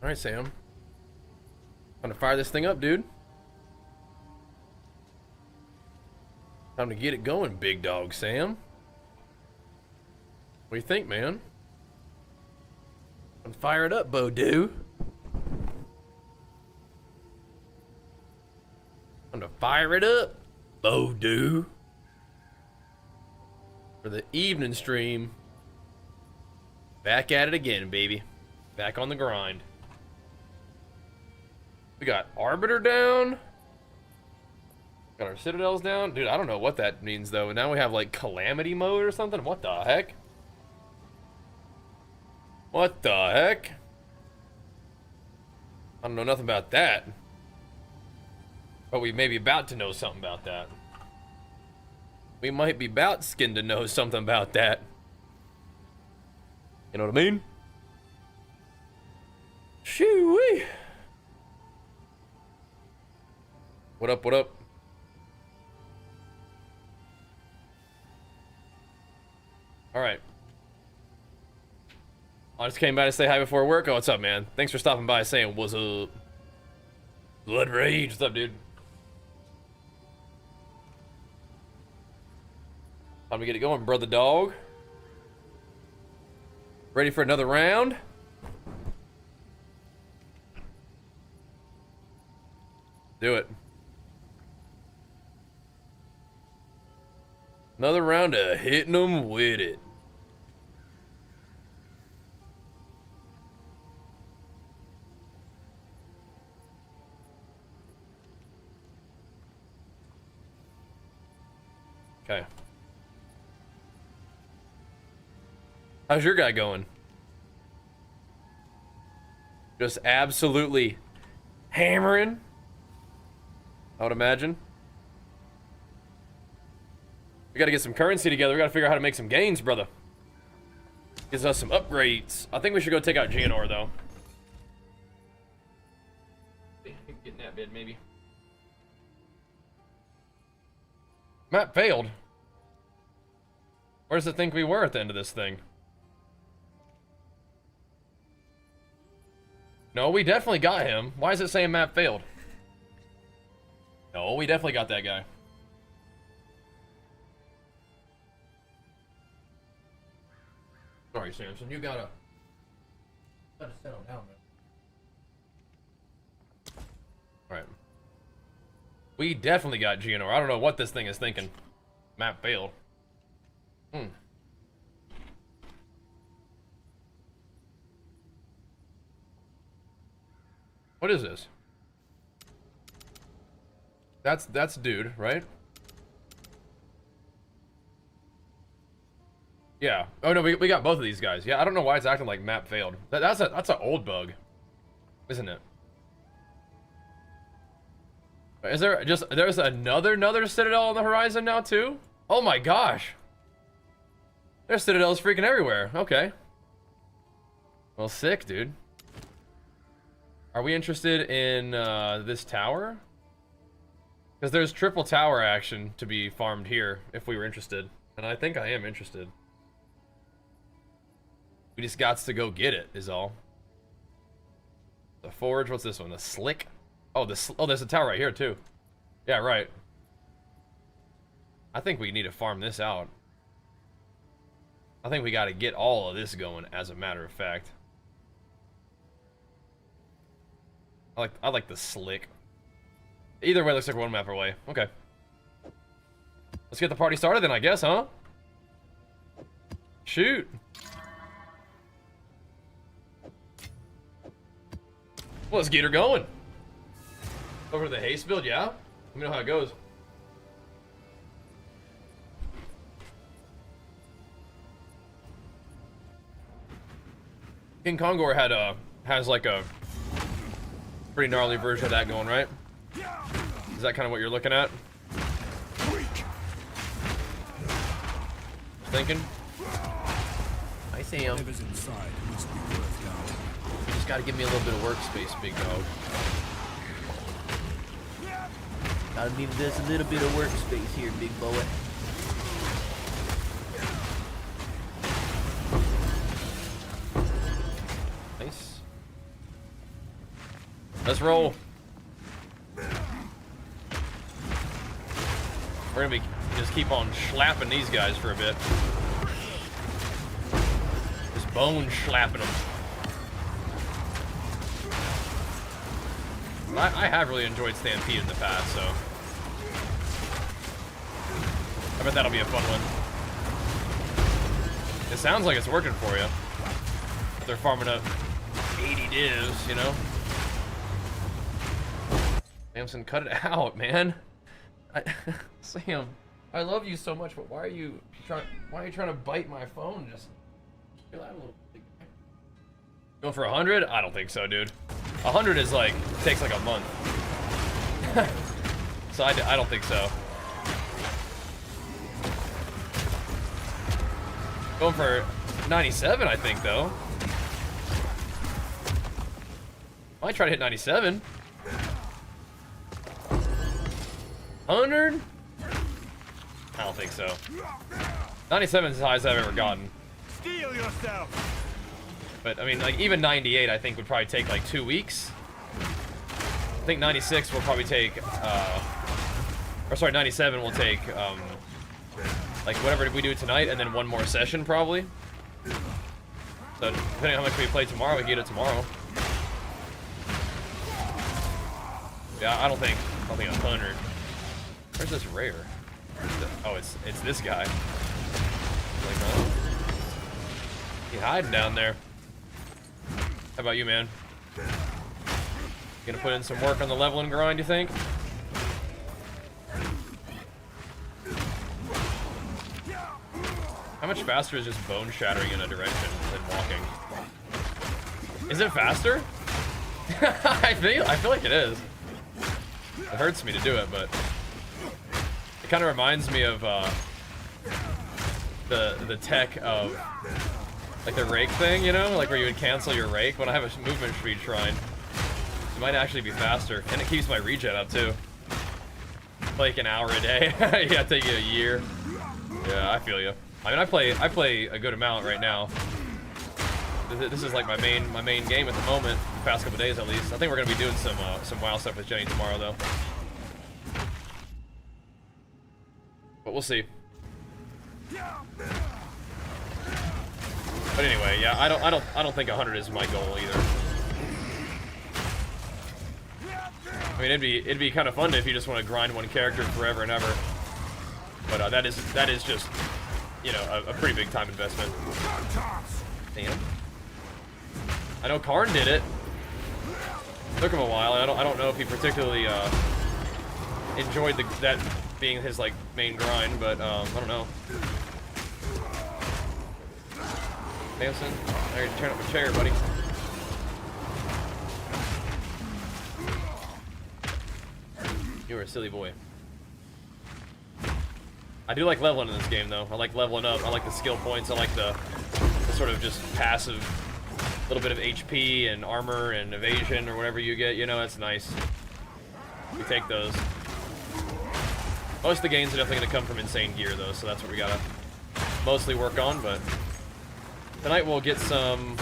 All right, Sam. Time to fire this thing up, dude. Time to get it going, big dog Sam. What do you think, man? Time to fire it up, Bo-Doo. Time to fire it up, Bo-Doo. For the evening stream. Back at it again, baby. Back on the grind. We got Arbiter down. Got our Citadels down. Dude, I don't know what that means, though. Now we have, like, calamity mode or something? What the heck? What the heck? I don't know nothing about that. But we may be about to know something about that. We might be about skin to know something about that. You know what I mean? Shoo-wee. What up, what up? Alright. I just came by to say hi before work. Oh, what's up, man? Thanks for stopping by saying what's up. Blood Rage. What's up, dude? Time to get it going, brother dog. Ready for another round? Do it. Another round of hitting them with it. Okay. How's your guy going? Just absolutely hammering, I would imagine. We gotta get some currency together. We gotta figure out how to make some gains, brother. Gives us some upgrades. I think we should go take out Juggernaut, though. Get in that bid, maybe. Map failed. Where does it think we were at the end of this thing? No, we definitely got him. Why is it saying map failed? No, we definitely got that guy. Sorry, Samson. You gotta settle down, man. Alright. We definitely got Juggernaut. I don't know what this thing is thinking. Map failed. What is this? That's dude, right? Yeah. Oh no, we got both of these guys. Yeah, I don't know why it's acting like map failed. That's an old bug, isn't it? Is there there's another Citadel on the horizon now too? Oh my gosh. There's Citadels freaking everywhere. Okay. Well, sick, dude. Are we interested in this tower? Because there's triple tower action to be farmed here if we were interested. And I think I am interested. We just got to go get it, is all. The forge, what's this one? The slick? Oh, there's a tower right here, too. Yeah, right. I think we need to farm this out. I think we got to get all of this going, as a matter of fact. I like the slick. Either way, looks like we're one map away. Okay. Let's get the party started then, I guess, huh? Shoot. Well, let's get her going. Over to the haste build, yeah? Let me know how it goes. King Kongor has like a pretty gnarly version of that going, right? Is that kind of what you're looking at? Thinking? I see him. You just gotta give me a little bit of workspace, big dog. Gotta need this a little bit of workspace here, big boy. Nice. Let's roll. We're gonna be just keep on slapping these guys for a bit. Just bone slapping them. I have really enjoyed Stampede in the past, so I bet that'll be a fun one. It sounds like it's working for you. They're farming up 80 divs, you know? Samson, cut it out, man. Sam, I love you so much, but why are you trying to bite my phone? Just chill out a little bit. Going for 100? I don't think so, dude. 100 is like, takes like a month. So I don't think so. Going for 97, I think, though. Might try to hit 97. 100? I don't think so. 97 is as high as I've ever gotten. Steel yourself. But I mean, like even 98, I think would probably take like 2 weeks. I think 96 will probably take, or sorry, 97 will take, like whatever we do tonight, and then one more session probably. So depending on how much we play tomorrow, we can get it tomorrow. Yeah, I don't think 100. Where's this rare? Oh, it's this guy. Like, he's hiding down there. How about you, man? Gonna put in some work on the leveling grind, you think? How much faster is just bone shattering in a direction than walking? Is it faster? I feel like it is. It hurts me to do it, but it kind of reminds me of the tech of like the rake thing, you know, like where you would cancel your rake. When I have a movement speed shrine, it might actually be faster, and it keeps my regen up too. Like an hour a day. Yeah, take you a year. Yeah, I feel you. I mean, I play a good amount right now. This is like my main game at the moment, the past couple days at least. I think we're gonna be doing some WoW stuff with Jenny tomorrow though. But we'll see. But anyway, yeah, I don't think 100 is my goal either. I mean, it'd be kind of fun if you just want to grind one character forever and ever. But that is just, you know, a pretty big time investment. Damn. I know Karn did it. Took him a while. I don't know if he particularly enjoyed that being his like main grind, but I don't know. Samson, I gotta turn up my chair, buddy. You were a silly boy. I do like leveling in this game, though. I like leveling up. I like the skill points. I like the sort of just passive little bit of HP and armor and evasion or whatever you get. You know, that's nice. We take those. Most of the gains are definitely going to come from insane gear, though, so that's what we gotta mostly work on. But tonight we'll get some.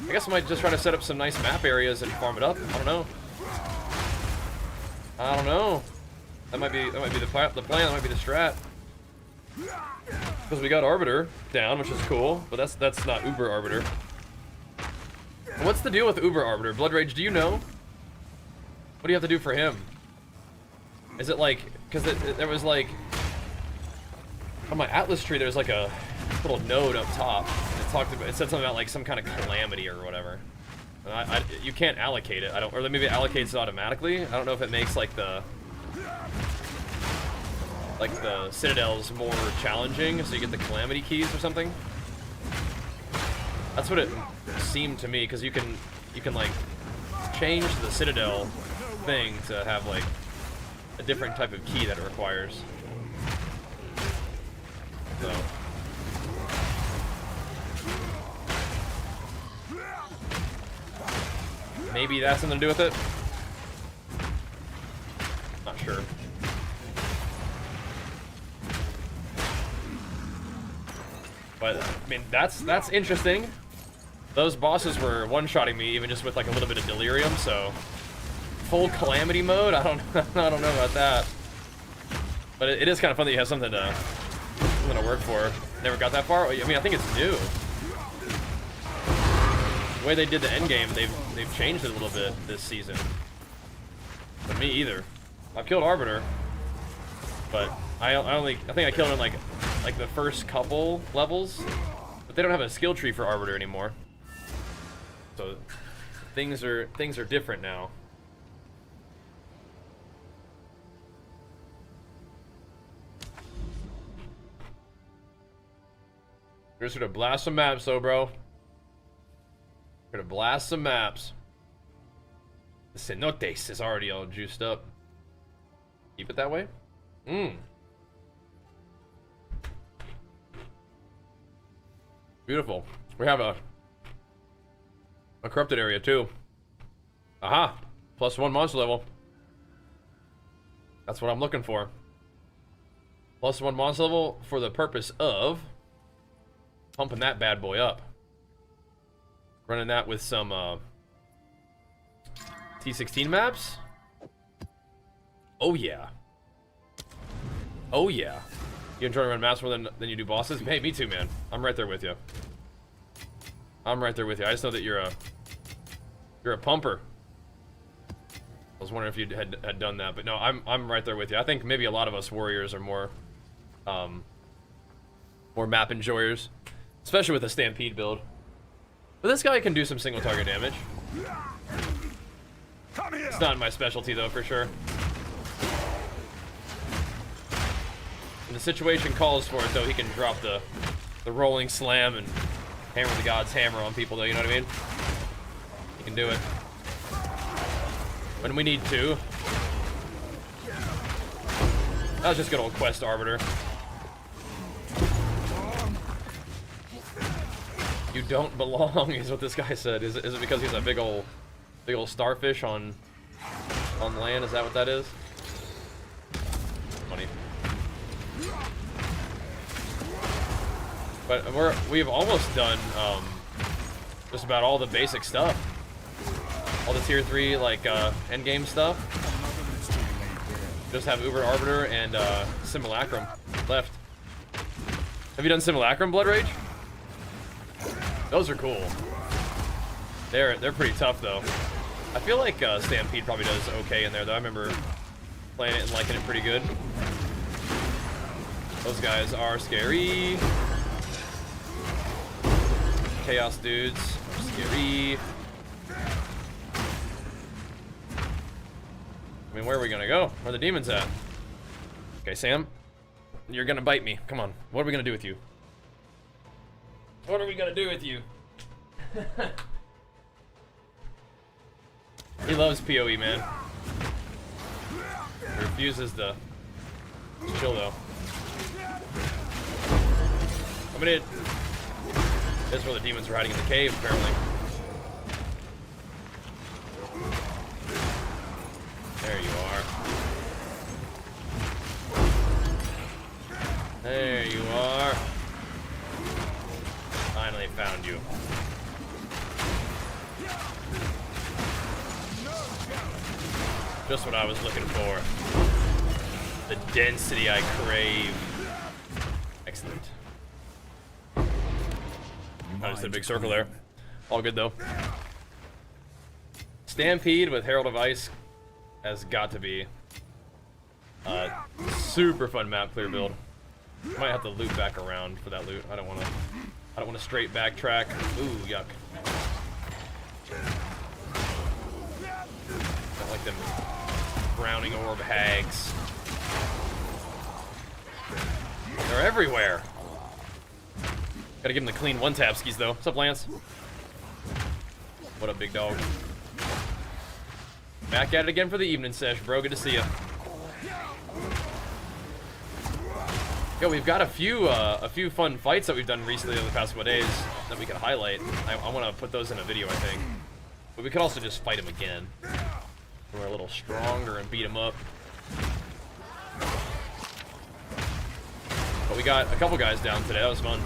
I guess I might just try to set up some nice map areas and farm it up. I don't know. I don't know. That might be the plan. That might be the strat. Because we got Arbiter down, which is cool, but that's not Uber Arbiter. What's the deal with Uber Arbiter? Blood Rage, do you know? What do you have to do for him? Is it like, because there was like, on my Atlas tree, there's like a little node up top. It said something about like some kind of calamity or whatever. And you can't allocate it. Or maybe it allocates it automatically. I don't know if it makes like the citadels more challenging, so you get the calamity keys or something. That's what it seemed to me, because you can like change the citadel thing to have like a different type of key that it requires. So maybe that's something to do with it. Not sure. But I mean, that's interesting. Those bosses were one-shotting me even just with like a little bit of delirium, so full calamity mode. I don't I don't know about that. But it is kind of fun that you have something to work for. Never got that far. I mean, I think it's new. The way they did the Endgame, they've changed it a little bit this season. But me either. I've killed Arbiter, but I think I killed him in like the first couple levels. But they don't have a skill tree for Arbiter anymore. So things are different now. We're just gonna blast some maps though, bro. We're gonna blast some maps. The cenotes is already all juiced up. Keep it that way. Beautiful. We have a corrupted area too. Aha! +1 monster level. That's what I'm looking for. +1 monster level for the purpose of pumping that bad boy up. Running that with some T16 maps. Oh yeah. Oh yeah. You enjoy running maps more than you do bosses? Hey, me too, man. I'm right there with you. I'm right there with you. I just know that you're a pumper. I was wondering if you had done that, but no, I'm right there with you. I think maybe a lot of us warriors are more map enjoyers, especially with a stampede build. But this guy can do some single target damage. It's not my specialty though, for sure. When the situation calls for it though, he can drop the rolling slam and hammer the god's hammer on people though, you know what I mean? He can do it. When we need to. That was just good old quest arbiter. You don't belong is what this guy said. Is it because he's a big old starfish on land? Is that what that is? Funny. But we've almost done just about all the basic stuff. All the tier 3 like endgame stuff. Just have Uber Arbiter and Simulacrum left. Have you done Simulacrum Blood Rage? Those are cool. They're pretty tough though. I feel like Stampede probably does okay in there though. I remember playing it and liking it pretty good. Those guys are scary. Chaos dudes are scary. I mean, where are we gonna go? Where are the demons at? Okay, Sam, you're gonna bite me. Come on. What are we gonna do with you? What are we gonna do with you? He loves PoE, man. He refuses to chill though. I mean, this is where the demons are hiding in the cave, apparently. There you are. There you are. Finally found you. Just what I was looking for. The density I crave. Excellent. I just did a big circle there. All good though. Stampede with Herald of Ice has got to be a super fun map clear build. Might have to loop back around for that loot. I don't want to straight backtrack. Ooh, yuck. Don't like them browning orb hags. They're everywhere. Gotta give him the clean one-tap skis though. What's up, Lance? What up, big dog? Back at it again for the evening sesh, bro. Good to see you. Yo, we've got a few fun fights that we've done recently over the past couple days that we can highlight. I want to put those in a video, I think. But we could also just fight them again. We're a little stronger and beat them up. But we got a couple guys down today. That was fun.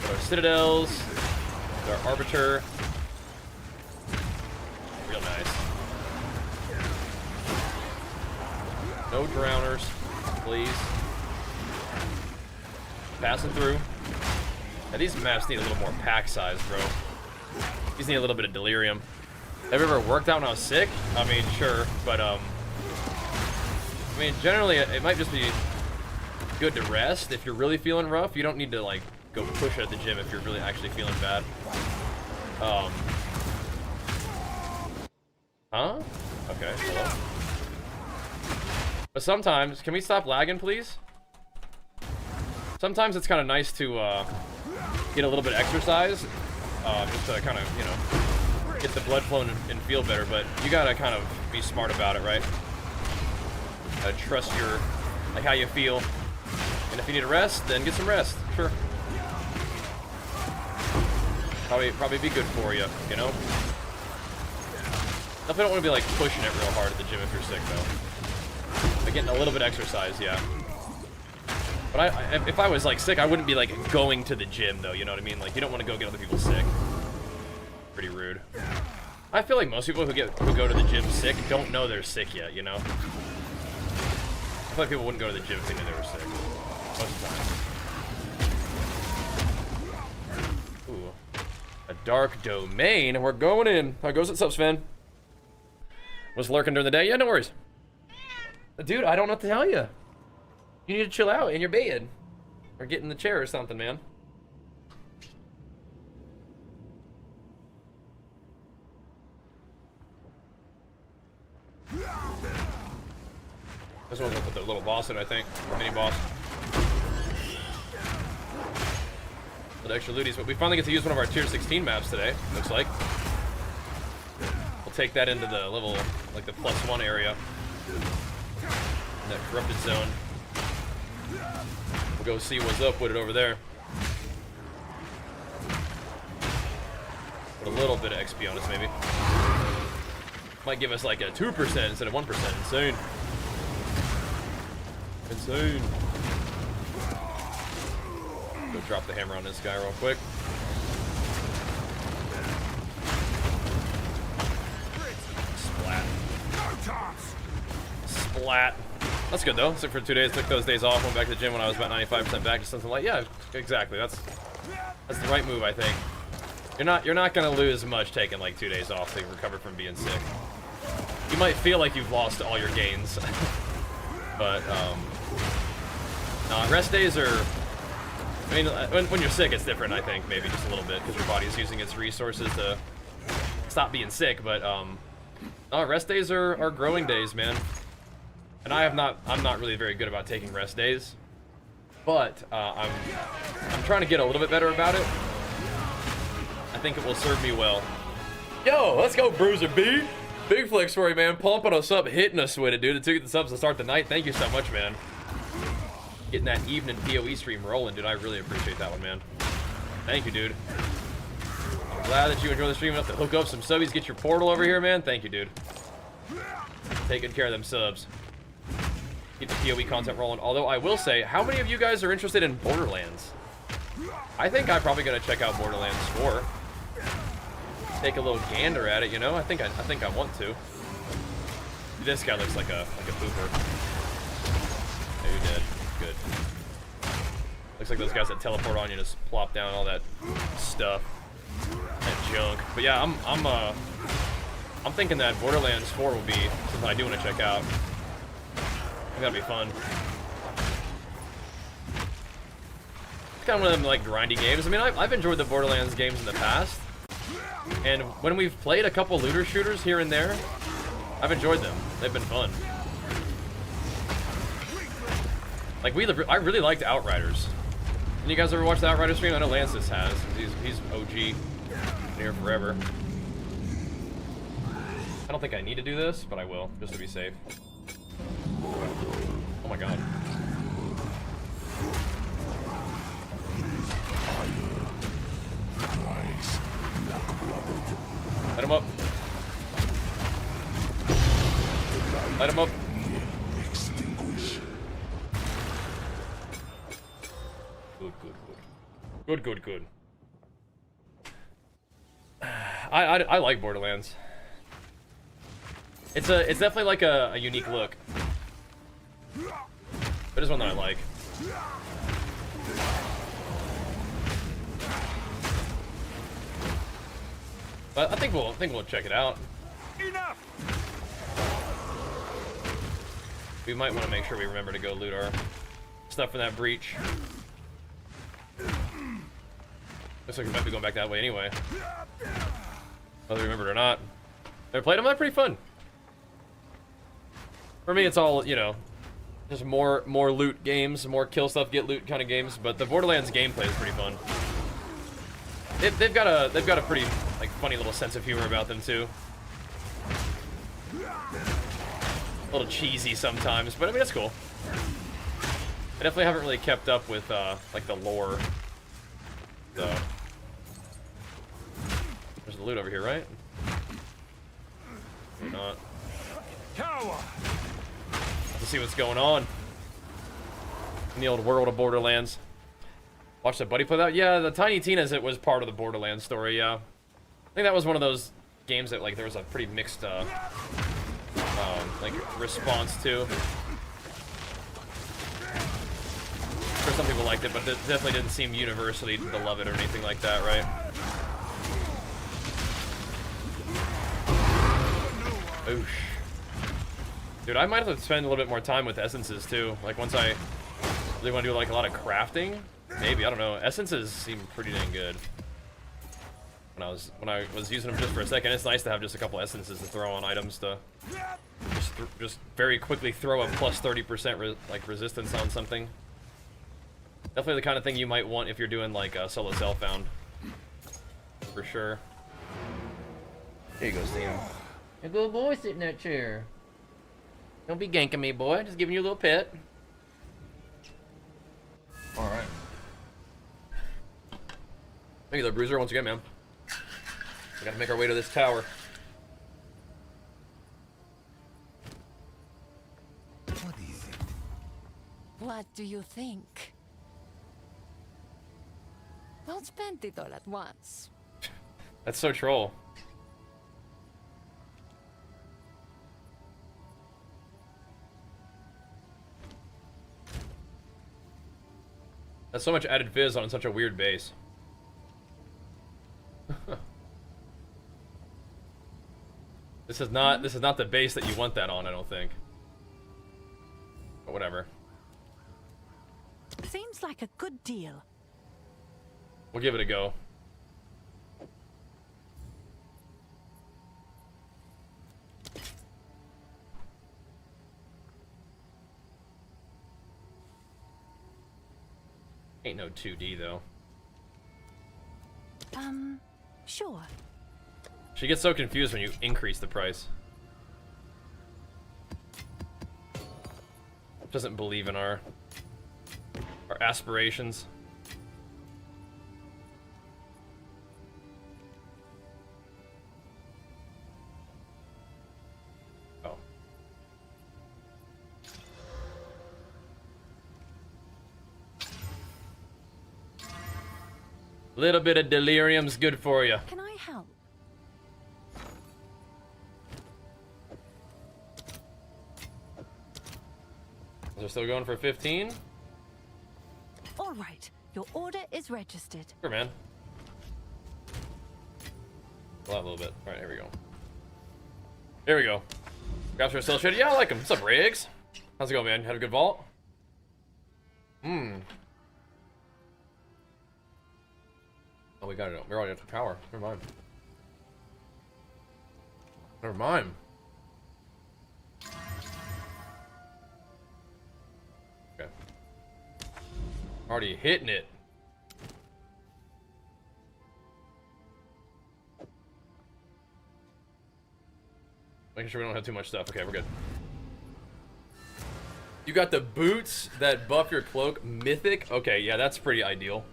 Got our Citadels, got our Arbiter. Real nice. No drowners, please. Passing through. Now, these maps need a little more pack size, bro. These need a little bit of delirium. Have you ever worked out when I was sick? I mean, sure, but, I mean, generally, it might just be good to rest. If you're really feeling rough, you don't need to, like, go push it at the gym if you're really actually feeling bad. Huh? Okay, hello. But sometimes, can we stop lagging, please? Sometimes it's kind of nice to, get a little bit of exercise, just to kind of, you know, get the blood flowing and feel better, but you gotta kind of be smart about it, right? Trust your, like, how you feel. And if you need a rest, then get some rest, sure. Probably be good for you, you know? Definitely don't want to be, like, pushing it real hard at the gym if you're sick, though. But getting a little bit of exercise, yeah. But if I was, like, sick, I wouldn't be, like, going to the gym, though, you know what I mean? Like, you don't want to go get other people sick. Pretty rude. I feel like most people who go to the gym sick don't know they're sick yet, you know? I feel like people wouldn't go to the gym if they knew they were sick. Most of the time. Ooh. A dark domain. We're going in. How goes it, subs fan? Was lurking during the day? Yeah, no worries. Dude, I don't know what to tell you. You need to chill out in your bed. Or get in the chair or something, man. This one's with the little boss in, I think. Or mini boss. Little extra looties, but we finally get to use one of our tier 16 maps today, looks like. We'll take that into the level, like the +1 area. That corrupted zone. We'll go see what's up with it over there. Put a little bit of XP on us, maybe. Might give us like a 2% instead of 1%. Insane. Insane. Go drop the hammer on this guy real quick. Splat. Splat. That's good though. Sick for 2 days. Took those days off. Went back to the gym when I was about 95% back to something like, yeah, exactly. That's the right move, I think. You're not gonna lose much taking like 2 days off to recover from being sick. You might feel like you've lost all your gains, but rest days are. I mean, when you're sick, it's different. I think maybe just a little bit because your body's using its resources to stop being sick. But rest days are growing days, man. And I'm not really very good about taking rest days, but I'm trying to get a little bit better about it. I think it will serve me well. Yo, let's go, Bruiser B. Big flex for you, man. Pumping us up, hitting us with it, dude. It took the subs to start the night. Thank you so much, man. Getting that evening PoE stream rolling, dude. I really appreciate that one, man. Thank you, dude. I'm glad that you enjoy the stream enough to hook up some subbies, get your portal over here, man. Thank you, dude. Take good care of them subs. Keep the PoE content rolling. Although I will say, how many of you guys are interested in Borderlands? I think I'm probably gonna check out Borderlands 4. Take a little gander at it, you know. I think I want to. This guy looks like a pooper. Yeah, you're dead. Good. Looks like those guys that teleport on you just plop down all that stuff, that junk. But yeah, I'm thinking that Borderlands 4 will be something I do want to check out. I think that'll be fun. It's kind of one of them like grindy games. I mean, I've enjoyed the Borderlands games in the past, and when we've played a couple looter shooters here and there, I've enjoyed them. They've been fun. Like I really liked Outriders. And you guys ever watch the Outriders stream? I know Lancis has. He's OG. Been here forever. I don't think I need to do this, but I will, just to be safe. Oh my god. Light him up. Light him up. Good. I like Borderlands. It's definitely like a unique look. But it's one that I like. But I think we'll check it out. Enough. We might want to make sure we remember to go loot our stuff from that breach. Looks like we might be going back that way anyway. Whether we remembered or not. Never played them? They're pretty fun. For me, it's all, you know, just more loot games, more kill stuff, get loot kind of games. But the Borderlands gameplay is pretty fun. They've got a pretty like funny little sense of humor about them too. A little cheesy sometimes, but I mean it's cool. I definitely haven't really kept up with like the lore. So there's the loot over here, right? Maybe not. Cower. Let's see what's going on in the old world of Borderlands. Watch the buddy play that? Yeah, the Tiny Tina's, it was part of the Borderlands story, yeah. I think that was one of those games that, like, there was a pretty mixed, like, response to. For some people liked it, but it definitely didn't seem universally beloved or anything like that, right? Oosh. Dude, I might have to spend a little bit more time with essences, too. Like, once I really want to do, like, a lot of crafting. Maybe, I don't know. Essences seem pretty dang good. When I was using them just for a second, it's nice to have just a couple essences to throw on items to just very quickly throw a plus 30% like resistance on something. Definitely the kind of thing you might want if you're doing like a solo self-found. For sure. Here you go, Steam. A good boy sitting in that chair. Don't be ganking me, boy. Just giving you a little pet. Alright. Thank you, the Bruiser, once again, man. We gotta make our way to this tower. What is it? What do you think? Don't spend it all at once. That's so troll. That's so much added fizz on such a weird base. This is not the base that you want that on, I don't think. But whatever. Seems like a good deal. We'll give it a go. Ain't no 2D though. Sure. She gets so confused when you increase the price. Doesn't believe in our aspirations. Oh. Little bit of delirium's good for you. Can I help? They're still going for 15? All right. Your order is registered. Sure, man. Well, a little bit. All right, here we go. Here we go. Grabs for a cell shade. Yeah, I like him. What's up, Riggs? How's it going, man? Had a good vault? Oh, we got it. We're already at the tower. Never mind. Never mind. Okay. Already hitting it. Making sure we don't have too much stuff. Okay, we're good. You got the boots that buff your cloak. Mythic? Okay, yeah, that's pretty ideal.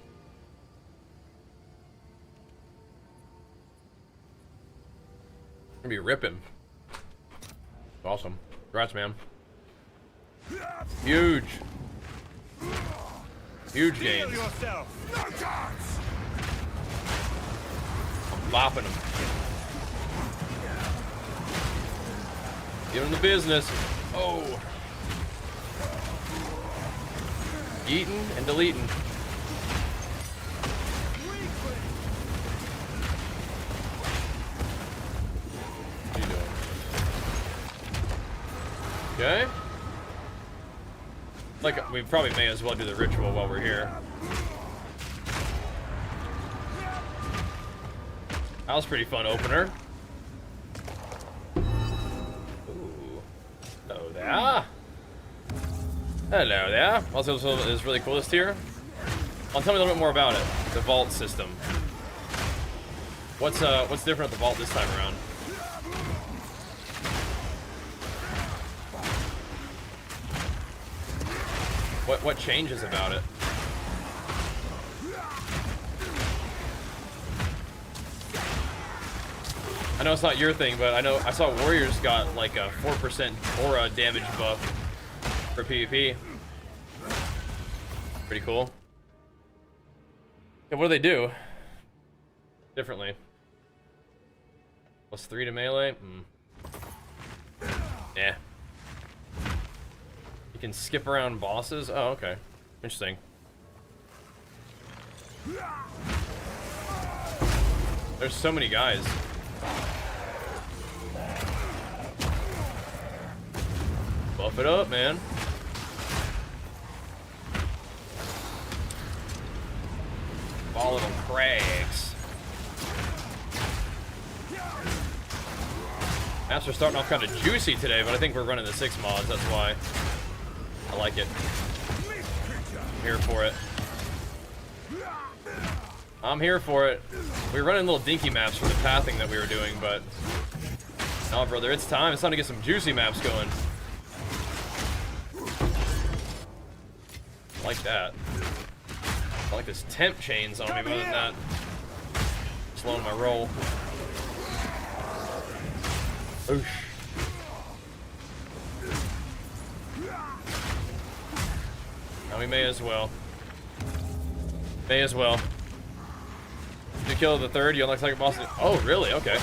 Gonna be ripping. Awesome. Congrats, man. Huge. Huge gains. I'm bopping them. Give him the business. Oh. Eating and deleting. What are you doing? Okay. Like, we probably may as well do the ritual while we're here. That was a pretty fun opener. Ooh. Hello there. Hello there. Also, is really cool this tier. Tell me a little bit more about it. The vault system. What's different at the vault this time around? What changes about it? I know it's not your thing, but I saw Warriors got like a 4% aura damage buff for PvP. Pretty cool. And what do they do differently? +3 to melee? Yeah. You can skip around bosses? Oh, okay. Interesting. There's so many guys. Buff it up, man. Volatile crags. Maps are starting off kind of juicy today, but I think we're running the 6 mods, that's why. I like it. I'm here for it. I'm here for it. We were running little dinky maps for the pathing that we were doing, but... No, brother, it's time. It's time to get some juicy maps going. I like that. I like this temp chains on me, but other than that, slowing my roll. Oosh. Now we may as well. May as well. If you kill the 3rd, you unlock second boss. Oh, really? Okay.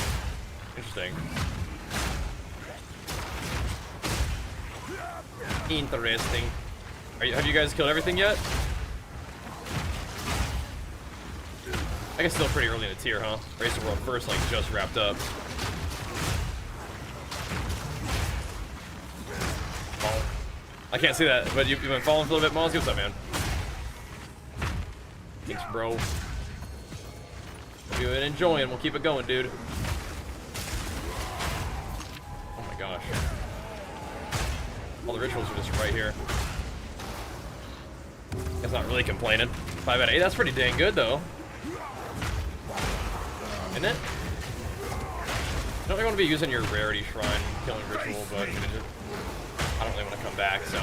Interesting. Interesting. Have you guys killed everything yet? I guess still pretty early in the tier, huh? Race of World First, like, just wrapped up. Oh. I can't see that, but you've been following for a little bit, Moz? What's up, man? Thanks, bro. Hope you've been enjoying. We'll keep it going, dude. Oh my gosh. All the rituals are just right here. It's not really complaining. 5 out of 8. That's pretty dang good, though. Isn't it? You don't really want to be using your rarity shrine killing ritual, but I don't really want to come back, so.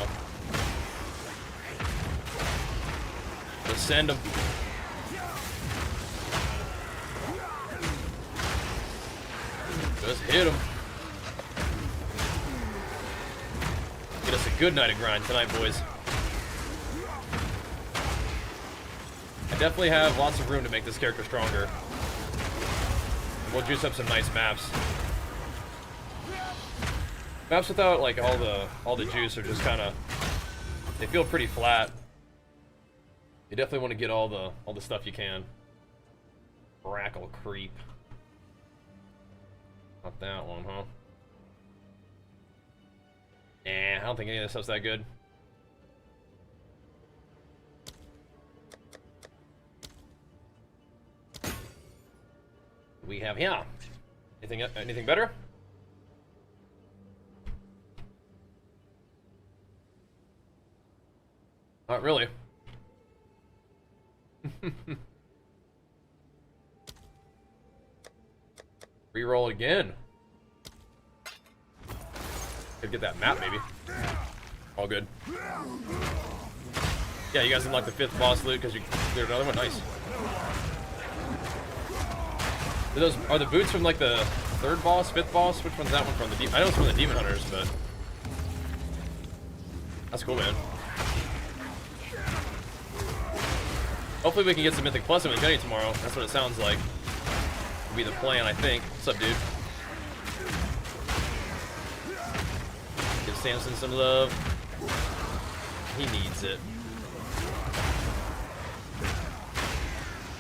Just send them. Just hit them. Get us a good night of grind tonight, boys. I definitely have lots of room to make this character stronger. We'll juice up some nice maps. Maps without like all the juice are just kind of, they feel pretty flat. You definitely want to get all the stuff you can. Brackle creep. Not that one, huh? Nah, I don't think any of this stuff's that good. We have here. Anything better? Not really. Reroll again. Could get that map maybe. All good. Yeah, you guys unlocked the 5th boss loot because you cleared another one. Nice. Are the boots from like the 3rd boss, 5th boss? Which one's that one from? I know it's from the Demon Hunters, but that's cool, man. Hopefully we can get some Mythic Plus in Jenny tomorrow. That's what it sounds like. Will be the plan, I think. What's up, dude? Samson some love. He needs it.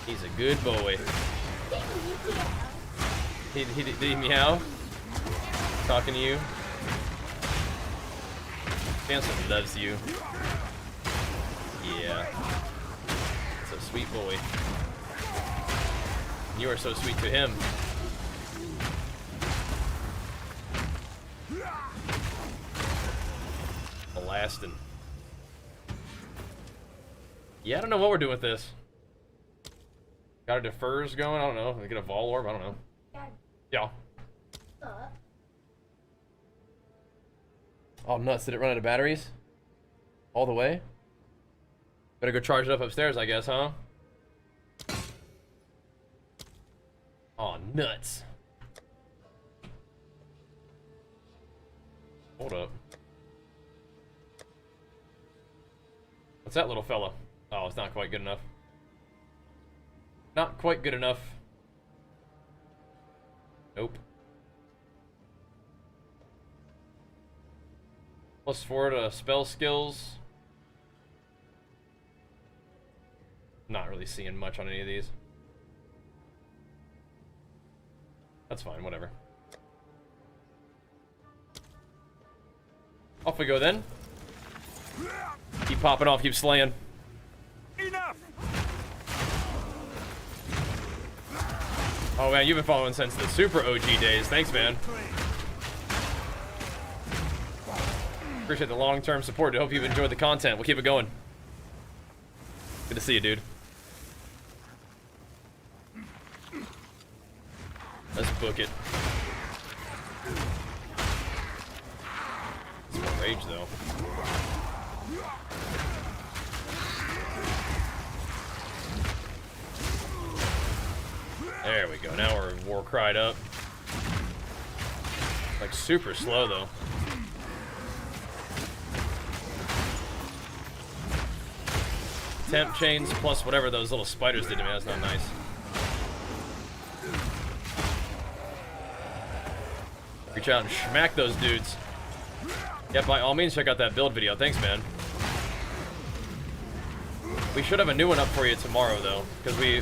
He's a good boy. Did he meow? Talking to you? Samson loves you. Yeah. It's a sweet boy. You are so sweet to him. Blasting. Yeah, I don't know what we're doing with this. Got our defers going? I don't know. We get a Vol Orb? I don't know. Yeah. Oh, nuts. Did it run out of batteries? All the way? Better go charge it up upstairs, I guess, huh? Oh, nuts. Hold up. What's that little fella? Oh, it's not quite good enough. Not quite good enough. Nope. +4 to spell skills. Not really seeing much on any of these. That's fine, whatever. Off we go then. Keep popping off, keep slaying. Enough! Oh man, you've been following since the super OG days. Thanks, man. Appreciate the long-term support. I hope you've enjoyed the content. We'll keep it going. Good to see you, dude. Let's book it. It's more rage, though. There we go. Now we're war cried up. Like super slow, though. Temp chains plus whatever those little spiders did to me. That's not nice. Reach out and smack those dudes. Yeah, by all means, check out that build video. Thanks, man. We should have a new one up for you tomorrow, though, because we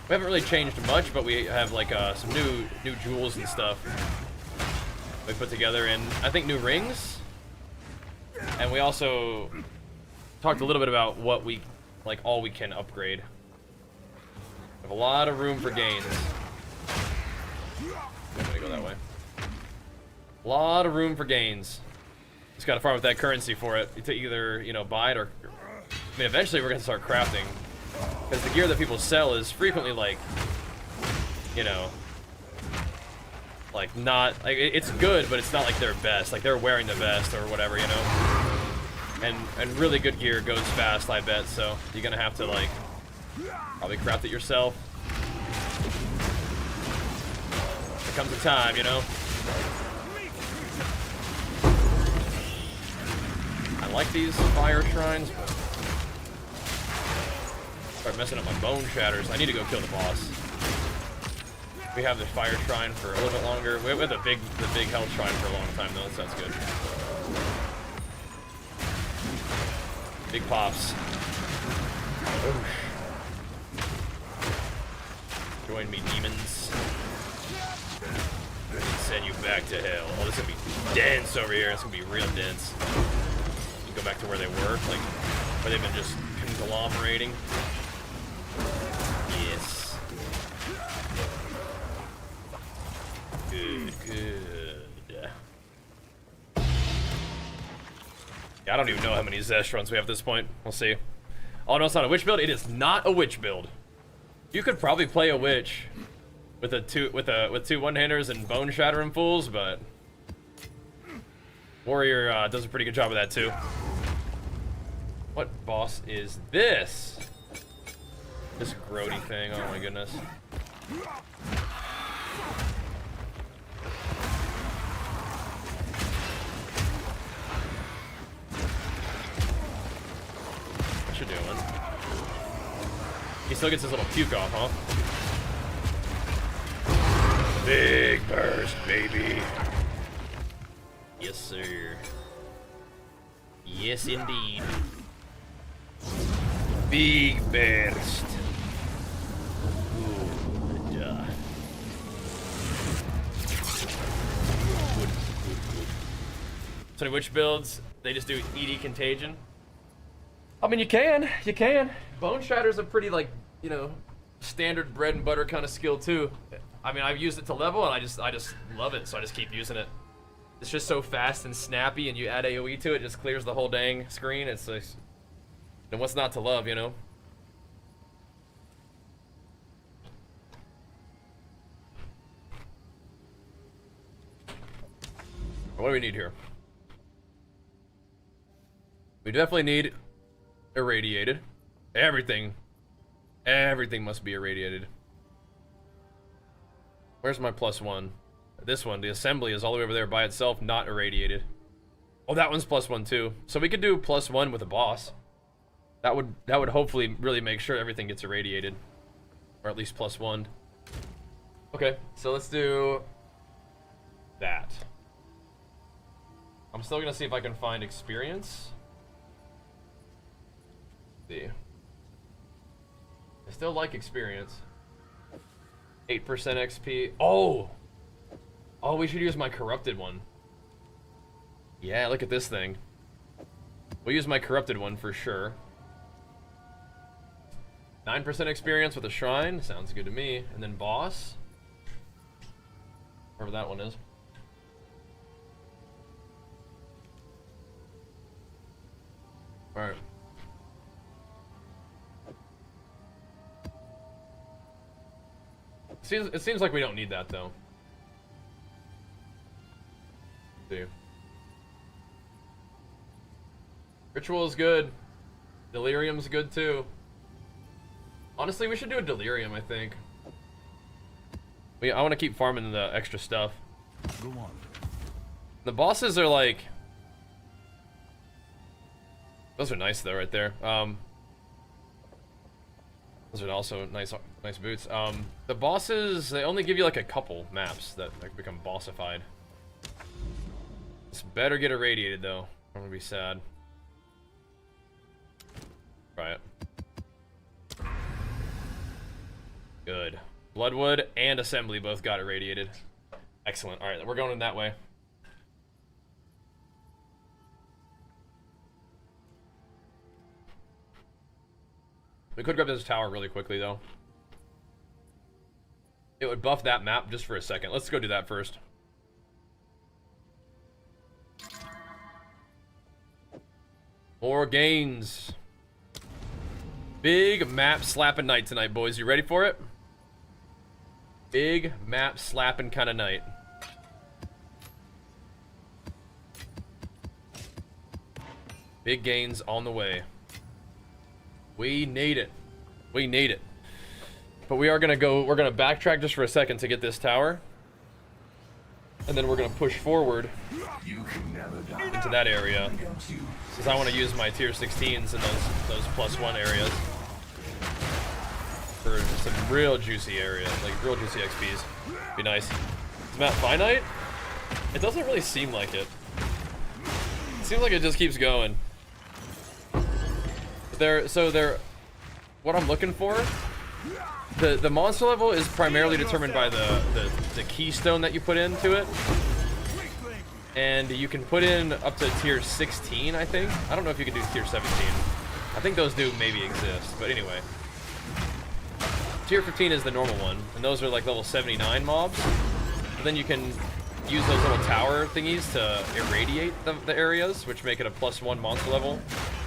haven't really changed much, but we have like some new jewels and stuff we put together, and I think new rings. And we also talked a little bit about what we like, all we can upgrade. We have a lot of room for gains. I'm gonna go that way. A lot of room for gains. Just gotta farm with that currency for it to either, you know, buy it or, I mean, eventually we're gonna start crafting, because the gear that people sell is frequently like, you know, like not like it's good, but it's not like their best. Like they're wearing the best or whatever, you know. And really good gear goes fast, I bet. So you're gonna have to like probably craft it yourself. There comes a time, you know. I like these fire shrines, but start messing up my bone shatters. I need to go kill the boss. We have the fire shrine for a little bit longer. We have the big health shrine for a long time though, so that's good. Big pops. Oof. Join me, demons. Send you back to hell. Oh, this is gonna be dense over here. It's gonna be real dense. You go back to where they were, like where they've been just conglomerating. Yes. Good, good. Yeah, I don't even know how many Zestrons we have at this point. We'll see. Oh no, it's not a witch build. It is not a witch build. You could probably play a witch with two one-handers and bone shattering fools, but warrior does a pretty good job of that too. What boss is this? This grody thing. Oh my goodness. What you doing? He still gets his little puke off, huh? Big burst, baby. Yes, sir. Yes, indeed. Big burst. Good. Good. So which builds, they just do ED Contagion? I mean, you can. Bone Shatter's a pretty, like, you know, standard bread and butter kind of skill, too. I mean, I've used it to level, and I just love it, so I just keep using it. It's just so fast and snappy, and you add AoE to it, it just clears the whole dang screen. It's like, and what's not to love, you know? What do we need here? We definitely need irradiated. Everything must be irradiated. Where's my +1? This one, the assembly, is all the way over there by itself, not irradiated. Oh, that one's +1 too. So we could do +1 with a boss. That would hopefully really make sure everything gets irradiated, or at least +1. Okay, so let's do that. I'm still gonna see if I can find experience. Let's see. I still like experience. 8% XP. Oh, we should use my corrupted one. Yeah, look at this thing. We'll use my corrupted one for sure. 9% experience with a shrine. Sounds good to me. And then boss. Wherever that one is. Alright. It seems like we don't need that, though. Let's see. Ritual is good. Delirium's good, too. Honestly, we should do a Delirium, I think. I want to keep farming the extra stuff. Go on. The bosses are like... Those are nice, though, right there. Those are also nice boots. The bosses, they only give you like a couple maps that like, become bossified. This better get irradiated, though. I'm gonna be sad. Try it. Good. Bloodwood and Assembly both got irradiated. Excellent. Alright, we're going in that way. We could grab this tower really quickly, though. It would buff that map just for a second. Let's go do that first. More gains. Big map slapping night tonight, boys. You ready for it? Big map slapping kind of night. Big gains on the way. We need it. We need it. But we're gonna backtrack just for a second to get this tower. And then we're gonna push forward into that area. Because I want to use my tier 16s in those +1 areas. For some real juicy areas, like real juicy XPs. Be nice. Is map finite? It doesn't really seem like it. It seems like it just keeps going. What I'm looking for, the monster level is primarily determined by the keystone that you put into it, and you can put in up to tier 16, I think. I don't know if you can do tier 17. I think those do maybe exist, but anyway. Tier 15 is the normal one, and those are like level 79 mobs. But then you can use those little tower thingies to irradiate the areas, which make it a +1 monster level.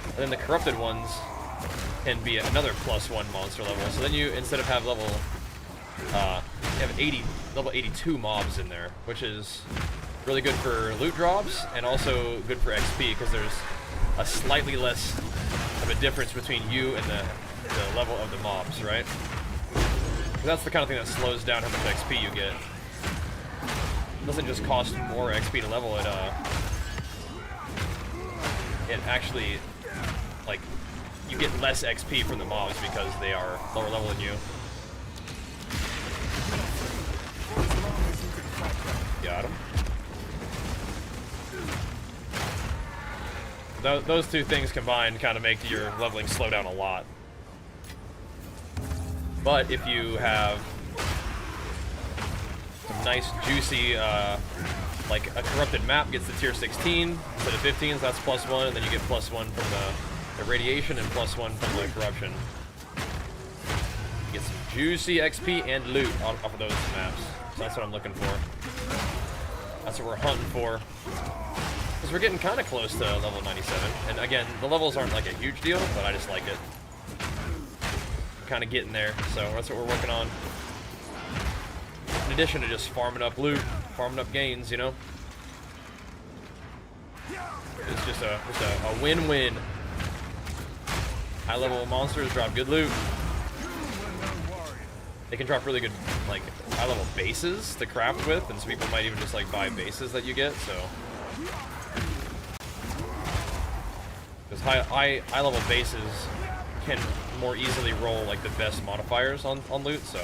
And then the corrupted ones can be another +1 monster level. So then you, instead of have level 82 mobs in there, which is really good for loot drops and also good for XP because there's a slightly less of a difference between you and the level of the mobs, right? That's the kind of thing that slows down how much XP you get. It doesn't just cost more XP to level it. It actually, like, you get less XP from the mobs because they are lower level than you. Got him. those two things combined kind of make your leveling slow down a lot. But if you have some nice, juicy, like a corrupted map gets to tier 16 instead of 15, so that's +1, and then you get +1 from the radiation and +1 from the corruption. You get some juicy XP and loot off of those maps. So that's what I'm looking for. That's what we're hunting for. Because we're getting kind of close to level 97. And again, the levels aren't like a huge deal, but I just like it. Kind of getting there, so that's what we're working on. In addition to just farming up loot, farming up gains, you know? It's just a win-win. High level monsters drop good loot. They can drop really good, like, high level bases to craft with, and so people might even just like buy bases that you get, so. Because high level bases can more easily roll like the best modifiers on loot, so.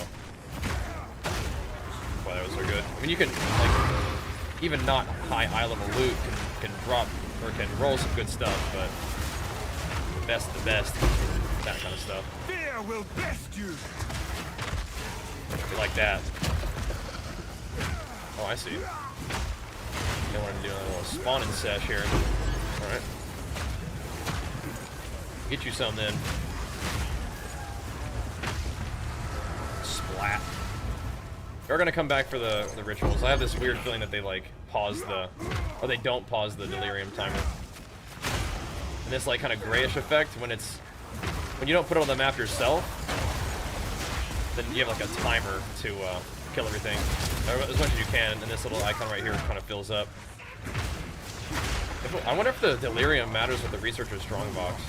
That's why those are good. I mean, you can, like, even not high level loot can drop, or can roll some good stuff, but the best, that kind of stuff. Fear will best you. You like that. Oh, I see. I wanted to do a little spawning sesh here. Alright. Get you some then. Splat. We're gonna come back for the rituals. I have this weird feeling that they like pause or they don't pause the delirium timer. And this like kind of grayish effect when you don't put it on the map yourself, then you have like a timer to kill everything as much as you can, and this little icon right here kind of fills up. I wonder if the delirium matters with the researcher's strongbox.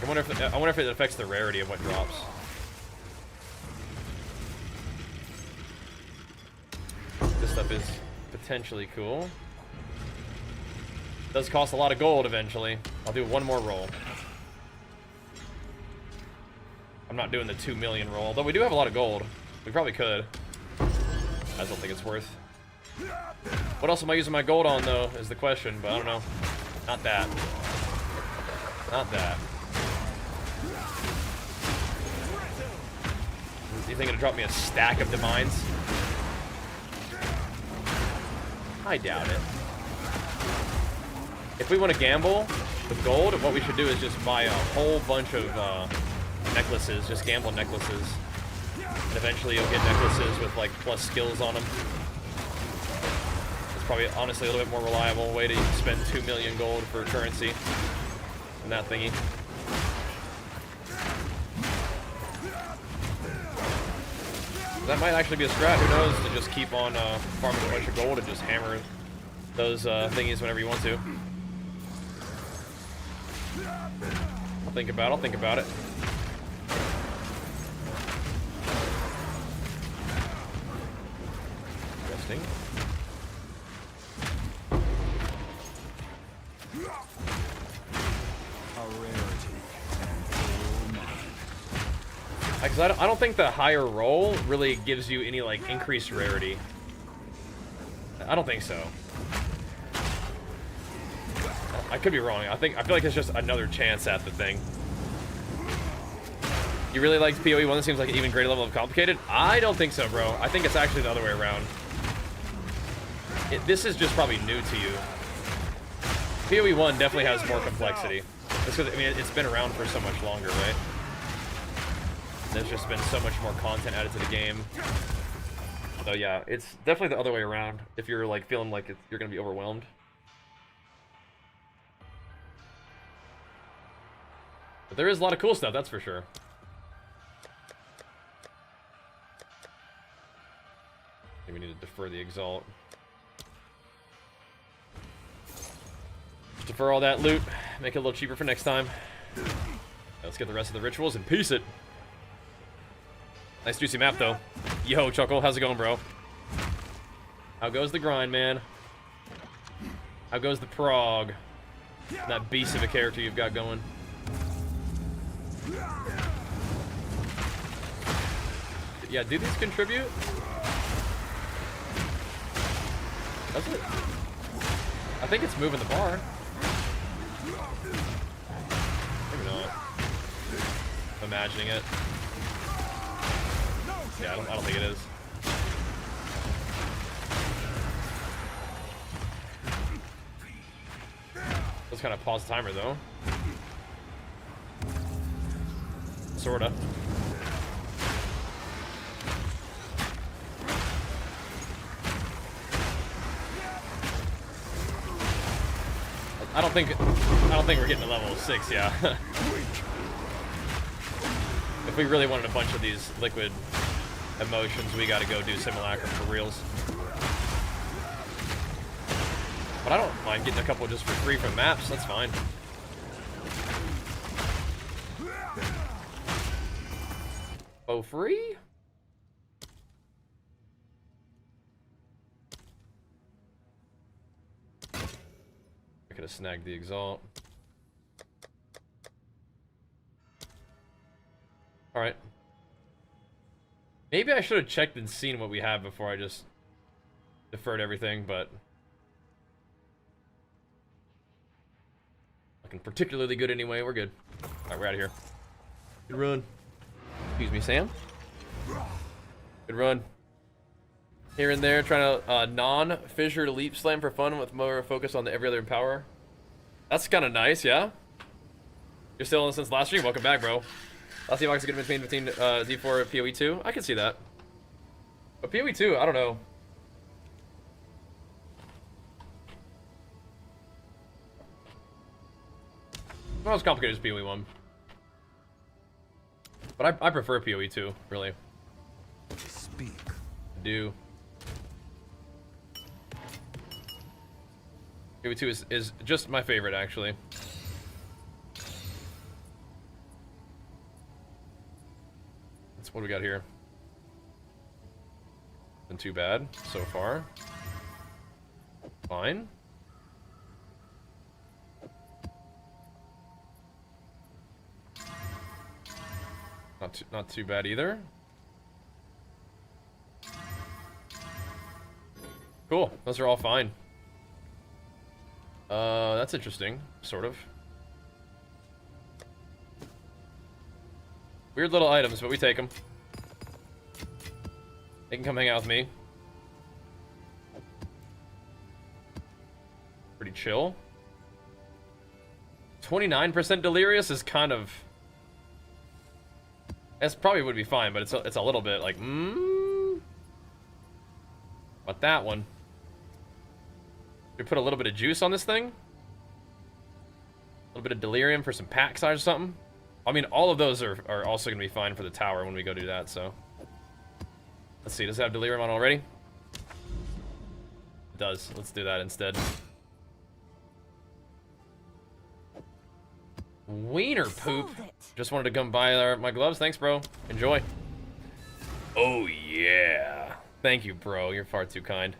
I wonder if it affects the rarity of what drops. This stuff is potentially cool. Does cost a lot of gold eventually. I'll do one more roll. I'm not doing the 2 million roll, although we do have a lot of gold. We probably could. I just don't think it's worth. What else am I using my gold on though, is the question, but I don't know. Not that. Not that. You think it'll drop me a stack of divines? I doubt it. If we want to gamble with gold, what we should do is just buy a whole bunch of necklaces, just gamble necklaces. And eventually you'll get necklaces with like plus skills on them. It's probably honestly a little bit more reliable way to spend 2 million gold for currency than that thingy. That might actually be a strat, who knows, to just keep on farming a bunch of gold and just hammer those thingies whenever you want to. I'll think about it. Interesting. Because I don't think the higher roll really gives you any like increased rarity. I don't think so. I could be wrong. I feel like it's just another chance at the thing. You really liked PoE 1 that seems like an even greater level of complicated? I don't think so, bro. I think it's actually the other way around. This is just probably new to you. PoE 1 definitely has more complexity. Just because, I mean, it's been around for so much longer, right? There's just been so much more content added to the game. So yeah, it's definitely the other way around if you're like feeling like you're gonna be overwhelmed. But there is a lot of cool stuff, that's for sure. I think we need to defer the Exalt. Just defer all that loot, make it a little cheaper for next time. Let's get the rest of the rituals and piece it. Nice juicy map though. Yo, Chuckle, how's it going, bro? How goes the grind, man? How goes the prog? That beast of a character you've got going. Yeah, do these contribute? Does it? I think it's moving the bar. Maybe not. I'm imagining it. Yeah, I don't think it is. Let's kind of pause the timer though. Sorta. I don't think we're getting to level 6, yeah. If we really wanted a bunch of these liquid emotions, we gotta go do simulacrum for reals. But I don't mind getting a couple just for free from maps, that's fine. Oh, free? I could have snagged the Exalt. Alright. Maybe I should have checked and seen what we have before I just deferred everything, but looking particularly good anyway. We're good. Alright, we're out of here. Good run. Excuse me, Sam. Good run. Here and there, trying to non-fissure leap slam for fun with more focus on the every other empower. That's kind of nice, yeah? You're still in since last stream? Welcome back, bro. Last team is good between D4 and PoE2. I can see that. But PoE2, I don't know. Not as complicated as PoE1. But I prefer PoE2, really. Speak. I do. PoE2 is just my favorite, actually. That's what we got here. Been too bad so far. Fine. Not too bad either. Cool. Those are all fine. That's interesting, sort of. Weird little items, but we take them. They can come hang out with me. Pretty chill. 29% delirious is kind of... That's probably would be fine, but it's a little bit like, But that one. We put a little bit of juice on this thing. A little bit of delirium for some pack size or something. I mean, all of those are also going to be fine for the tower when we go do that, so. Let's see, does it have delirium on already? It does. Let's do that instead. Wiener poop. Just wanted to come buy my gloves. Thanks, bro. Enjoy. Oh, yeah. Thank you, bro. You're far too kind.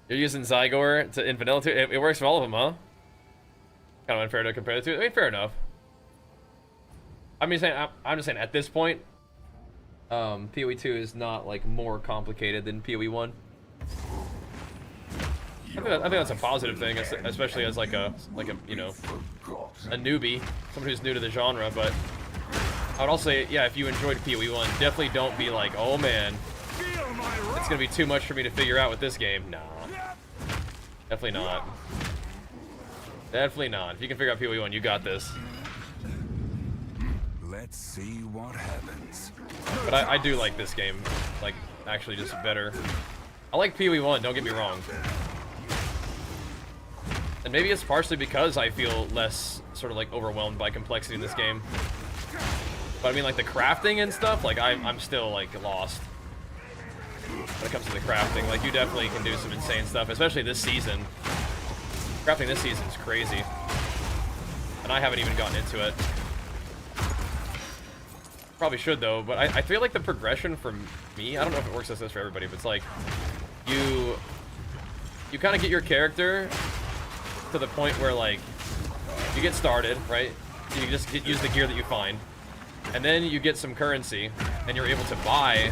You're using Zygor to Vanilla too? It works for all of them, huh? Kind of unfair to compare the two. I mean, fair enough. I'm just saying at this point, PoE2 is not like more complicated than PoE1. I think that's a positive thing, especially as like a you know, a newbie, someone who's new to the genre. But I would also say, yeah, if you enjoyed PoE1, definitely don't be like, oh man, it's gonna be too much for me to figure out with this game. Nah, definitely not. Definitely not. If you can figure out PoE1, you got this. Let's see what happens. But I do like this game, like, actually just better. I like PoE1, don't get me wrong. And maybe it's partially because I feel less sort of like overwhelmed by complexity in this game. But I mean, like the crafting and stuff, like I'm still like lost when it comes to the crafting. Like you definitely can do some insane stuff, especially this season. Crafting this season is crazy. And I haven't even gotten into it. Probably should though, but I feel like the progression for me, I don't know if it works as this for everybody, but it's like you kind of get your character to the point where like you get started, right? You just use the gear that you find, and then you get some currency, and you're able to buy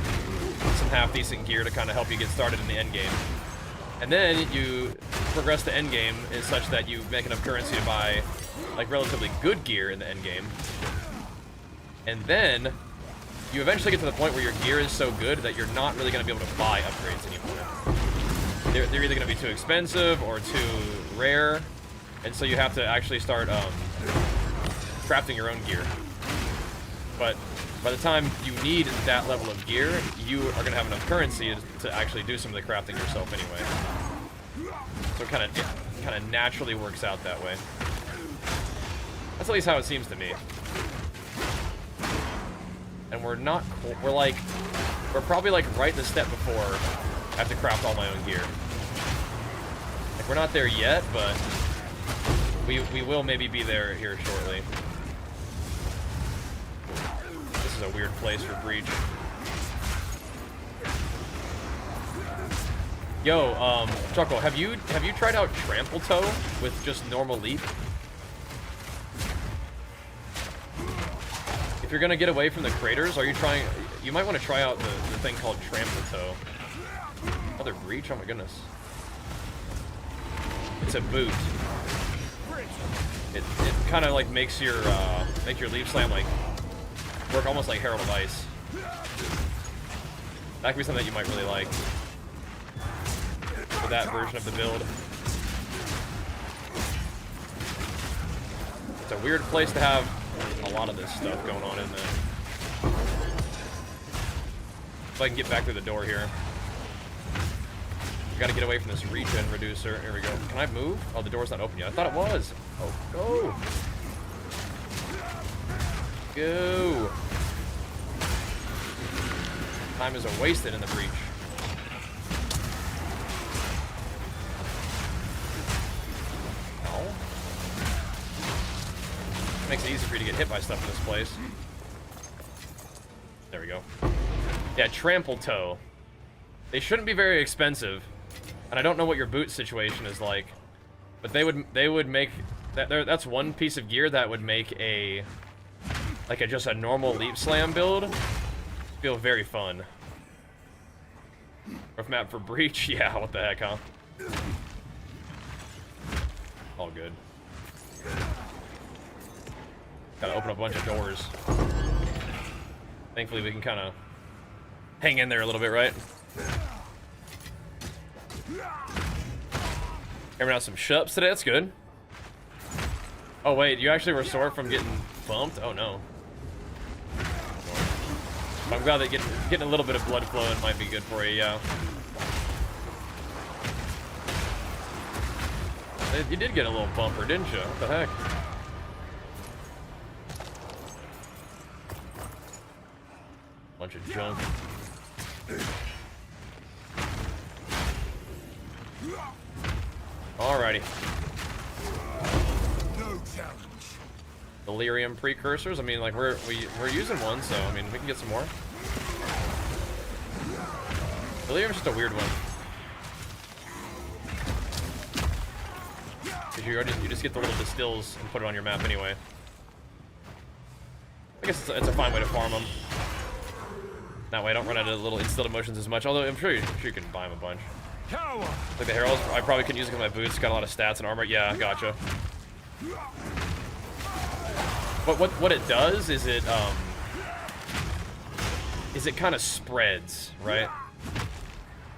some half decent gear to kind of help you get started in the end game. And then you progress to endgame is such that you make enough currency to buy like relatively good gear in the endgame. And then you eventually get to the point where your gear is so good that you're not really going to be able to buy upgrades anymore. They're either going to be too expensive or too rare, and so you have to actually start crafting your own gear. But by the time you need that level of gear, you are going to have enough currency to actually do some of the crafting yourself anyway. So it kind of naturally works out that way. That's at least how it seems to me. And we're probably like right the step before I have to craft all my own gear. Like we're not there yet, but we will maybe be there here shortly. This is a weird place for Breach. Yo, Chuckle, have you tried out Trample Toe with just normal leap? If you're gonna get away from the craters, you might want to try out the thing called Trample Toe. Another Breach? Oh my goodness. It's a boot. It kind of like makes your leap slam like work almost like Herald of Ice. That could be something that you might really like for that version of the build. It's a weird place to have a lot of this stuff going on in there. If I can get back through the door here. Gotta get away from this regen reducer. Here we go. Can I move? Oh, the door's not open yet. I thought it was. Oh, go. Go. Time is wasted in the breach. No. Makes it easy for you to get hit by stuff in this place. There we go. Yeah, Trample Toe. They shouldn't be very expensive. And I don't know what your boot situation is like, but they would make that's one piece of gear that would make just a normal leap slam build feel very fun. Rough map for Breach, yeah, what the heck, huh? All good. Gotta open up a bunch of doors. Thankfully we can kind of hang in there a little bit, right? Hammered out some shups today, that's good. Oh wait, you actually were sore from getting bumped? Oh no. I'm glad that getting a little bit of blood flowing might be good for you, yeah. You did get a little bumper, didn't you? What the heck? Bunch of junk. Alrighty. No challenge. Delirium precursors. I mean, like we're using one, so I mean we can get some more. Delirium's just a weird one. Cause you just get the little distills and put it on your map anyway. I guess it's a fine way to farm them. That way I don't run out of little instilled emotions as much. Although I'm sure you can buy them a bunch. Like the heralds, I probably couldn't use it because my boots got a lot of stats and armor. Yeah, gotcha. What it does is it kind of spreads, right?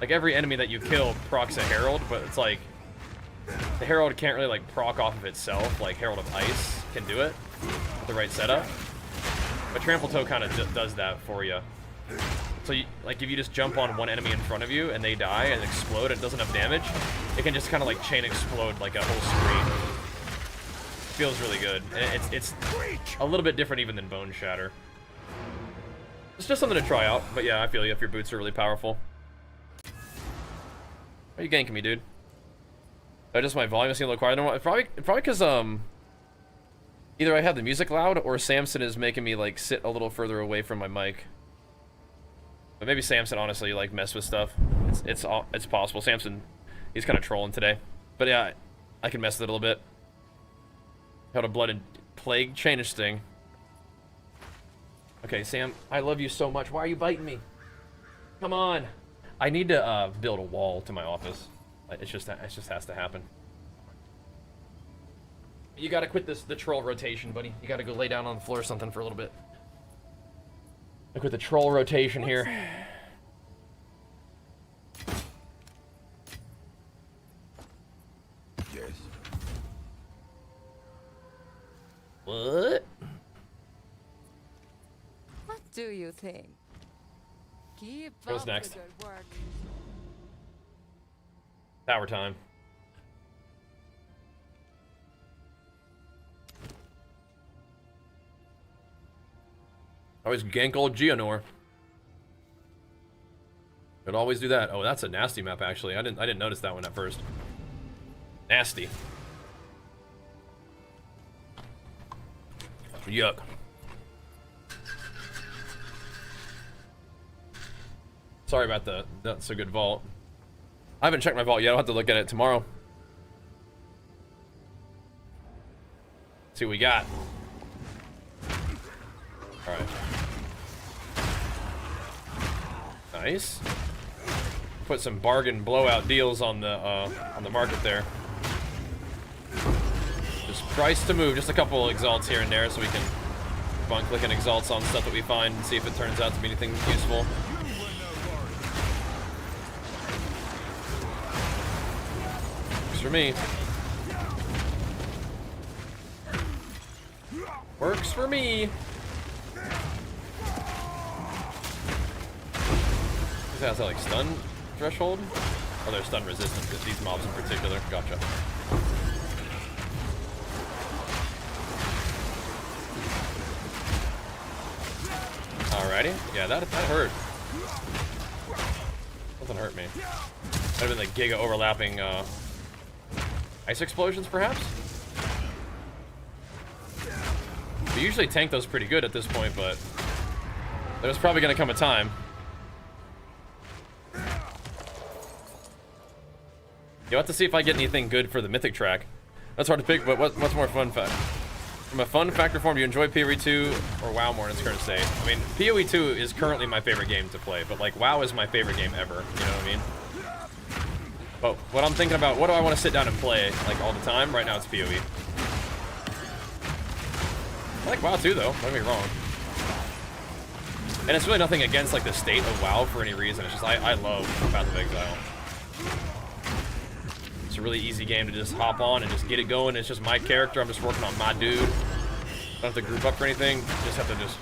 Like every enemy that you kill procs a herald, but it's like the herald can't really like proc off of itself. Like Herald of Ice can do it with the right setup, but Trample Toe kind of does that for you. So, like, if you just jump on one enemy in front of you and they die and explode and it doesn't have damage, it can just kind of, like, chain explode, like, a whole screen. Feels really good. And it's a little bit different even than Bone Shatter. It's just something to try out. But, yeah, I feel you if your boots are really powerful. Why are you ganking me, dude? Just my volume seems a little quiet. I don't know. Probably because, either I have the music loud or Samson is making me, like, sit a little further away from my mic. But maybe Samson honestly like mess with stuff. It's possible. Samson, he's kind of trolling today. But yeah, I can mess with it a little bit. Held a blood and plague chain sting. Okay, Sam, I love you so much. Why are you biting me? Come on. I need to build a wall to my office. It just has to happen. You gotta quit the troll rotation, buddy. You gotta go lay down on the floor or something for a little bit. I quit the troll rotation here. Yes. What? What do you think? Keep Who's up next? the good work. Power time. Always gank old Geonor. Could always do that. Oh, that's a nasty map actually. I didn't notice that one at first. Nasty. Yuck. Sorry about the not so good vault. I haven't checked my vault yet. I'll have to look at it tomorrow. See what we got. All right. Nice. Put some bargain blowout deals on the market there. Just price to move, just a couple exalts here and there, so we can keep on clicking exalts on stuff that we find and see if it turns out to be anything useful. Works for me. Works for me. Is that like stun threshold? Oh, they're stun resistant, because these mobs in particular. Gotcha. Alrighty. Yeah, that hurt. Doesn't hurt me. Might have been like giga overlapping ice explosions, perhaps? We usually tank those pretty good at this point, but there's probably going to come a time. You'll have to see if I get anything good for the mythic track. That's hard to pick, but what's more fun fact? From a fun factor form, do you enjoy PoE 2 or WoW more in its current state? I mean, PoE 2 is currently my favorite game to play, but like WoW is my favorite game ever. You know what I mean? But what I'm thinking about, what do I want to sit down and play like all the time? Right now it's PoE. I like WoW too, though. Don't get me wrong. And it's really nothing against like the state of WoW for any reason. It's just I love Path of Exile. It's a really easy game to just hop on and just get it going. It's just my character. I'm just working on my dude. Don't have to group up for anything. Just have to just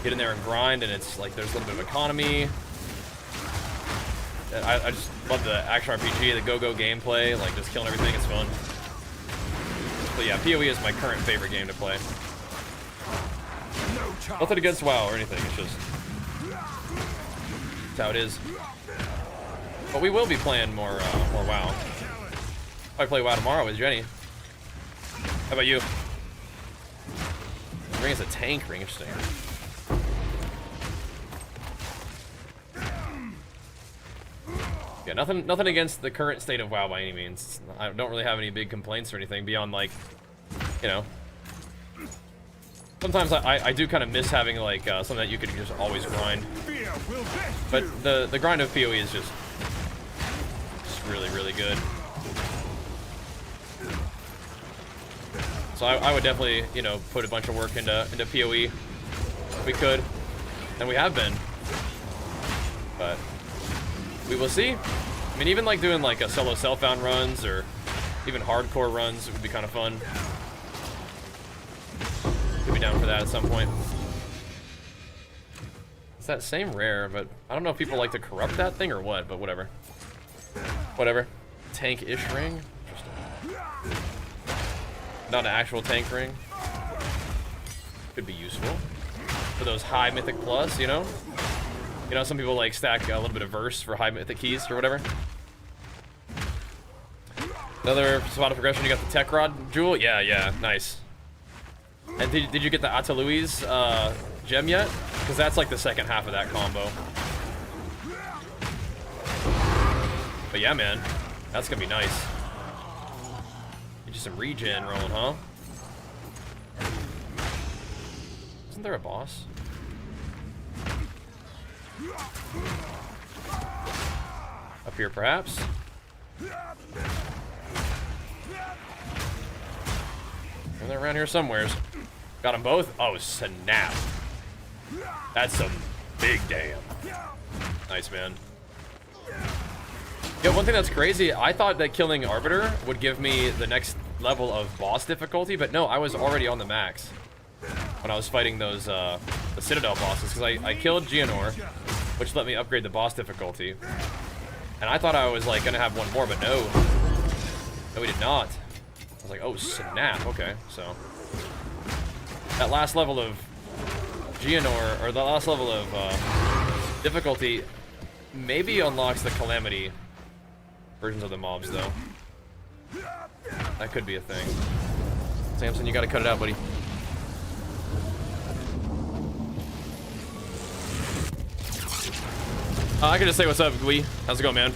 get in there and grind. And it's like there's a little bit of economy. I just love the action RPG, the go-go gameplay, like just killing everything. It's fun. But yeah, PoE is my current favorite game to play. Nothing against WoW or anything. It's just that's how it is. But we will be playing more WoW. I play WoW tomorrow with Jenny. How about you? The ring is a tank ring. Interesting. Yeah, nothing against the current state of WoW by any means. I don't really have any big complaints or anything beyond like, you know. Sometimes I do kind of miss having like something that you could just always grind. But the grind of PoE is just really, really good. So I would definitely, you know, put a bunch of work into PoE if we could. And we have been. But we will see. I mean, even like doing like a solo self-found runs or even hardcore runs would be kind of fun. Could be down for that at some point. It's that same rare, but I don't know if people like to corrupt that thing or what, but whatever. Whatever. Tank-ish ring? Interesting. Not an actual tank ring. Could be useful. For those high mythic plus, you know? You know, some people like stack a little bit of verse for high mythic keys or whatever. Another spot of progression, you got the tech rod jewel? Yeah, nice. And did you get the Atalui's gem yet? Because that's like the second half of that combo. But yeah, man, that's gonna be nice. Get you some regen rolling, huh? Isn't there a boss? Up here, perhaps? And they're around here somewheres. Got them both? Oh, snap. That's some big damn. Nice, man. Yeah, one thing that's crazy, I thought that killing Arbiter would give me the next level of boss difficulty, but no, I was already on the max when I was fighting those, the Citadel bosses, because I killed Geonor, which let me upgrade the boss difficulty. And I thought I was, like, gonna have one more, but no. No, we did not. I was like, oh, snap. Okay, so. That last level of Geonor, or the last level of, difficulty, maybe unlocks the calamity versions of the mobs, though. That could be a thing. Samson, you gotta cut it out, buddy. I can just say what's up, Glee. How's it going, man?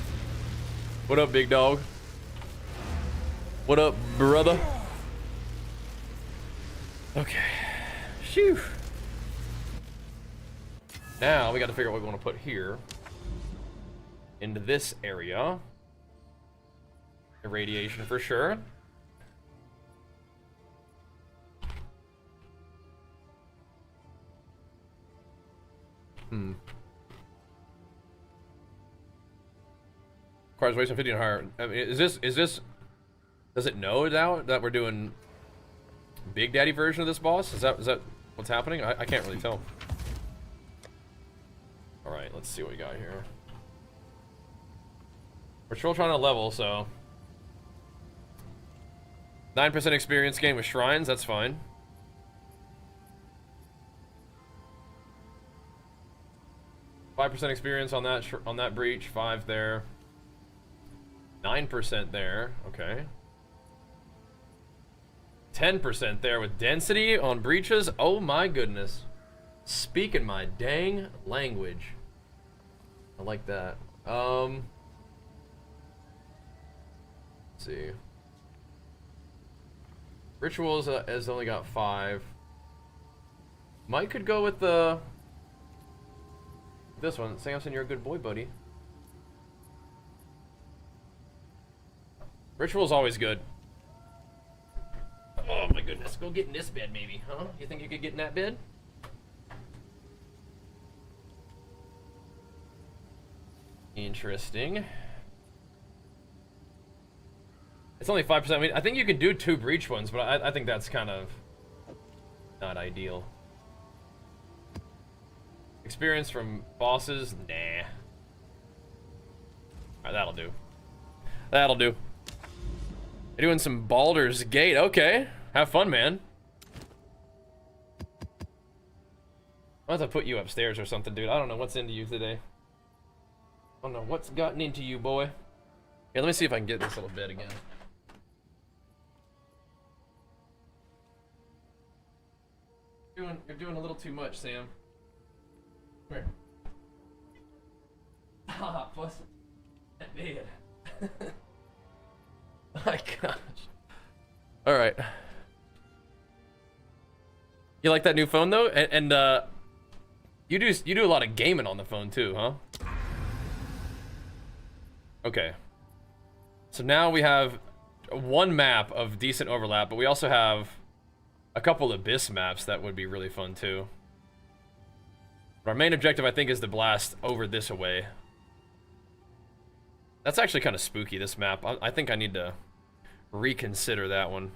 What up, big dog? What up, brother? Okay. Shoo. Now we got to figure out what we want to put here. Into this area. Irradiation for sure. Requires wasting 50 and higher. I mean, is this does it know now that we're doing Big Daddy version of this boss? Is that what's happening? I can't really tell. All right, let's see what we got here. We're still trying to level, so 9% experience gain with shrines. That's fine. $5% experience on that breach. 5 there. 9% there. Okay. 10% there with density on breaches. Oh my goodness. Speaking my dang language. I like that. Let's see. Rituals has only got 5. Mike could go with the this one. Samson, you're a good boy, buddy. Ritual's always good. Oh my goodness. Go get in this bed, maybe, huh? You think you could get in that bed? Interesting. It's only 5%. I mean, I think you could do 2 breach ones, but I think that's kind of not ideal. Experience from bosses? Nah. Alright, that'll do. That'll do. You're doing some Baldur's Gate. Okay. Have fun, man. I'll have to put you upstairs or something, dude. I don't know what's into you today. I don't know what's gotten into you, boy. Here, let me see if I can get this little bed again. You're doing a little too much, Sam. Come here. Ah, plus that bed. My gosh. All right. You like that new phone though, and you do a lot of gaming on the phone too, huh? Okay. So now we have one map of decent overlap, but we also have a couple Abyss maps that would be really fun too. But our main objective, I think, is to blast over this away. That's actually kind of spooky, this map. I think I need to reconsider that one.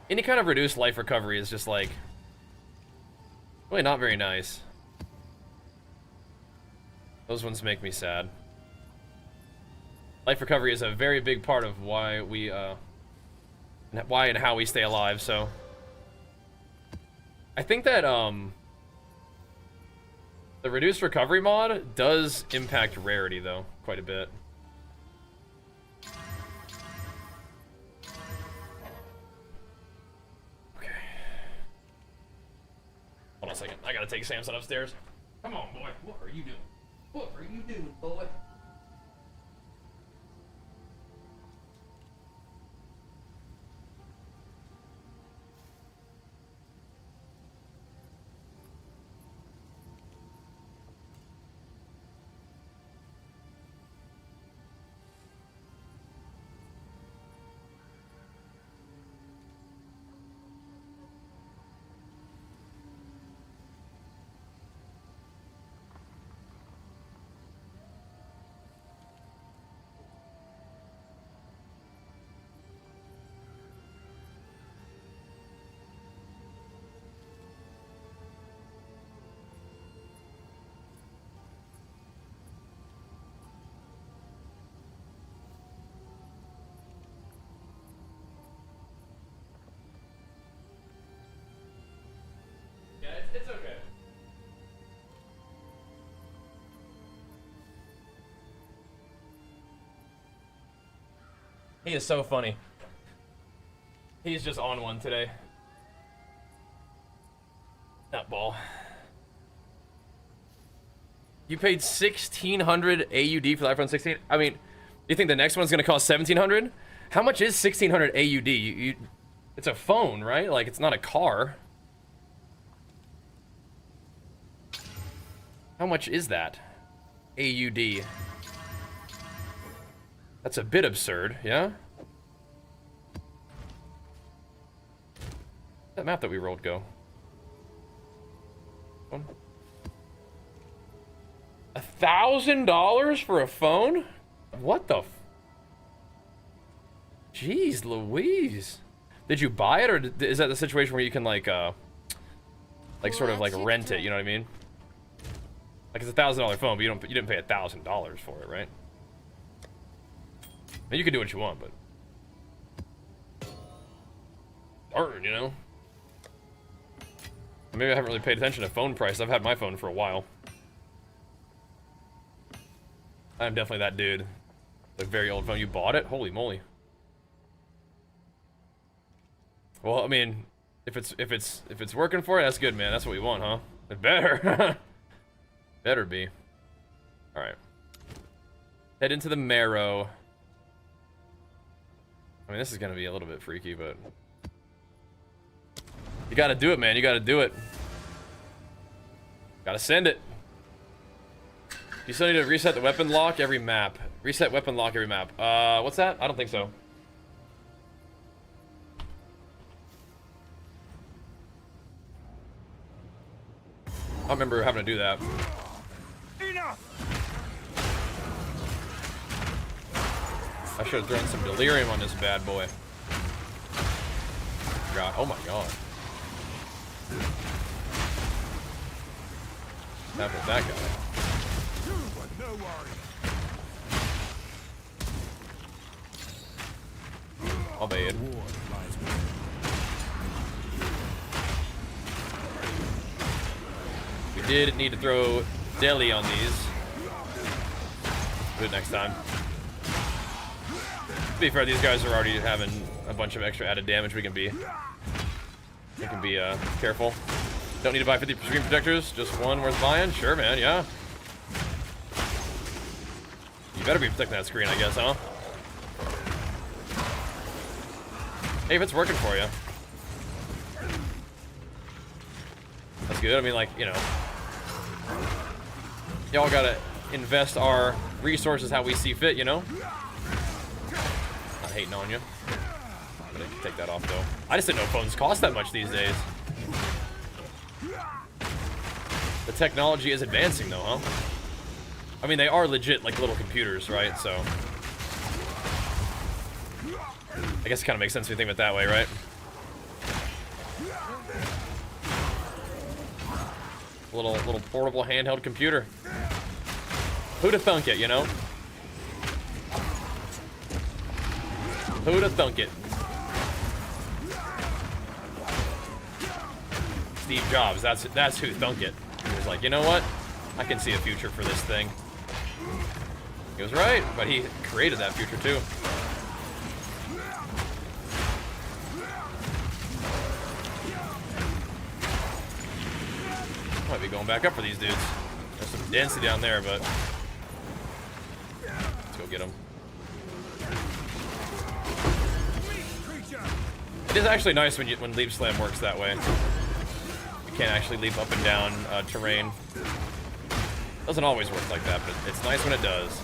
Any kind of reduced life recovery is just like really not very nice. Those ones make me sad. Life recovery is a very big part of why we why and how we stay alive, so I think that the reduced recovery mod does impact rarity though quite a bit. Okay. Hold on a second. I gotta take Samson upstairs. Come on, boy. What are you doing? What are you doing, boy? It's okay. He is so funny. He's just on one today. That ball. You paid 1,600 AUD for the iPhone 16? I mean, you think the next one's gonna cost 1,700? How much is 1,600 AUD? It's a phone, right? Like, it's not a car. How much is that? AUD. That's a bit absurd, yeah? That map that we rolled go. $1,000 for a phone? What the? Jeez Louise. Did you buy it, or is that the situation where you can like sort of like rent it? You know what I mean? Like it's $1,000 phone, but you didn't pay $1,000 for it, right? I mean, you can do what you want, but darn, you know. Maybe I haven't really paid attention to phone price. I've had my phone for a while. I'm definitely that dude. Like very old phone. You bought it? Holy moly. Well, I mean, if it's working for you, that's good, man. That's what we want, huh? It better. Better be. All right. Head into the marrow. I mean, this is gonna be a little bit freaky, but you gotta do it, man. You gotta do it. Gotta send it. You still need to reset the weapon lock every map. Reset weapon lock every map. What's that? I don't think so. I don't remember having to do that. Enough. I should have thrown some delirium on this bad boy. God, oh my god. What happened with that guy? No worry. I'll bait. We did need to throw deli on these. Do it next time. To be fair, these guys are already having a bunch of extra added damage. We can be careful. Don't need to buy 50 screen protectors. Just one worth buying. Sure, man. Yeah. You better be protecting that screen, I guess, huh? Hey, if it's working for you, that's good. I mean, like, you know, y'all gotta invest our resources how we see fit, you know? Not hating on you. I'm gonna take that off, though. I just didn't know phones cost that much these days. The technology is advancing, though, huh? I mean, they are legit, like, little computers, right? So I guess it kind of makes sense if you think of it that way, right? Little portable handheld computer. Who'da thunk it, you know? Who'da thunk it? Steve Jobs, that's who thunk it. He was like, you know what? I can see a future for this thing. He was right, but he created that future too. Might be going back up for these dudes. There's some density down there, but let's go get them. It is actually nice when leap slam works that way. You can't actually leap up and down terrain. Doesn't always work like that, but it's nice when it does.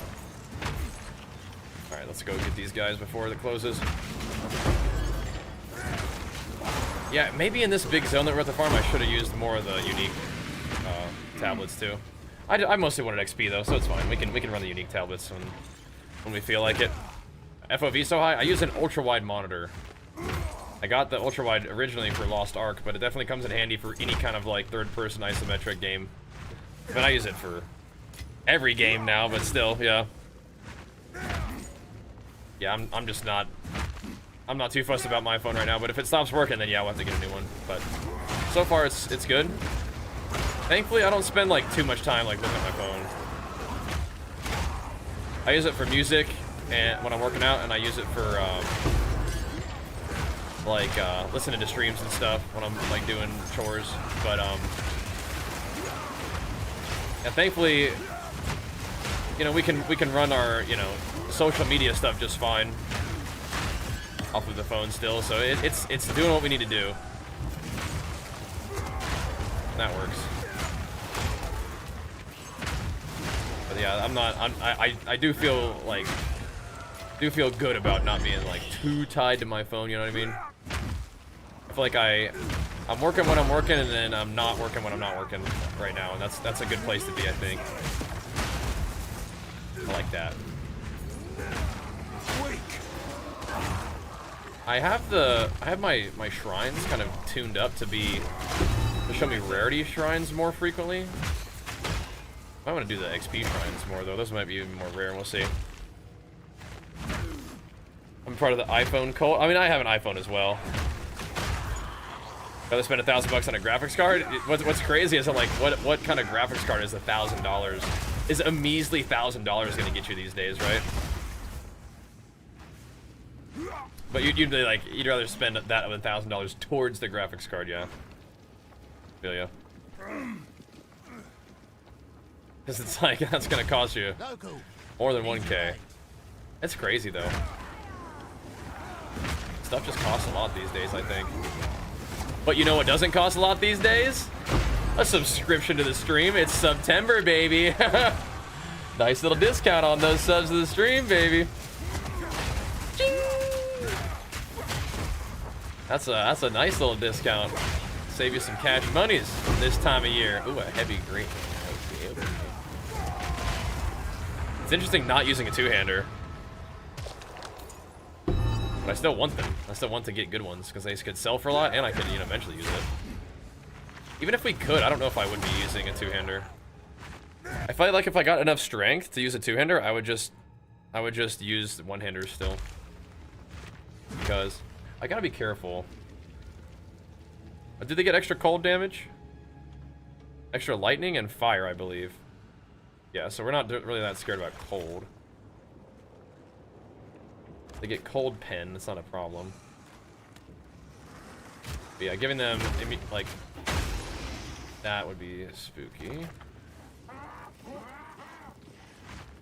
All right, let's go get these guys before it closes. Yeah, maybe in this big zone that we're at the farm, I should have used more of the unique tablets too. I mostly wanted XP though, so it's fine. We can run the unique tablets when we feel like it. FOV so high. I use an ultra wide monitor. I got the ultra wide originally for Lost Ark, but it definitely comes in handy for any kind of like third-person isometric game. But I use it for every game now, but still, yeah. Yeah, I'm just not. I'm not too fussed about my phone right now, but if it stops working, then yeah, we'll have to get a new one. But so far, it's good. Thankfully, I don't spend like too much time like looking at my phone. I use it for music and when I'm working out, and I use it for like listening to streams and stuff when I'm like doing chores. But and thankfully, you know, we can run our, you know, social media stuff just fine off of the phone still, so it's doing what we need to do. That works. But yeah, I do feel like, good about not being like too tied to my phone, you know what I mean? I feel like I'm working when I'm working, and then I'm not working when I'm not working right now, and that's a good place to be, I think. I like that. I have my shrines kind of tuned up to show me rarity shrines more frequently. I want to do the XP shrines more though. Those might be even more rare. We'll see. I'm part of the iPhone cult. I mean, I have an iPhone as well. Rather spend $1,000 on a graphics card. What's crazy is that, like, what kind of graphics card is $1,000? Is a measly $1,000 going to get you these days, right? But you'd rather spend that of $1,000 towards the graphics card, yeah. Feel ya. Because it's like, that's gonna cost you more than 1K. It's crazy though. Stuff just costs a lot these days, I think. But you know what doesn't cost a lot these days? A subscription to the stream. It's September, baby. Nice little discount on those subs to the stream, baby. Ching! That's a nice little discount. Save you some cash monies this time of year. Ooh, a heavy green. Okay. It's interesting not using a two-hander. But I still want them. I still want to get good ones because they could sell for a lot, and I could, you know, eventually use it. Even if we could, I don't know if I would be using a two-hander. I feel like if I got enough strength to use a two-hander, I would just use one-handers still. Because I gotta be careful. Did they get extra cold damage? Extra lightning and fire, I believe. Yeah, so we're not really that scared about cold. They get cold pen, that's not a problem. But yeah, giving them, like, that would be spooky.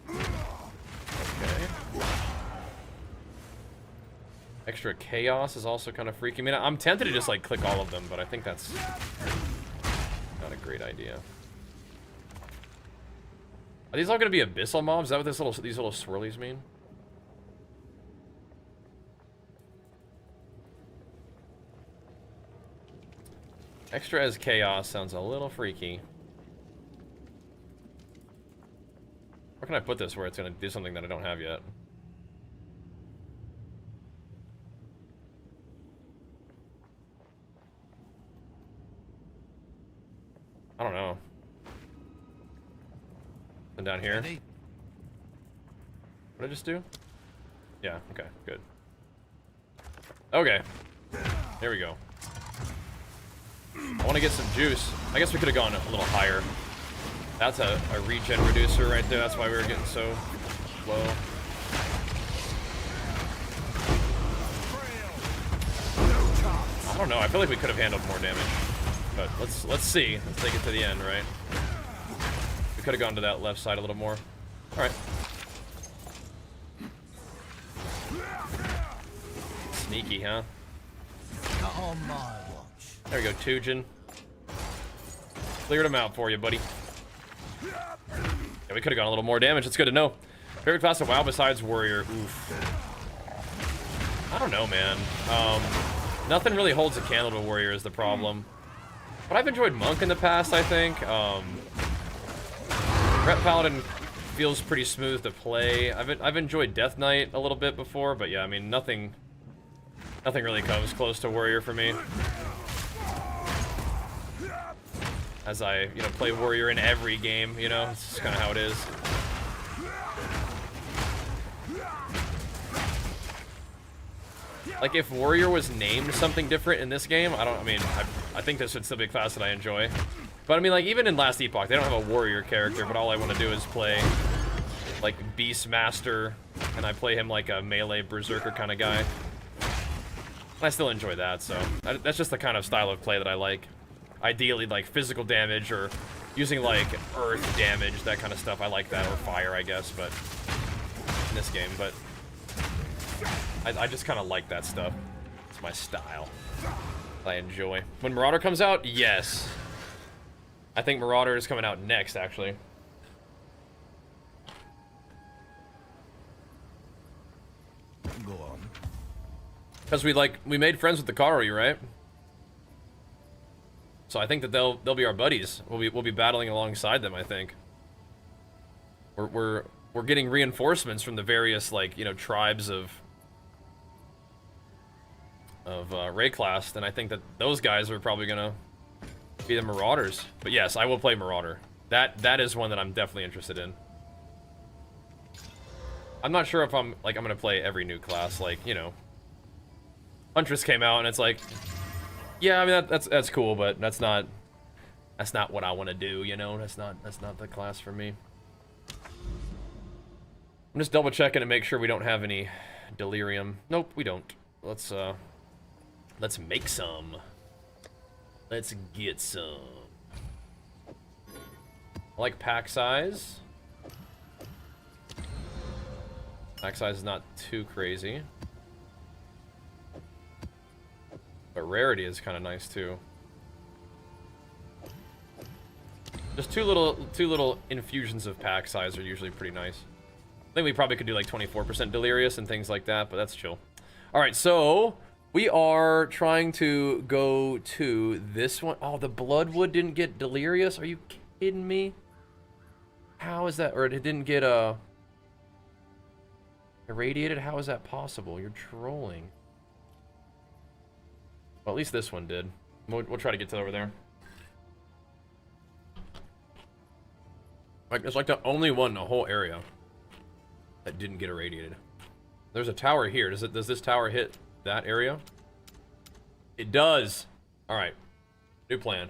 Okay. Extra chaos is also kind of freaky. I mean, I'm tempted to just like click all of them, but I think that's not a great idea. Are these all going to be abyssal mobs? Is that what these little swirlies mean? Extra as chaos sounds a little freaky. Where can I put this where it's going to do something that I don't have yet? I don't know. And down here. What did I just do? Yeah, okay, good. Okay. Here we go. I want to get some juice. I guess we could have gone a little higher. That's a regen reducer right there. That's why we were getting so low. I don't know. I feel like we could have handled more damage. But let's see. Let's take it to the end, right? We could have gone to that left side a little more. All right. Sneaky, huh? On my watch. There we go, Tujin. Cleared him out for you, buddy. Yeah, we could have gone a little more damage. It's good to know. Favorite class of WoW besides Warrior? Oof. I don't know, man. Nothing really holds a candle to Warrior is the problem. But I've enjoyed Monk in the past, I think. Ret Paladin feels pretty smooth to play. I've enjoyed Death Knight a little bit before, but yeah, I mean, nothing really comes close to Warrior for me. As I, you know, play Warrior in every game, you know, it's just kind of how it is. Like, if Warrior was named something different in this game, I think this would still be a class that I enjoy. But I mean, like, even in Last Epoch, they don't have a warrior character, but all I want to do is play, like, Beastmaster, and I play him like a melee berserker kind of guy. And I still enjoy that, so that's just the kind of style of play that I like. Ideally, like, physical damage or using, like, earth damage, that kind of stuff. I like that, or fire, I guess, but in this game, but I just kind of like that stuff. It's my style. I enjoy. When Marauder comes out, yes. I think Marauder is coming out next, actually. Go on. Because we made friends with the Kari, right? So I think that they'll be our buddies. We'll be battling alongside them, I think. We're getting reinforcements from the various, like, you know, tribes of Rayclast, and I think that those guys are probably gonna be the Marauders. But yes, I will play Marauder. That is one that I'm definitely interested in. I'm not sure if I'm gonna play every new class, like, you know. Huntress came out and it's like, yeah, I mean that's cool, but that's not what I want to do, you know. That's not the class for me. I'm just double checking to make sure we don't have any delirium. Nope, we don't. Let's make some. Let's get some. I like pack size. Pack size is not too crazy. But rarity is kind of nice too. Just two little infusions of pack size are usually pretty nice. I think we probably could do like 24% delirious and things like that, but that's chill. All right, so we are trying to go to this one. Oh, the Bloodwood didn't get delirious. Are you kidding me? How is that? Or it didn't get irradiated? How is that possible? You're trolling. Well, at least this one did. We'll try to get to over there. Like, it's like the only one in the whole area that didn't get irradiated. There's a tower here. Does this tower hit that area? It does. All right. New plan.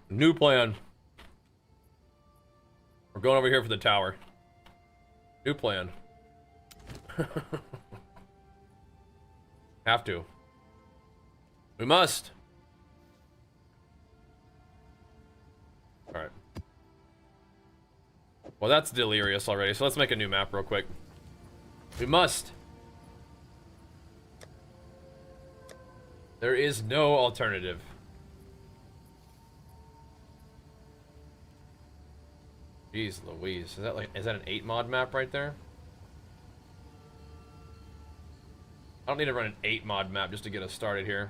New plan. We're going over here for the tower. New plan. Have to. We must. Alright. Well, that's delirious already, so let's make a new map real quick. We must. There is no alternative. Jeez Louise. Is that an 8 mod map right there? I don't need to run an 8 mod map just to get us started here.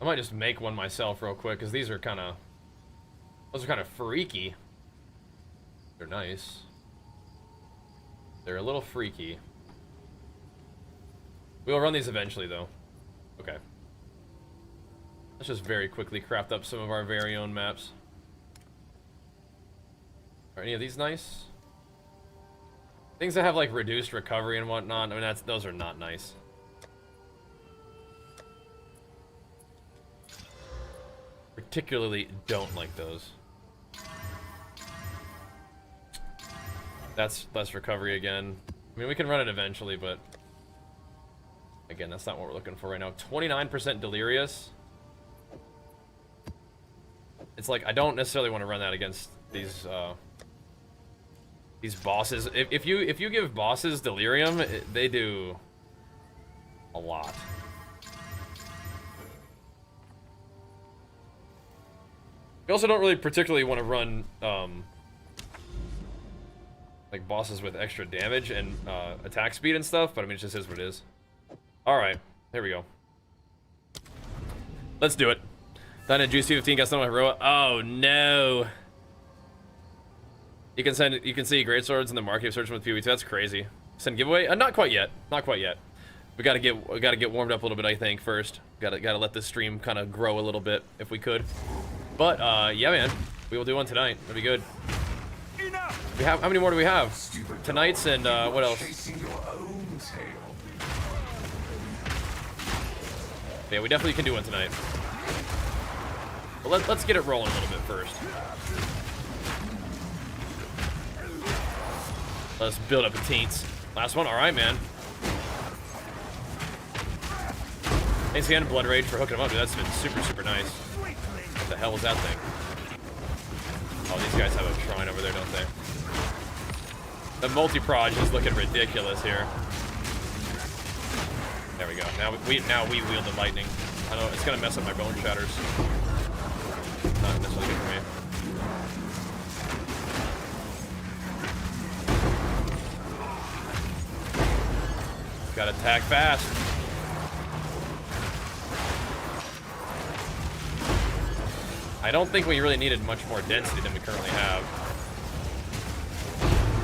I might just make one myself real quick, because these are kind of... Those are kind of freaky. They're nice. They're a little freaky. We'll run these eventually, though. Okay. Let's just very quickly craft up some of our very own maps. Are any of these nice? Things that have, like, reduced recovery and whatnot, I mean, those are not nice. Particularly don't like those. That's less recovery again. I mean, we can run it eventually, but... Again, that's not what we're looking for right now. 29% delirious. It's like, I don't necessarily want to run that against these bosses. If you give bosses delirium, they do a lot. We also don't really particularly want to run like bosses with extra damage and attack speed and stuff, but I mean, it just is what it is. Alright, there we go. Let's do it. Done at Juicy 15 got someone heroic. Oh no. You can see great swords in the market searching with PvP. That's crazy. Send giveaway? Not quite yet. Not quite yet. We gotta get warmed up a little bit, I think, first. Gotta let this stream kind of grow a little bit if we could. But yeah, man, we will do one tonight. It'll be good. Enough! We have, how many more do we have? Tonight's and what else? Yeah, we definitely can do one tonight. But let's get it rolling a little bit first. Let's build up a teens. Last one, all right, man. Thanks again, Blood Rage, for hooking him up, dude. That's been super, super nice. What the hell was that thing? Oh, these guys have a shrine over there, don't they? The multi-proj is looking ridiculous here. There we go. Now we wield the lightning. I know it's gonna mess up my bone shatters. Not necessarily good for me. Gotta attack fast. I don't think we really needed much more density than we currently have.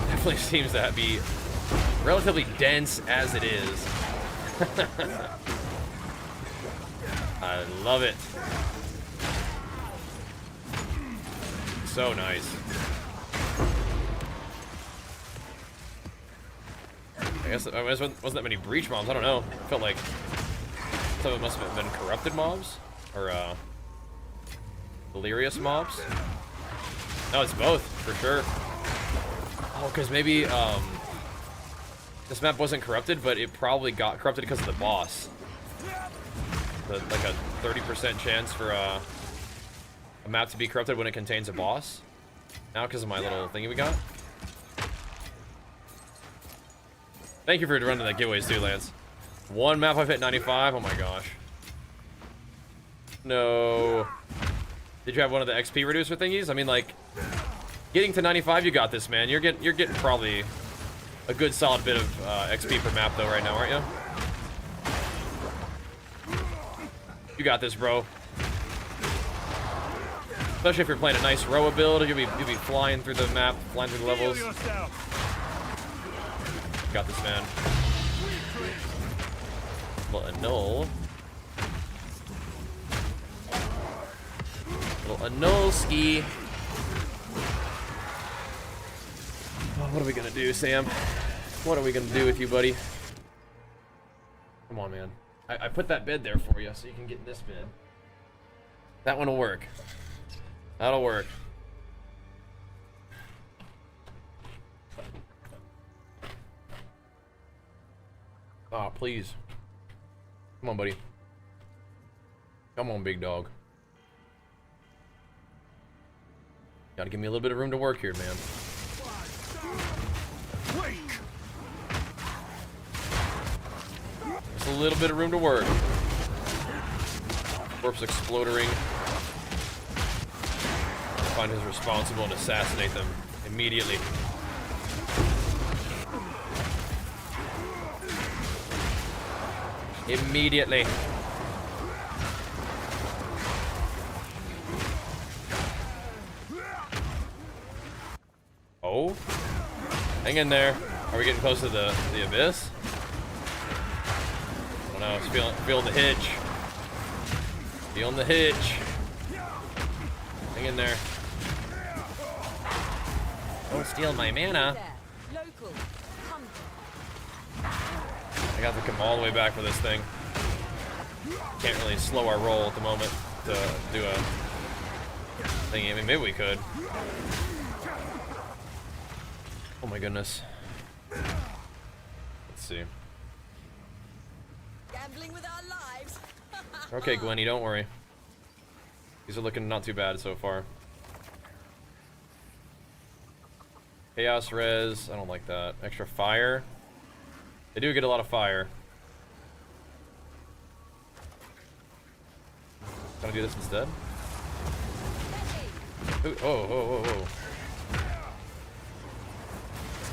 Definitely seems to be relatively dense as it is. I love it. So nice. I guess there wasn't that many breach mobs. I don't know. I felt like some of it must have been corrupted mobs or delirious mobs. No, it's both for sure. Oh, because maybe this map wasn't corrupted, but it probably got corrupted because of the boss. Like a 30% chance for a map to be corrupted when it contains a boss. Now because of my little thingy we got. Thank you for running that giveaways too, Lance. One map I've hit 95. Oh my gosh. No. Did you have one of the XP reducer thingies? I mean, like, getting to 95, you got this, man. You're getting probably a good solid bit of XP per map though right now, aren't you? You got this, bro. Especially if you're playing a nice row build, you'll be flying through the map, flying through the levels. Got this, man. Little annul. Little annul ski. Oh, what are we gonna do, Sam? What are we gonna do with you, buddy? Come on, man. I put that bed there for you so you can get in this bed. That one will work. That'll work. Oh, please. Come on, buddy. Come on, big dog. Gotta give me a little bit of room to work here, man. Just a little bit of room to work. Corpse exploding. Find who's responsible and assassinate them immediately. Immediately. Oh, hang in there. Are we getting close to the abyss? I don't know. It's feeling the hitch. Feeling the hitch. Hang in there. Don't steal my mana. I got to come all the way back for this thing. Can't really slow our roll at the moment to do a thing. I mean, maybe we could. Oh my goodness. Let's see. Gambling with our lives. Okay, Gwenny, don't worry. These are looking not too bad so far. Chaos res, I don't like that. Extra fire. They do get a lot of fire. Can I do this instead? Ooh, oh.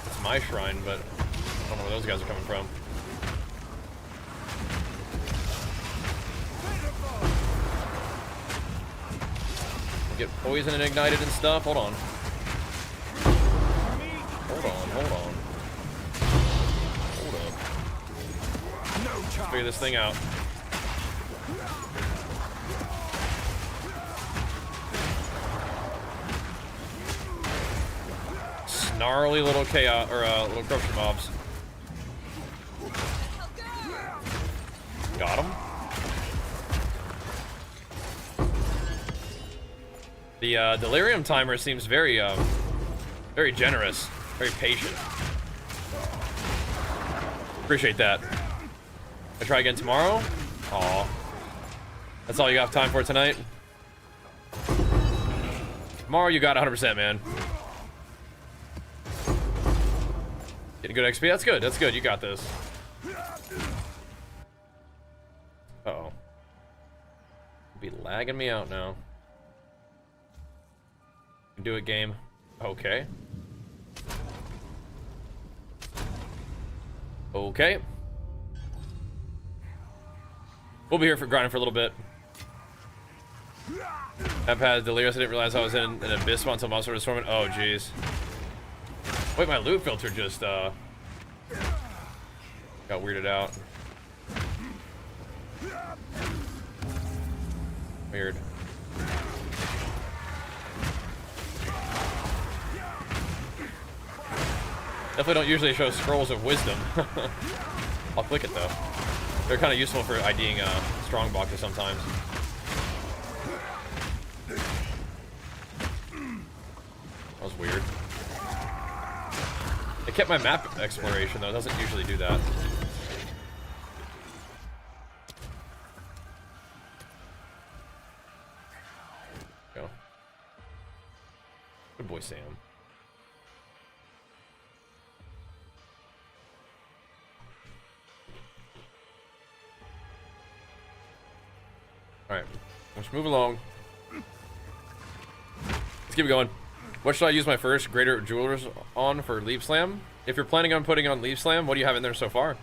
It's my shrine, but I don't know where those guys are coming from. Get poisoned and ignited and stuff. Hold on. Hold on. Hold up. Let's figure this thing out. gnarly little chaos or little corruption mobs. Got him. The delirium timer seems very very generous, very patient. Appreciate that. I try again tomorrow. Aw, that's all you got time for tonight. Tomorrow you got 100%, man. Getting good XP. That's good. That's good. You got this. Uh-oh. Be lagging me out now. Do it, game. Okay. Okay. We'll be here for grinding for a little bit. I've had delirious. I didn't realize I was in an abyss until monster started swarming. Oh, jeez. Wait, my loot filter just got weirded out. Weird. Definitely don't usually show scrolls of wisdom. I'll click it though. They're kind of useful for IDing strong boxes sometimes. That was weird. It kept my map exploration though. It doesn't usually do that. Go. Good boy, Sam. Alright, let's move along. Let's keep it going. What should I use my first Greater Jewelers on for Leap Slam? If you're planning on putting on Leap Slam, what do you have in there so far?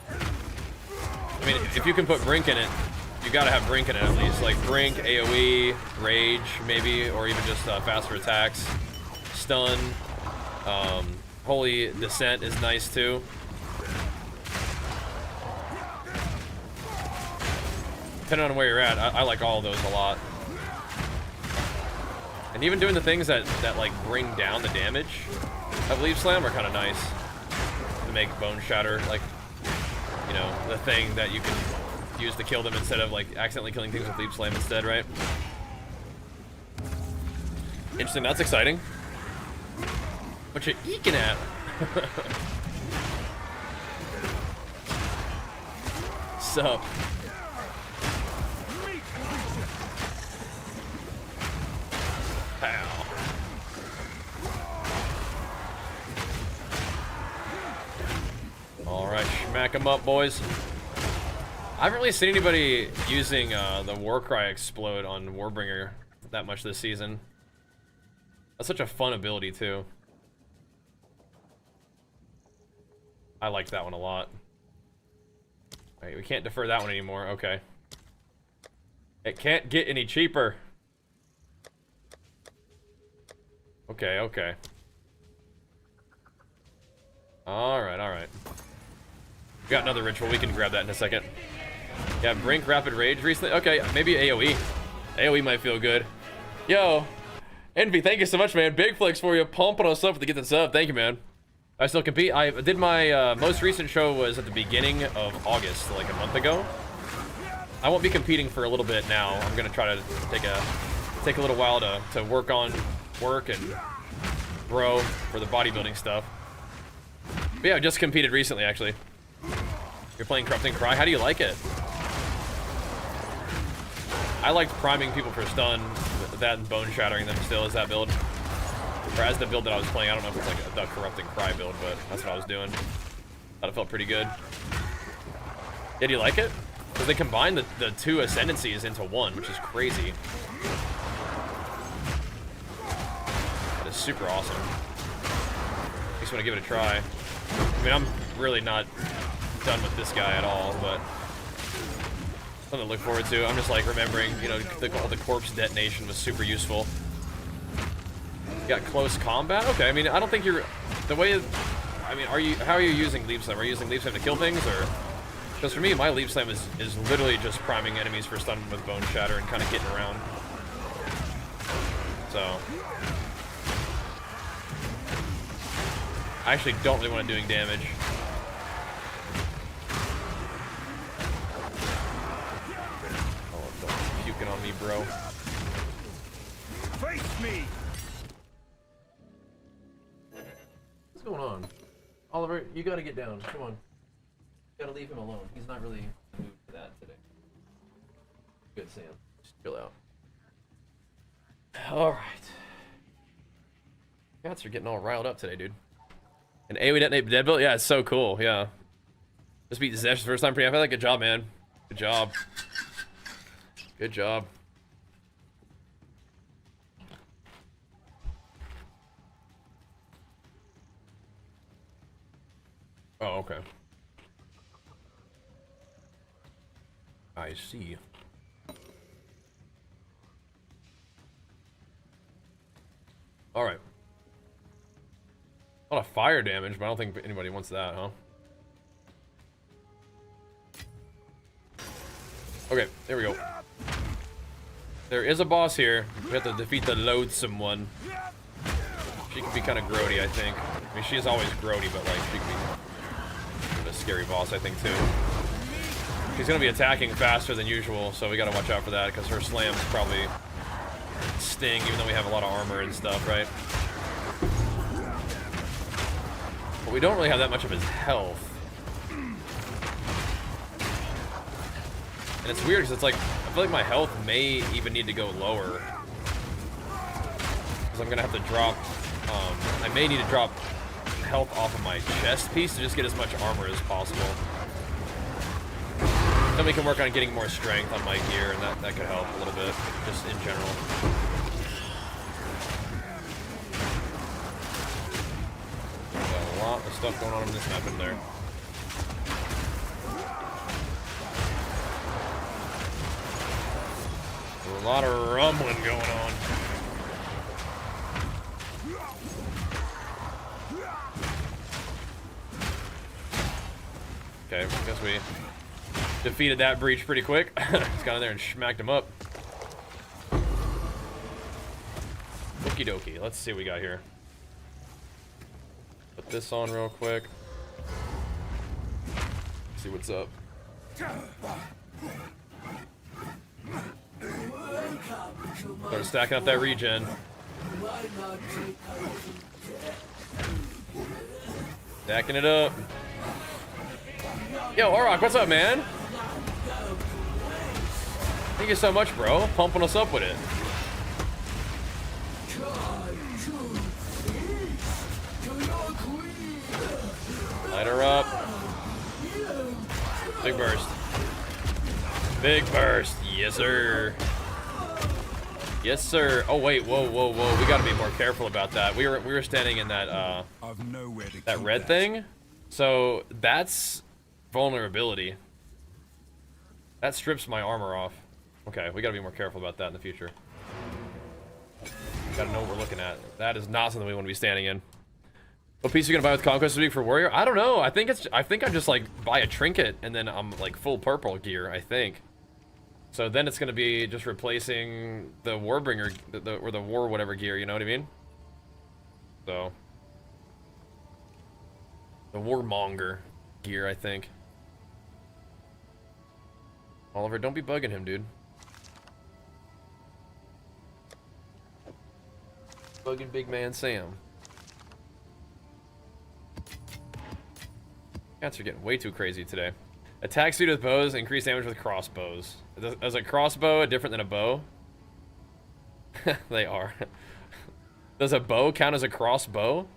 I mean, if you can put Brink in it, you gotta have Brink in it at least. Like Brink, AoE, Rage, maybe, or even just faster attacks. Stun. Holy Descent is nice too. Depending on where you're at, I like all of those a lot. And even doing the things that like bring down the damage of Leap Slam are kind of nice. To make Bone Shatter, like, you know, the thing that you can use to kill them instead of like accidentally killing things with Leap Slam instead, right? Interesting, that's exciting. What you eking at? Sup? Pow. Alright, smack them up, boys. I haven't really seen anybody using the Warcry Explode on Warbringer that much this season. That's such a fun ability, too. I liked that one a lot. Alright, we can't defer that one anymore. Okay. It can't get any cheaper. Okay, okay. Alright, alright. We got another ritual. We can grab that in a second. Yeah, Brink Rapid Rage recently. Okay, maybe AoE. AoE might feel good. Yo, Envy, thank you so much, man. Big flex for you. Pumping us up to get the sub. Thank you, man. I still compete. I did my most recent show was at the beginning of August, like a month ago. I won't be competing for a little bit now. I'm gonna try to take a little while to work and grow for the bodybuilding stuff. But yeah, I just competed recently, actually. You're playing Corrupting Cry. How do you like it? I liked priming people for stun. That and bone shattering them still as that build. Or as the build that I was playing. I don't know if it's like the Corrupting Cry build, but that's what I was doing. Thought it felt pretty good. Yeah, do you like it? Because they combine the two ascendancies into one, which is crazy. That is super awesome. Just want to give it a try. I mean, I'm really not done with this guy at all, but something to look forward to. I'm just like remembering, you know, all the corpse detonation was super useful. You got close combat? Okay, I mean, I don't think you're the way. I mean, how are you using Leap Slam? Are you using Leap Slam to kill things, or? Because for me, my Leap Slam is literally just priming enemies for stun with Bone Shatter and kind of getting around. So I actually don't really want to doing damage. Oh, don't be puking on me, bro. Face me. What's going on? Oliver, you gotta get down. Come on. You gotta leave him alone. He's not really in the mood for that today. Good, Sam. Just chill out. Alright. Cats are getting all riled up today, dude. And AoE detonate deadbolt? Yeah, it's so cool, yeah. Just beat Zesh the first time pretty. I feel like good job, man. Good job. Good job. Oh, okay. I see. Alright. A lot of fire damage, but I don't think anybody wants that, huh? Okay, there we go. There is a boss here. We have to defeat the loathsome one. She can be kind of grody, I think. I mean, she's always grody, but like, she can be a scary boss, I think, too. She's gonna be attacking faster than usual, so we gotta watch out for that, because her slams probably sting, even though we have a lot of armor and stuff, right? But we don't really have that much of his health. And it's weird, because it's like, I feel like my health may even need to go lower. Because I'm gonna have to drop, I may need to drop health off of my chest piece to just get as much armor as possible. Then we can work on getting more strength on my gear, and that could help a little bit, just in general. Got a lot of stuff going on in this map in there. A lot of rumbling going on. Okay, I guess we defeated that breach pretty quick. Just got in there and smacked him up. Okie dokie. Let's see what we got here. Put this on real quick. See what's up. Start stacking up that regen. Stacking it up. Yo, Orok, what's up, man? Thank you so much, bro. Pumping us up with it. Light her up. Big burst. Big burst. Yes, sir. Yes, sir. Oh wait, whoa, whoa, whoa. We gotta be more careful about that. We were standing in that that red thing. So that's vulnerability. That strips my armor off. Okay, we gotta be more careful about that in the future. Gotta know what we're looking at. That is not something we want to be standing in. What piece are you gonna buy with Conquest this week for Warrior? I don't know. I think I just like buy a trinket and then I'm like full purple gear, I think. So then it's gonna be just replacing the Warbringer or the war whatever gear, you know what I mean? So the Warmonger gear, I think. Oliver, don't be bugging him, dude. Bugging big man Sam. Cats are getting way too crazy today. Attack speed with bows, increase damage with crossbows. Is a crossbow different than a bow? They are. Does a bow count as a crossbow?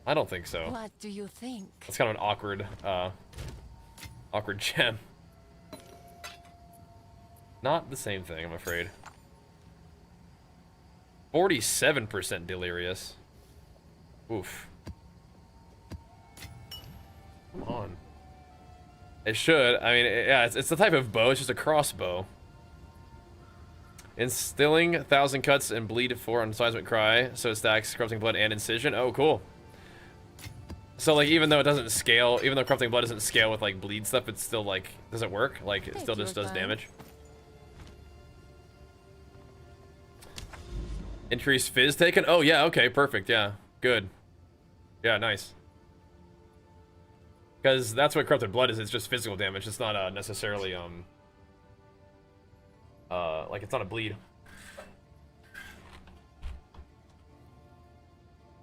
I don't think so. What do you think? That's kind of an awkward gem. Not the same thing, I'm afraid. 47% delirious. Oof. Come on. It should. I mean, yeah, it's the type of bow. It's just a crossbow. Instilling 1,000 cuts and bleed 4 on seismic cry, so it stacks corrupting blood and incision. Oh, cool. So like, even though it doesn't scale, even though corrupting blood doesn't scale with like bleed stuff, it's still like, does it work? Like, it still just does damage. Increased fizz taken? Oh, yeah, okay, perfect, yeah. Good. Yeah, nice. Because that's what Corrupted Blood is, it's just physical damage. It's not necessarily, like, it's not a bleed.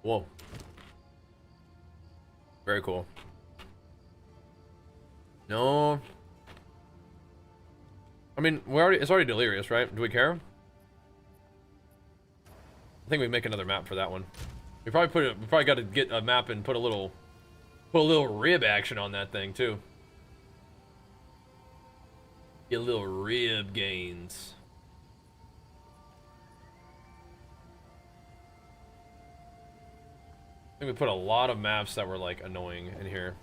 Whoa. Very cool. No. I mean, it's already delirious, right? Do we care? I think we make another map for that one. We probably got to get a map and put a little rib action on that thing too. Get a little rib gains. I think we put a lot of maps that were like annoying in here.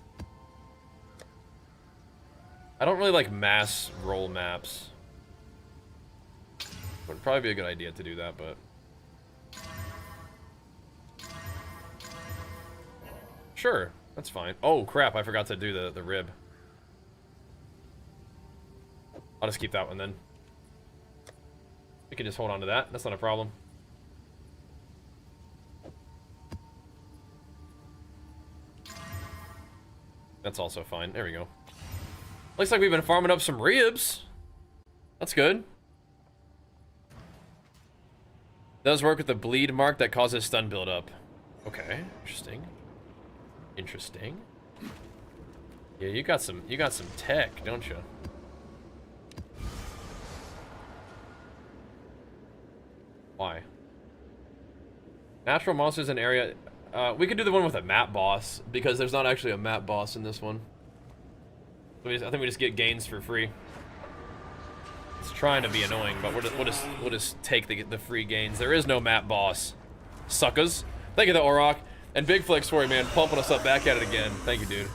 I don't really like mass roll maps. Would probably be a good idea to do that, but sure, that's fine. Oh crap, I forgot to do the rib. I'll just keep that one then. We can just hold on to that. That's not a problem. That's also fine. There we go. Looks like we've been farming up some ribs. That's good. Does work with the bleed mark that causes stun buildup. Okay, interesting. Interesting. Yeah, you got some tech, don't you? Why? Natural monsters in area. We could do the one with a map boss because there's not actually a map boss in this one. So I think we just get gains for free. It's trying to be annoying, but we'll just take the free gains. There is no map boss. Suckers. Thank you, the Orok. And Big Flex for you, man, pumping us up back at it again. Thank you, dude.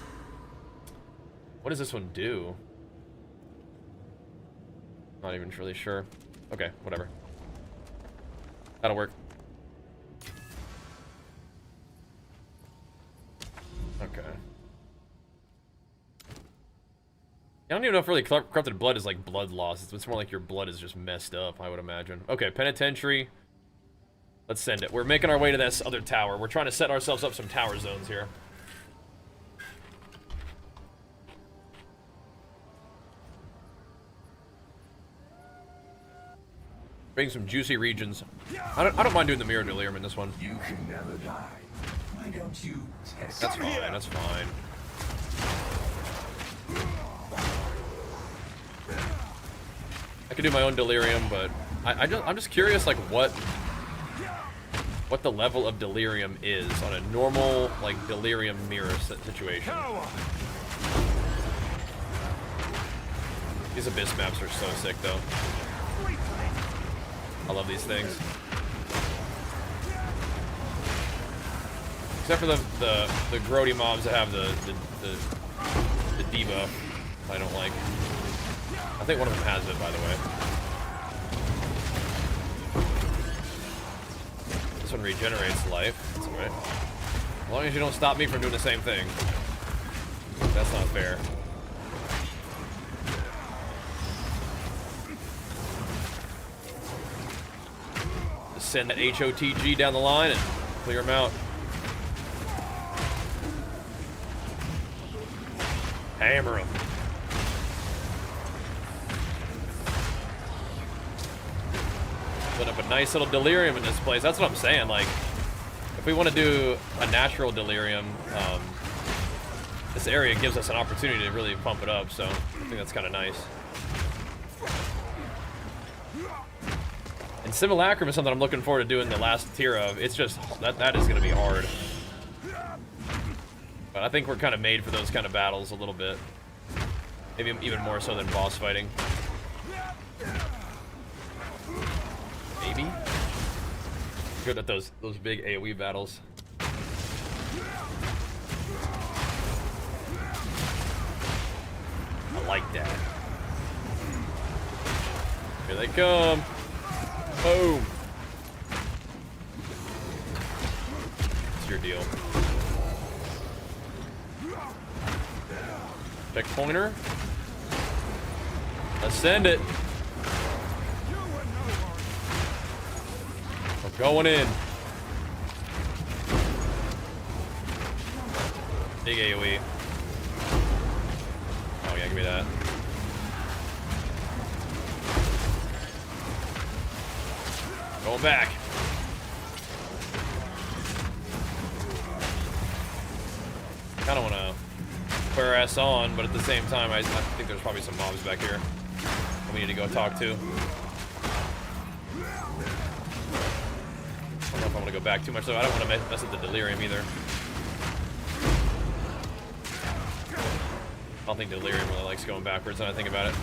What does this one do? Not even really sure. Okay, whatever. That'll work. Okay. I don't even know if really corrupted blood is like blood loss. It's more like your blood is just messed up, I would imagine. Okay, penitentiary. Let's send it. We're making our way to this other tower. We're trying to set ourselves up some tower zones here. Bring some juicy regions. I don't mind doing the mirror delirium in this one. You can never die. Why don't you test? That's fine. That's fine. I could do my own delirium, but I'm just curious, like what the level of delirium is on a normal like delirium mirror situation. These abyss maps are so sick, though. I love these things. Except for the grody mobs that have the debuff, I don't like. I think one of them has it, by the way. This one regenerates life. That's alright. As long as you don't stop me from doing the same thing. That's not fair. Just send that HOTG down the line and clear them out. Hammer them. Put up a nice little delirium in this place. That's what I'm saying. Like, if we want to do a natural delirium, this area gives us an opportunity to really pump it up. So I think that's kind of nice. And Simulacrum is something I'm looking forward to doing the last tier of. It's just that is going to be hard. But I think we're kind of made for those kind of battles a little bit. Maybe even more so than boss fighting. Maybe. Good at those big AoE battles. I like that. Here they come. Boom. What's your deal? Check pointer. Let's send it. Going in. Big AoE. Oh yeah, give me that. Going back. Kind of want to put our ass on, but at the same time, I think there's probably some mobs back here we need to go talk to. I don't know if I want to go back too much, though. I don't want to mess with the delirium either. I don't think delirium really likes going backwards when I think about it.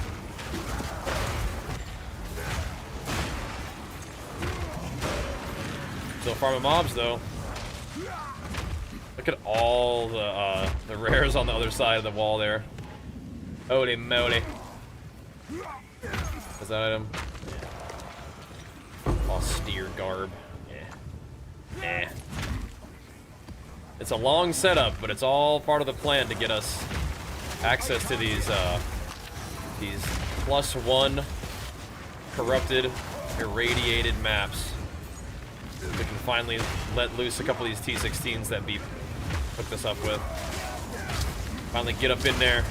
Still farming mobs, though. Look at all the rares on the other side of the wall there. Holy moly. Is that item? Austere garb. Yeah. It's a long setup, but it's all part of the plan to get us access to these +1 corrupted, irradiated maps. We can finally let loose a couple of these T16s that Beep hooked us up with. Finally get up in there.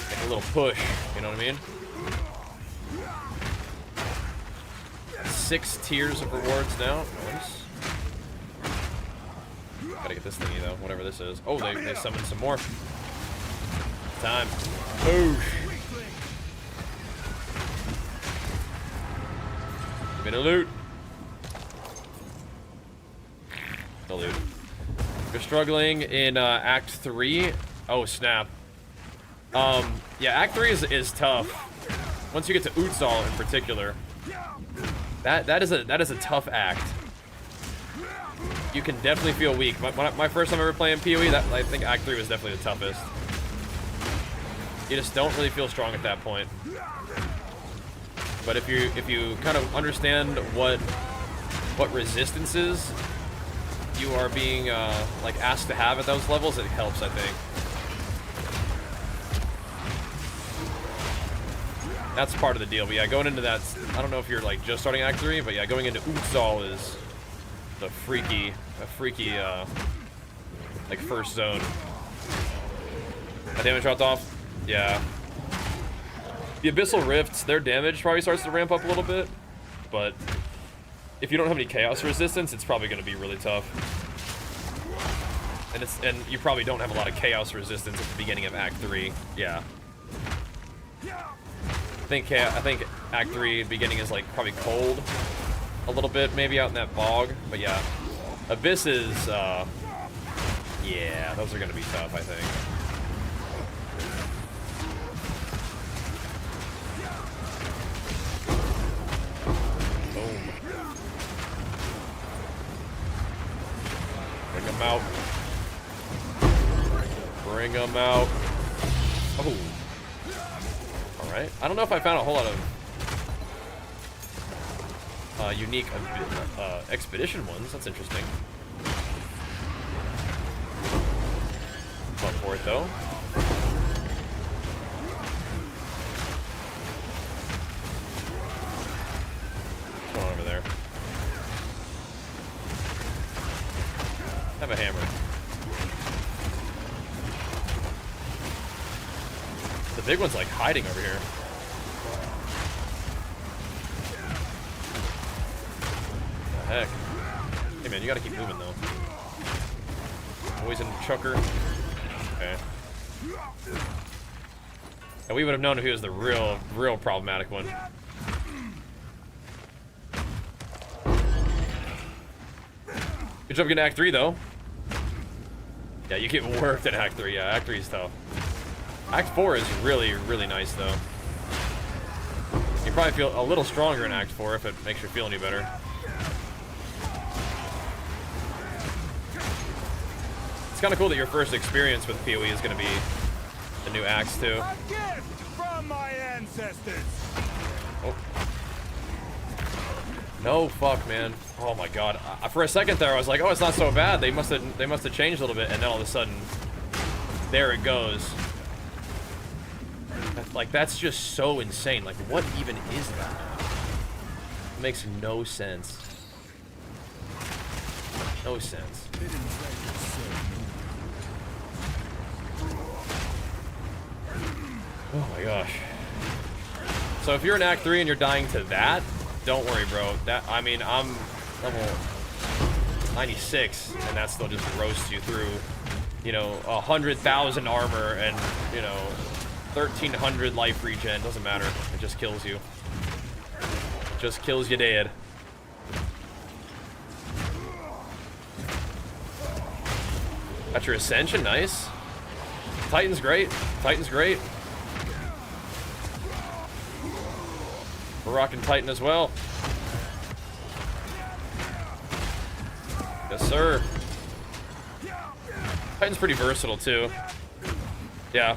Make a little push, you know what I mean? 6 tiers of rewards now. Nice. Gotta get this thingy though, whatever this is. Oh, they summoned some more. Time. Boosh. Bit of loot. No loot. You're struggling in Act 3. Oh snap. Yeah, Act 3 is tough. Once you get to Exile in particular, that is a tough act. You can definitely feel weak. My first time ever playing PoE, I think Act 3 was definitely the toughest. You just don't really feel strong at that point. But if you kind of understand what resistances you are being like asked to have at those levels, it helps, I think. That's part of the deal. But yeah, going into that, I don't know if you're like just starting Act 3, but yeah, going into Exile is the freaky like first zone. My damage dropped off. Yeah. The Abyssal Rifts, their damage probably starts to ramp up a little bit, but if you don't have any chaos resistance, it's probably going to be really tough. And you probably don't have a lot of chaos resistance at the beginning of Act 3. Yeah. I think Act 3 beginning is like probably cold a little bit, maybe out in that bog, but yeah. Abysses, yeah, those are going to be tough, I think. Bring them out. Bring them out. Oh. Alright. I don't know if I found a whole lot of unique expedition ones. That's interesting. Up for it, though. What's going on over there? Have a hammer. The big one's like hiding over here. What the heck? Hey man, you gotta keep moving though. Always in chucker. Okay. And we would have known if he was the real problematic one. Good job getting Act 3 though. Yeah, you get worked at Act 3. Yeah, Act 3 is tough. Act 4 is really, really nice, though. You probably feel a little stronger in Act 4 if it makes you feel any better. It's kind of cool that your first experience with PoE is going to be the new Acts, too. A gift from my ancestors. Oh. No, fuck, man. Oh my god. For a second there, I was like, oh, it's not so bad. They must have changed a little bit, and then all of a sudden, there it goes. Like, that's just so insane. Like, what even is that? makes no sense. No sense. Oh my gosh. So if you're in Act 3 and you're dying to that, don't worry, bro. That, I mean, I'm level 96, and that still just roasts you through, you know, 100,000 armor and, you know, 1,300 life regen. Doesn't matter. It just kills you. It just kills you dead. Got your Ascension, nice. Titan's great. Titan's great. We're rocking Titan as well. Yes, sir. Titan's pretty versatile too. Yeah.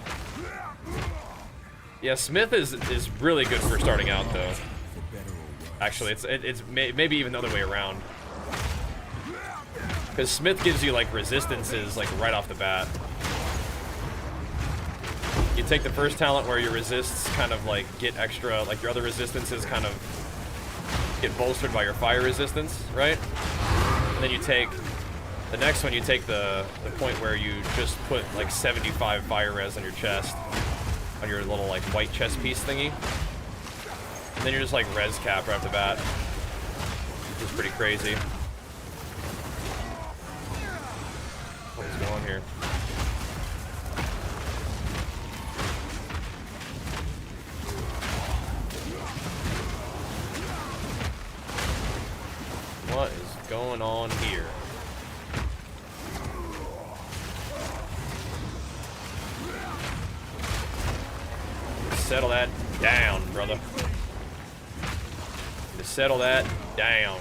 Yeah, Smith is really good for starting out though. Actually, it's maybe even the other way around. Because Smith gives you like resistances like right off the bat. You take the first talent where your resists kind of like get extra, like your other resistances kind of get bolstered by your fire resistance, right? And then you take the next one, you take the point where you just put like 75 fire res on your chest, on your little like white chest piece thingy. And then you're just like res cap right off the bat. Which is pretty crazy. What is going on here? What is going on here? Settle that down, brother. Just settle that down.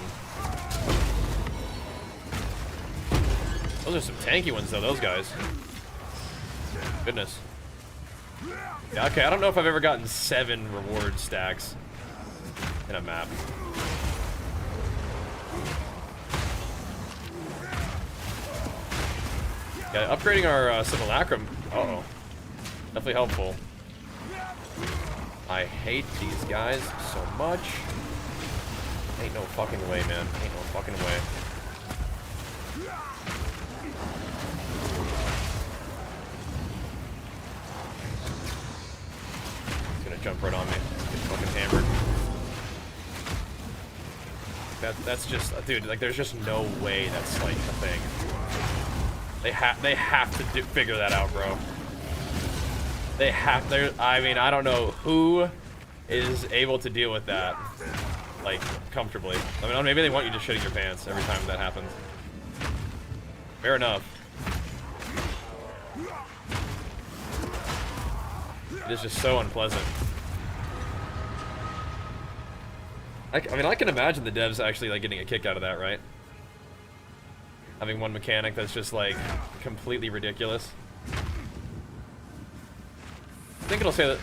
Those are some tanky ones, though, those guys. Goodness. Yeah, okay, I don't know if I've ever gotten 7 reward stacks in a map. Yeah, upgrading our simulacrum. Uh-oh. Definitely helpful. I hate these guys so much. Ain't no fucking way, man. Ain't no fucking way. He's gonna jump right on me. Get fucking hammered. That's just, dude. Like, there's just no way that's like a thing. They have to figure that out, bro. They have to. I mean, I don't know who is able to deal with that, like, comfortably. I mean, maybe they want you just shitting your pants every time that happens. Fair enough. It is just so unpleasant. I mean, I can imagine the devs actually like getting a kick out of that, right? Having one mechanic that's just like completely ridiculous. I think it'll say that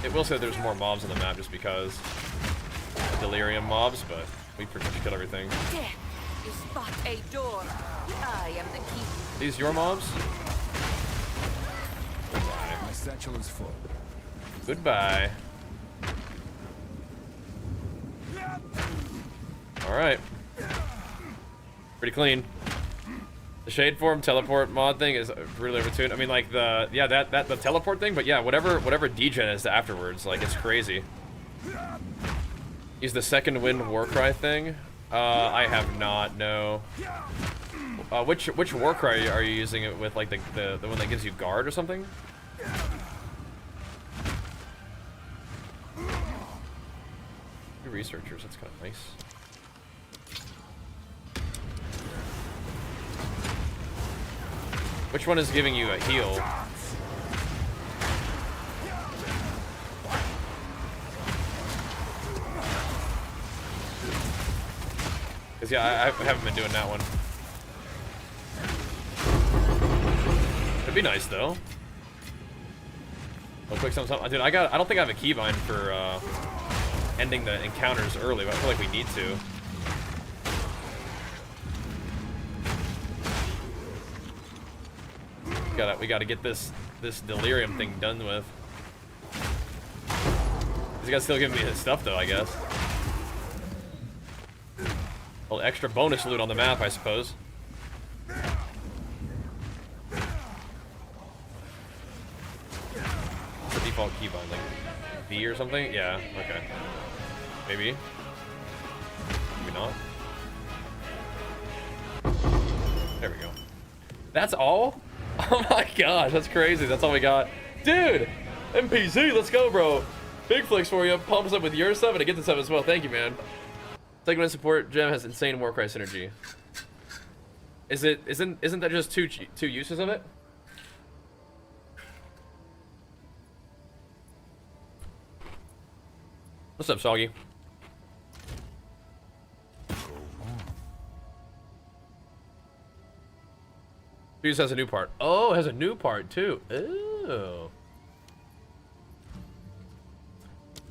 it will say that there's more mobs on the map just because delirium mobs, but we pretty much kill everything. Death is but a door. I am the key. These your mobs? My satchel is full. Goodbye. All right. Pretty clean. The shade form teleport mod thing is really overtuned. I mean, like the the teleport thing, but yeah, whatever degen is afterwards, like it's crazy. Use the second wind warcry thing. I have not. No. Which warcry are you using it with? Like the one that gives you guard or something? New researchers. That's kind of nice. Which one is giving you a heal? Cause yeah, I haven't been doing that one. It'd be nice though. Oh, quick something. Dude, I don't think I have a keybind for ending the encounters early, but I feel like we need to. We gotta get this delirium thing done with. He's gotta still give me his stuff though, I guess. A little extra bonus loot on the map, I suppose. What's the default keybind? Like V or something? Yeah, okay. Maybe. Maybe not. There we go. That's all? Oh my gosh, that's crazy. That's all we got. Dude! MPZ, let's go, bro. Big flicks for you. Pump us up with your stuff and to get this up as well. Thank you, man. Second one support gem has insane Warcry synergy. Isn't that just two uses of it? What's up, Soggy? Fuse has a new part. Oh, it has a new part too. Oh.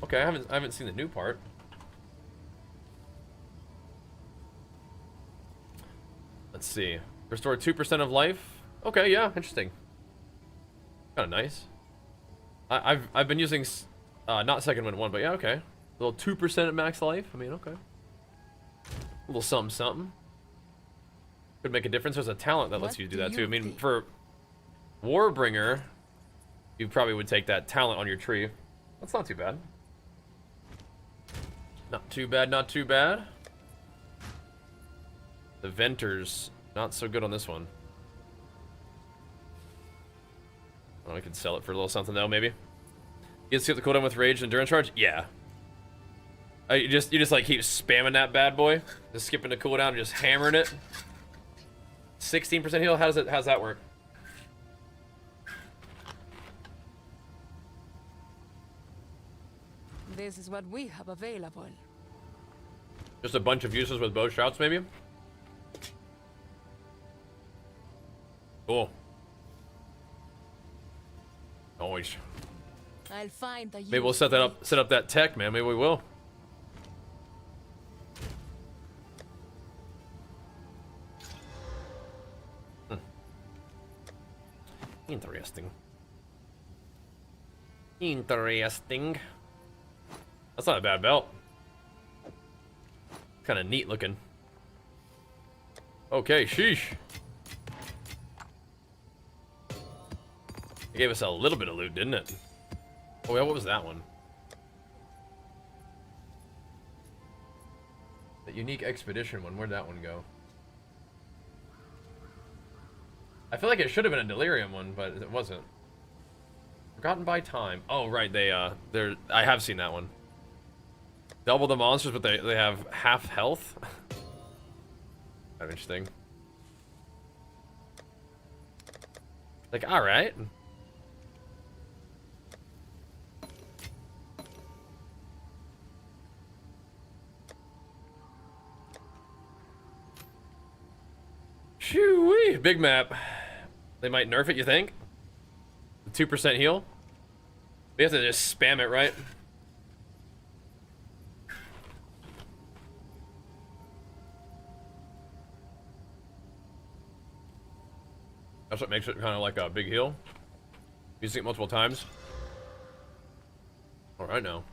Okay, I haven't seen the new part. Let's see. Restore 2% of life. Okay, yeah, interesting. Kind of nice. I've been using not second wind 1, but yeah, okay. A little 2% at max life. I mean, okay. A little something something. Could make a difference. There's a talent that lets you do that too. I mean, for Warbringer, you probably would take that talent on your tree. That's not too bad. Not too bad, not too bad. The Venters, not so good on this one. Oh, I could sell it for a little something though, maybe. You can skip the cooldown with Rage and Endurance Charge? Yeah. You just like keep spamming that bad boy. Just skipping the cooldown and just hammering it. 16% heal? How's that work? This is what we have available. Just a bunch of uses with bow shouts, maybe? Cool. Always. I'll find the Maybe we'll set up that tech, man. Maybe we will. Interesting. Interesting. That's not a bad belt. Kind of neat looking. Okay, sheesh. It gave us a little bit of loot, didn't it? Oh yeah, what was that one? The unique expedition one. Where'd that one go? I feel like it should have been a delirium one, but it wasn't. Forgotten by time. Oh right, they're. I have seen that one. Double the monsters, but they have half health. Kind of interesting. Like, all right. Shoo-wee, big map. They might nerf it, you think? 2% heal? We have to just spam it, right? That's what makes it kind of like a big heal. Using it multiple times. Alright now.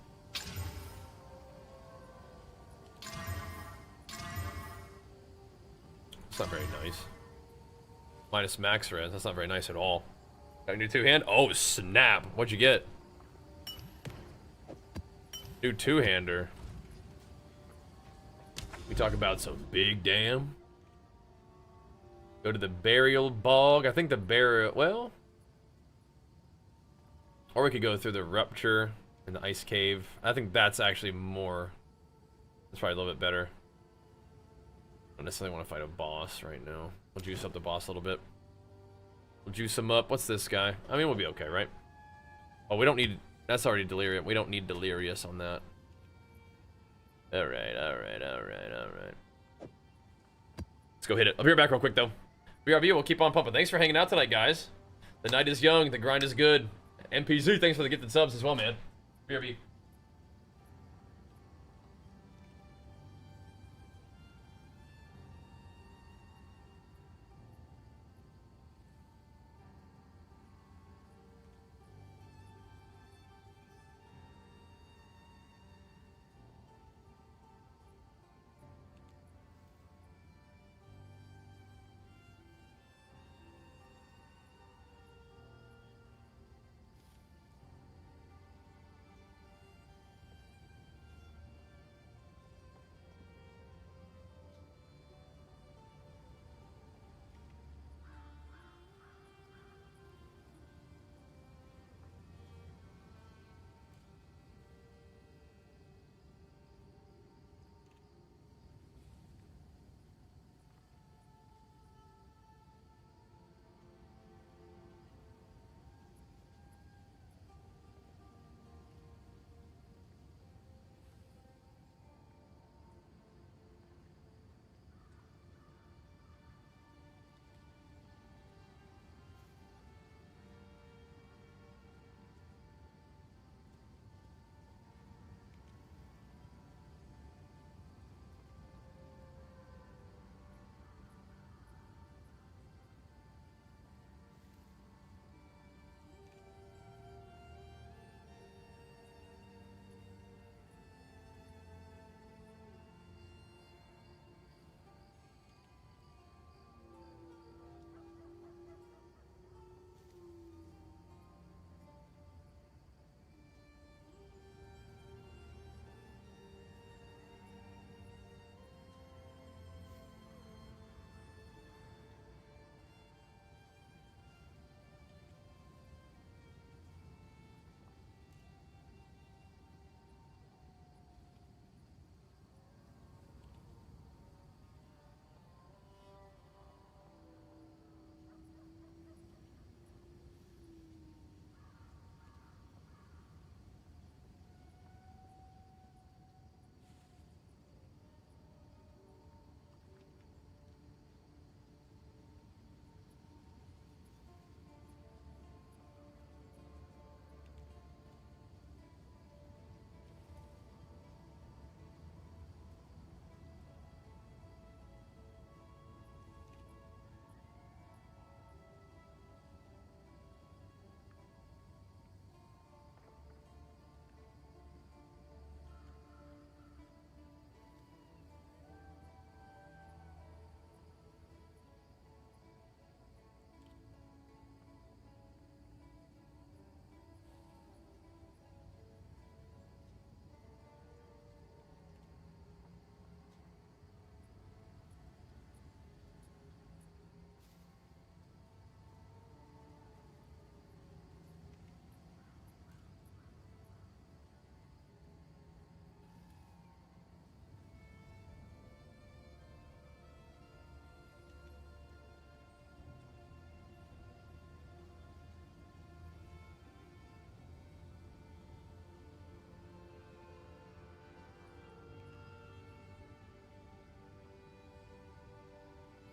It's not very nice. Minus max res. That's not very nice at all. Got a new two-hand? Oh, snap. What'd you get? New two-hander. We talk about some big damn. Go to the burial bog. I think the burial... Well... Or we could go through the rupture and the ice cave. I think that's actually more... That's probably a little bit better. I don't necessarily want to fight a boss right now. We'll juice up the boss a little bit. We'll juice him up. What's this guy? I mean, we'll be okay, right? Oh, we don't need... That's already delirium. We don't need delirious on that. Alright, alright, alright, alright. Let's go hit it. I'll be right back real quick, though. BRB, we'll keep on pumping. Thanks for hanging out tonight, guys. The night is young. The grind is good. MPZ, thanks for the gifted subs as well, man. BRB.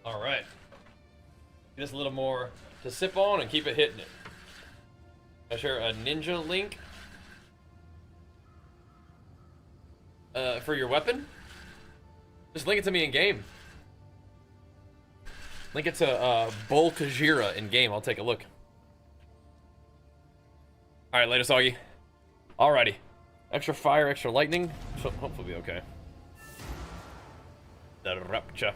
All right. Get us a little more to sip on and keep it hitting it. I share a ninja link for your weapon. Just link it to me in game. Link it to Bol Kajira in game. I'll take a look. All right, later, Soggy. Alrighty. Extra fire, extra lightning. So hopefully be okay. The rupture. I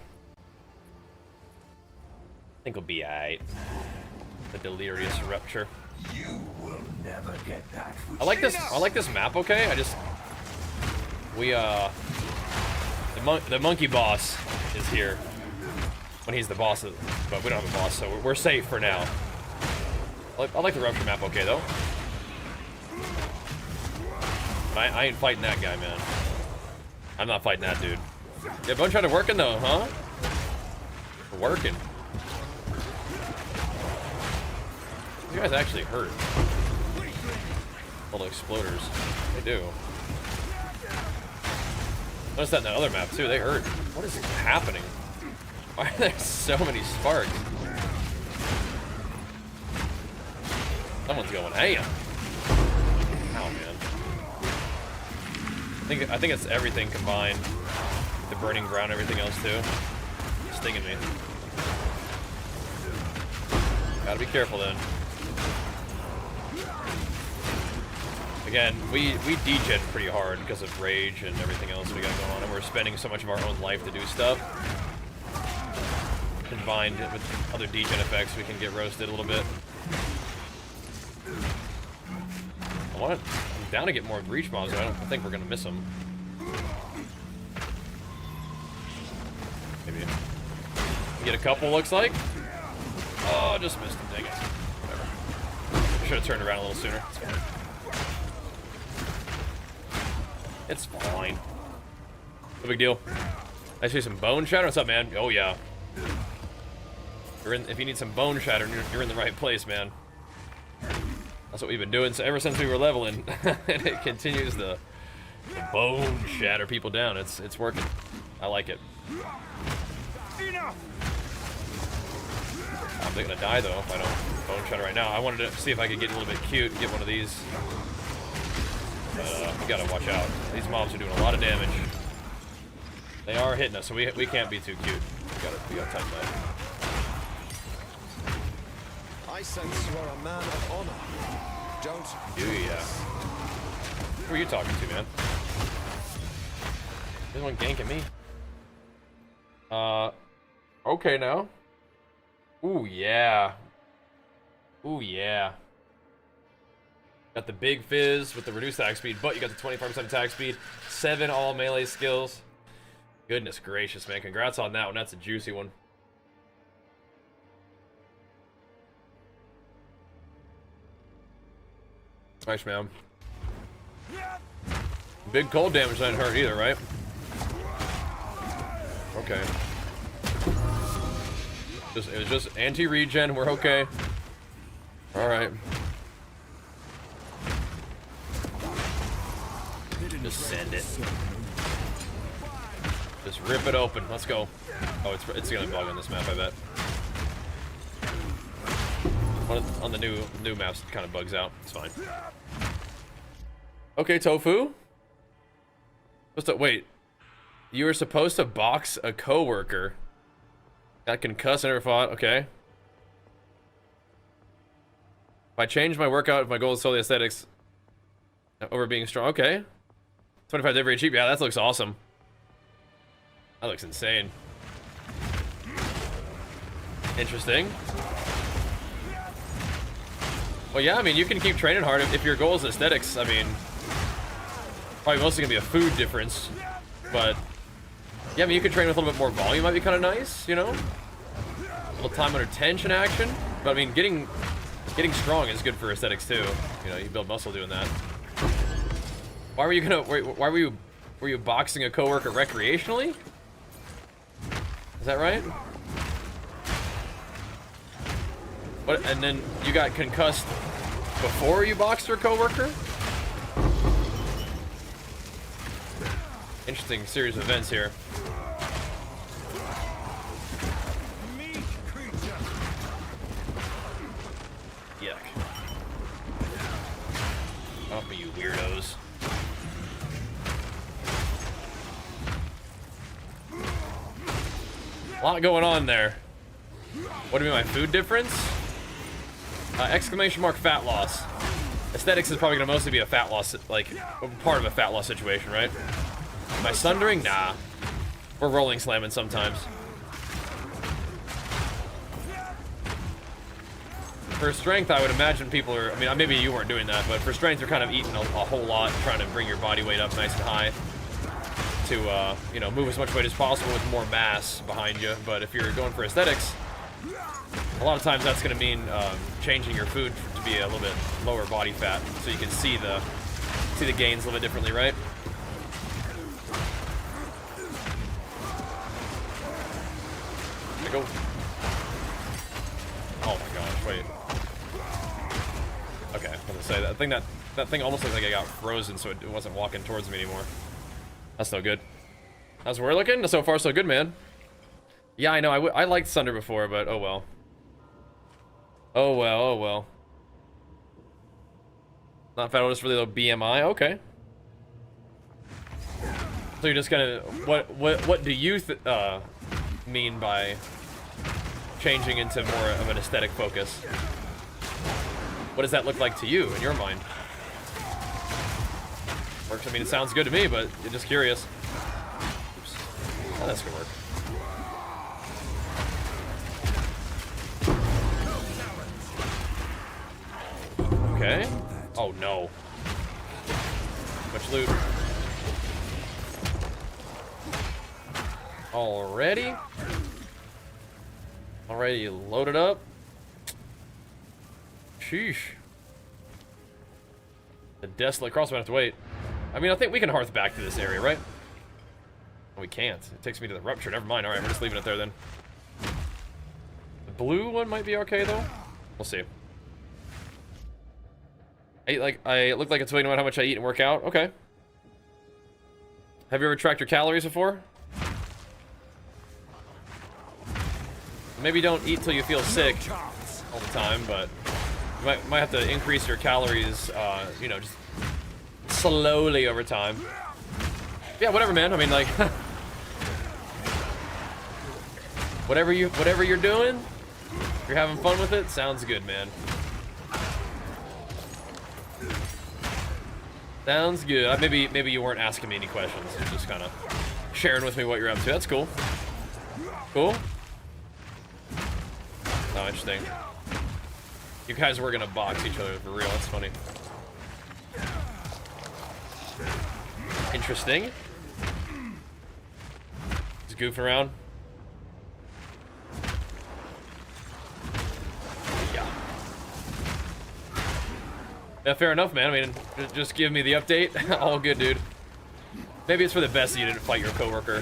think we'll be alright. The delirious rupture. You will never get that. I like this map, okay? The monkey boss is here. When he's the boss, but we don't have a boss, so we're safe for now. I like the rupture map, okay, though. I ain't fighting that guy, man. I'm not fighting that dude. Yeah, Bone Shatter working though, huh? Working. You guys actually hurt. All the exploders. They do. Notice that in that other map too, they hurt. What is happening? Why are there so many sparks? Someone's going ham. Ow, man. I think it's everything combined. The burning ground, everything else too. Stinging me. Gotta be careful then. Again, we degen pretty hard because of rage and everything else we got going on, and we're spending so much of our own life to do stuff. Combined with other degen effects, we can get roasted a little bit. I'm down to get more breach mobs, but I don't think we're gonna miss them. Maybe get a couple, looks like. Oh, I just missed them, dang it. Whatever. I should have turned around a little sooner. It's fine. No big deal. I see some bone shatter. What's up, man? Oh yeah. If you need some bone shatter, you're in the right place, man. That's what we've been doing ever since we were leveling, and it continues to bone shatter people down. It's working. I like it. I'm gonna die though if I don't bone shatter right now. I wanted to see if I could get a little bit cute and get one of these, but we gotta watch out. These mobs are doing a lot of damage. They are hitting us, so we can't be too cute. We gotta tighten that. I sense you are a man of honor. Don't do ya? Who are you talking to, man? There's one ganking me. Okay now. Ooh, yeah. Ooh, yeah. Got the big fizz with the reduced attack speed, but you got the 25% attack speed, 7 all melee skills. Goodness gracious, man. Congrats on that one. That's a juicy one. Nice, man. Big cold damage doesn't hurt either, right? Okay. It was just anti-regen. We're okay. All right. Just send it. Just rip it open. Let's go. Oh, it's gonna bug on this map, I bet. On the new maps, it kind of bugs out. It's fine. Okay, Tofu. Wait. You were supposed to box a coworker. Got concussed and never fought. Okay. If I change my workout, if my goal is solely aesthetics over being strong. Okay. 25 to every cheap. Yeah, that looks awesome. That looks insane. Interesting. Well, yeah, I mean, you can keep training hard if your goal is aesthetics. I mean, probably mostly gonna be a food difference, but yeah, I mean, you could train with a little bit more volume. Might be kind of nice, you know. A little time under tension action, but I mean, getting strong is good for aesthetics too. You know, you build muscle doing that. Why were you boxing a coworker recreationally? Is that right? What? And then you got concussed before you boxed your coworker? Interesting series of events here. lot going on there. What do you mean, my food difference? Exclamation mark fat loss. Aesthetics is probably gonna mostly be a fat loss, like, part of a fat loss situation, right? Am I sundering? Nah. We're rolling slamming sometimes. For strength, I would imagine people are, I mean, maybe you weren't doing that, but for strength, you're kind of eating a whole lot, trying to bring your body weight up nice and high to, you know, move as much weight as possible with more mass behind you. But if you're going for aesthetics, a lot of times that's going to mean changing your food to be a little bit lower body fat, so you can see the gains a little bit differently, right? There we go. Oh my gosh! Wait. Okay, I'm gonna say that thing almost looked like it got frozen, so it wasn't walking towards me anymore. That's no good. How's we're looking? So far, so good, man. Yeah, I know. I liked Thunder before, but oh well. Oh well. Oh well. Not fat notice really low BMI. Okay. So you're just gonna what do you mean by changing into more of an aesthetic focus? What does that look like to you in your mind? Works. I mean, it sounds good to me, but I'm just curious. Oops. Oh, that's gonna work. Okay. Oh no. Much loot. Already? Already loaded up? Sheesh. The desolate cross, we have to wait. I mean, I think we can hearth back to this area, right? Oh, we can't. It takes me to the rupture. Never mind. Alright, we're just leaving it there then. The blue one might be okay, though. We'll see. I look like it's waiting about how much I eat and work out. Okay. Have you ever tracked your calories before? Maybe don't eat till you feel sick all the time, but you might have to increase your calories, you know, just slowly over time. Yeah, whatever, man. I mean, like, whatever you're doing, if you're having fun with it, sounds good, man. Sounds good. Maybe you weren't asking me any questions. You're just kind of sharing with me what you're up to. That's cool. Cool. Oh, interesting. You guys were gonna box each other for real. That's funny. Interesting. Just goofing around. Yeah, fair enough, man. I mean, just give me the update. All good, dude. Maybe it's for the best that you didn't fight your coworker.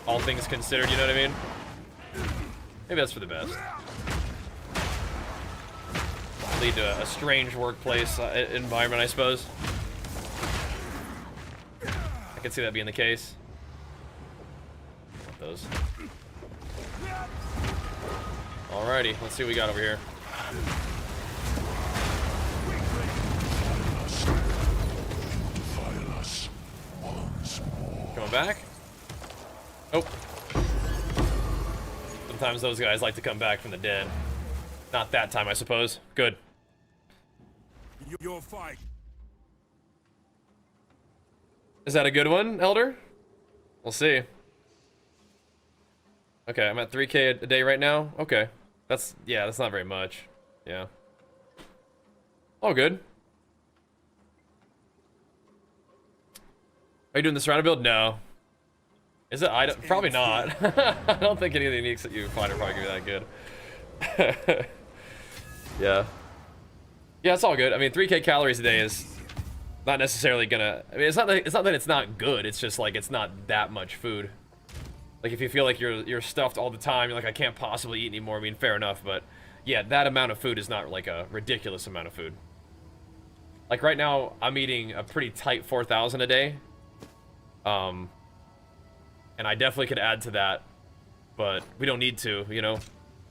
All things considered, you know what I mean? Maybe that's for the best. Lead to a strange workplace environment, I suppose. I can see that being the case. Those. Alrighty, let's see what we got over here. Coming back? Oh. Sometimes those guys like to come back from the dead. Not that time, I suppose. Good. Your fight. Is that a good one, Elder? We'll see. Okay, I'm at 3K a day right now. Okay. That's not very much. Yeah. All good. Are you doing the surrounded build? No. Is it item? Probably not. I don't think any of the uniques that you find are probably gonna be that good. Yeah. Yeah, it's all good. I mean, 3K calories a day is not necessarily gonna. I mean, it's not that it's not good. It's just like it's not that much food. Like if you feel like you're stuffed all the time, you're like I can't possibly eat anymore. I mean, fair enough, but yeah, that amount of food is not like a ridiculous amount of food. Like right now, I'm eating a pretty tight 4,000 a day. And I definitely could add to that, but we don't need to, you know.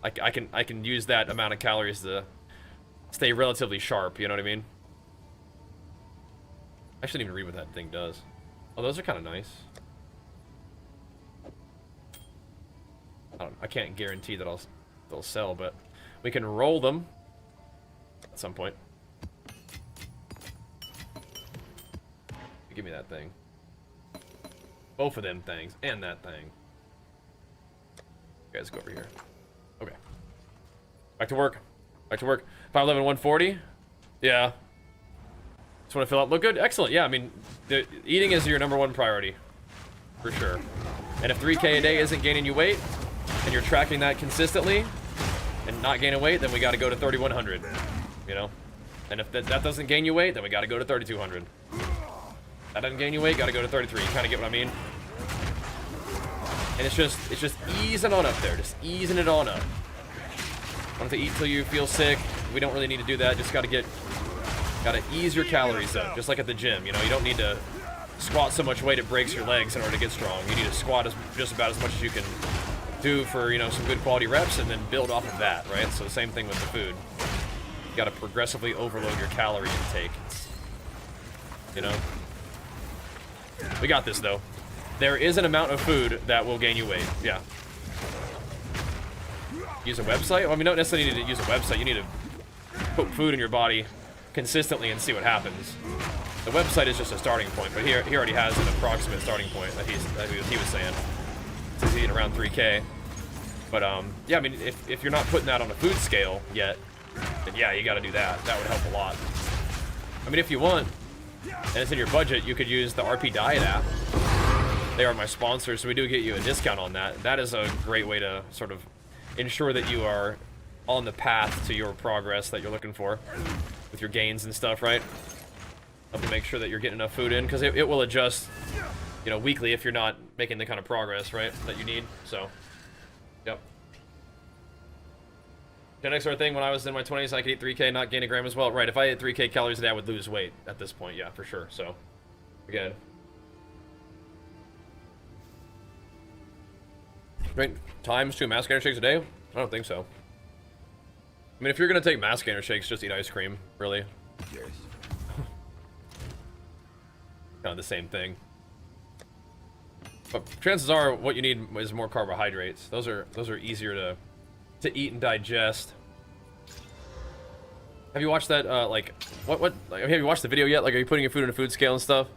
I can use that amount of calories to stay relatively sharp, you know what I mean? I shouldn't even read what that thing does. Oh, those are kind of nice. I can't guarantee that they'll sell, but we can roll them at some point. Give me that thing. Both of them things and that thing. You guys go over here. Okay. Back to work. Back to work. 5'11", 140. Yeah. Just want to fill up. Look good. Excellent. Yeah, I mean, eating is your #1 priority. For sure. And if 3K a day isn't gaining you weight, and you're tracking that consistently, and not gaining weight, then we got to go to 3,100. You know? And if that doesn't gain you weight, then we got to go to 3,200. That doesn't gain you weight, got to go to 33. You kind of get what I mean? And it's just easing on up there. Just easing it on up. Don't have to eat till you feel sick. We don't really need to do that. Just gotta ease your calories up. Just like at the gym, you know, you don't need to squat so much weight it breaks your legs in order to get strong. You need to squat just about as much as you can do for, you know, some good quality reps and then build off of that, right? So the same thing with the food. You gotta progressively overload your calorie intake. You know? We got this though. There is an amount of food that will gain you weight. Yeah. Use a website? Well, I mean, you don't necessarily need to use a website. You need to put food in your body consistently and see what happens. The website is just a starting point, but he already has an approximate starting point that he was saying. Since he's eating around 3K. But yeah, I mean, if you're not putting that on a food scale yet, then yeah, you got to do that. That would help a lot. I mean, if you want, and it's in your budget, you could use the RP Diet app. They are my sponsor, so we do get you a discount on that. That is a great way to sort of ensure that you are on the path to your progress that you're looking for with your gains and stuff, right? Help you make sure that you're getting enough food in, because it will adjust, you know, weekly if you're not making the kind of progress, right, that you need. So, yep. Gen X sort of thing, when I was in my 20s, I could eat 3K, not gain a gram as well. Right, if I ate 3K calories a day, I would lose weight at this point, yeah, for sure. So, again. Drink times 2 mass gainer shakes a day? I don't think so. I mean, if you're gonna take mass gainer shakes, just eat ice cream, really. Yes. Kind of the same thing. But chances are, what you need is more carbohydrates. Those are easier to eat and digest. Have you watched that? Like, what? Like, have you watched the video yet? Like, are you putting your food in a food scale and stuff?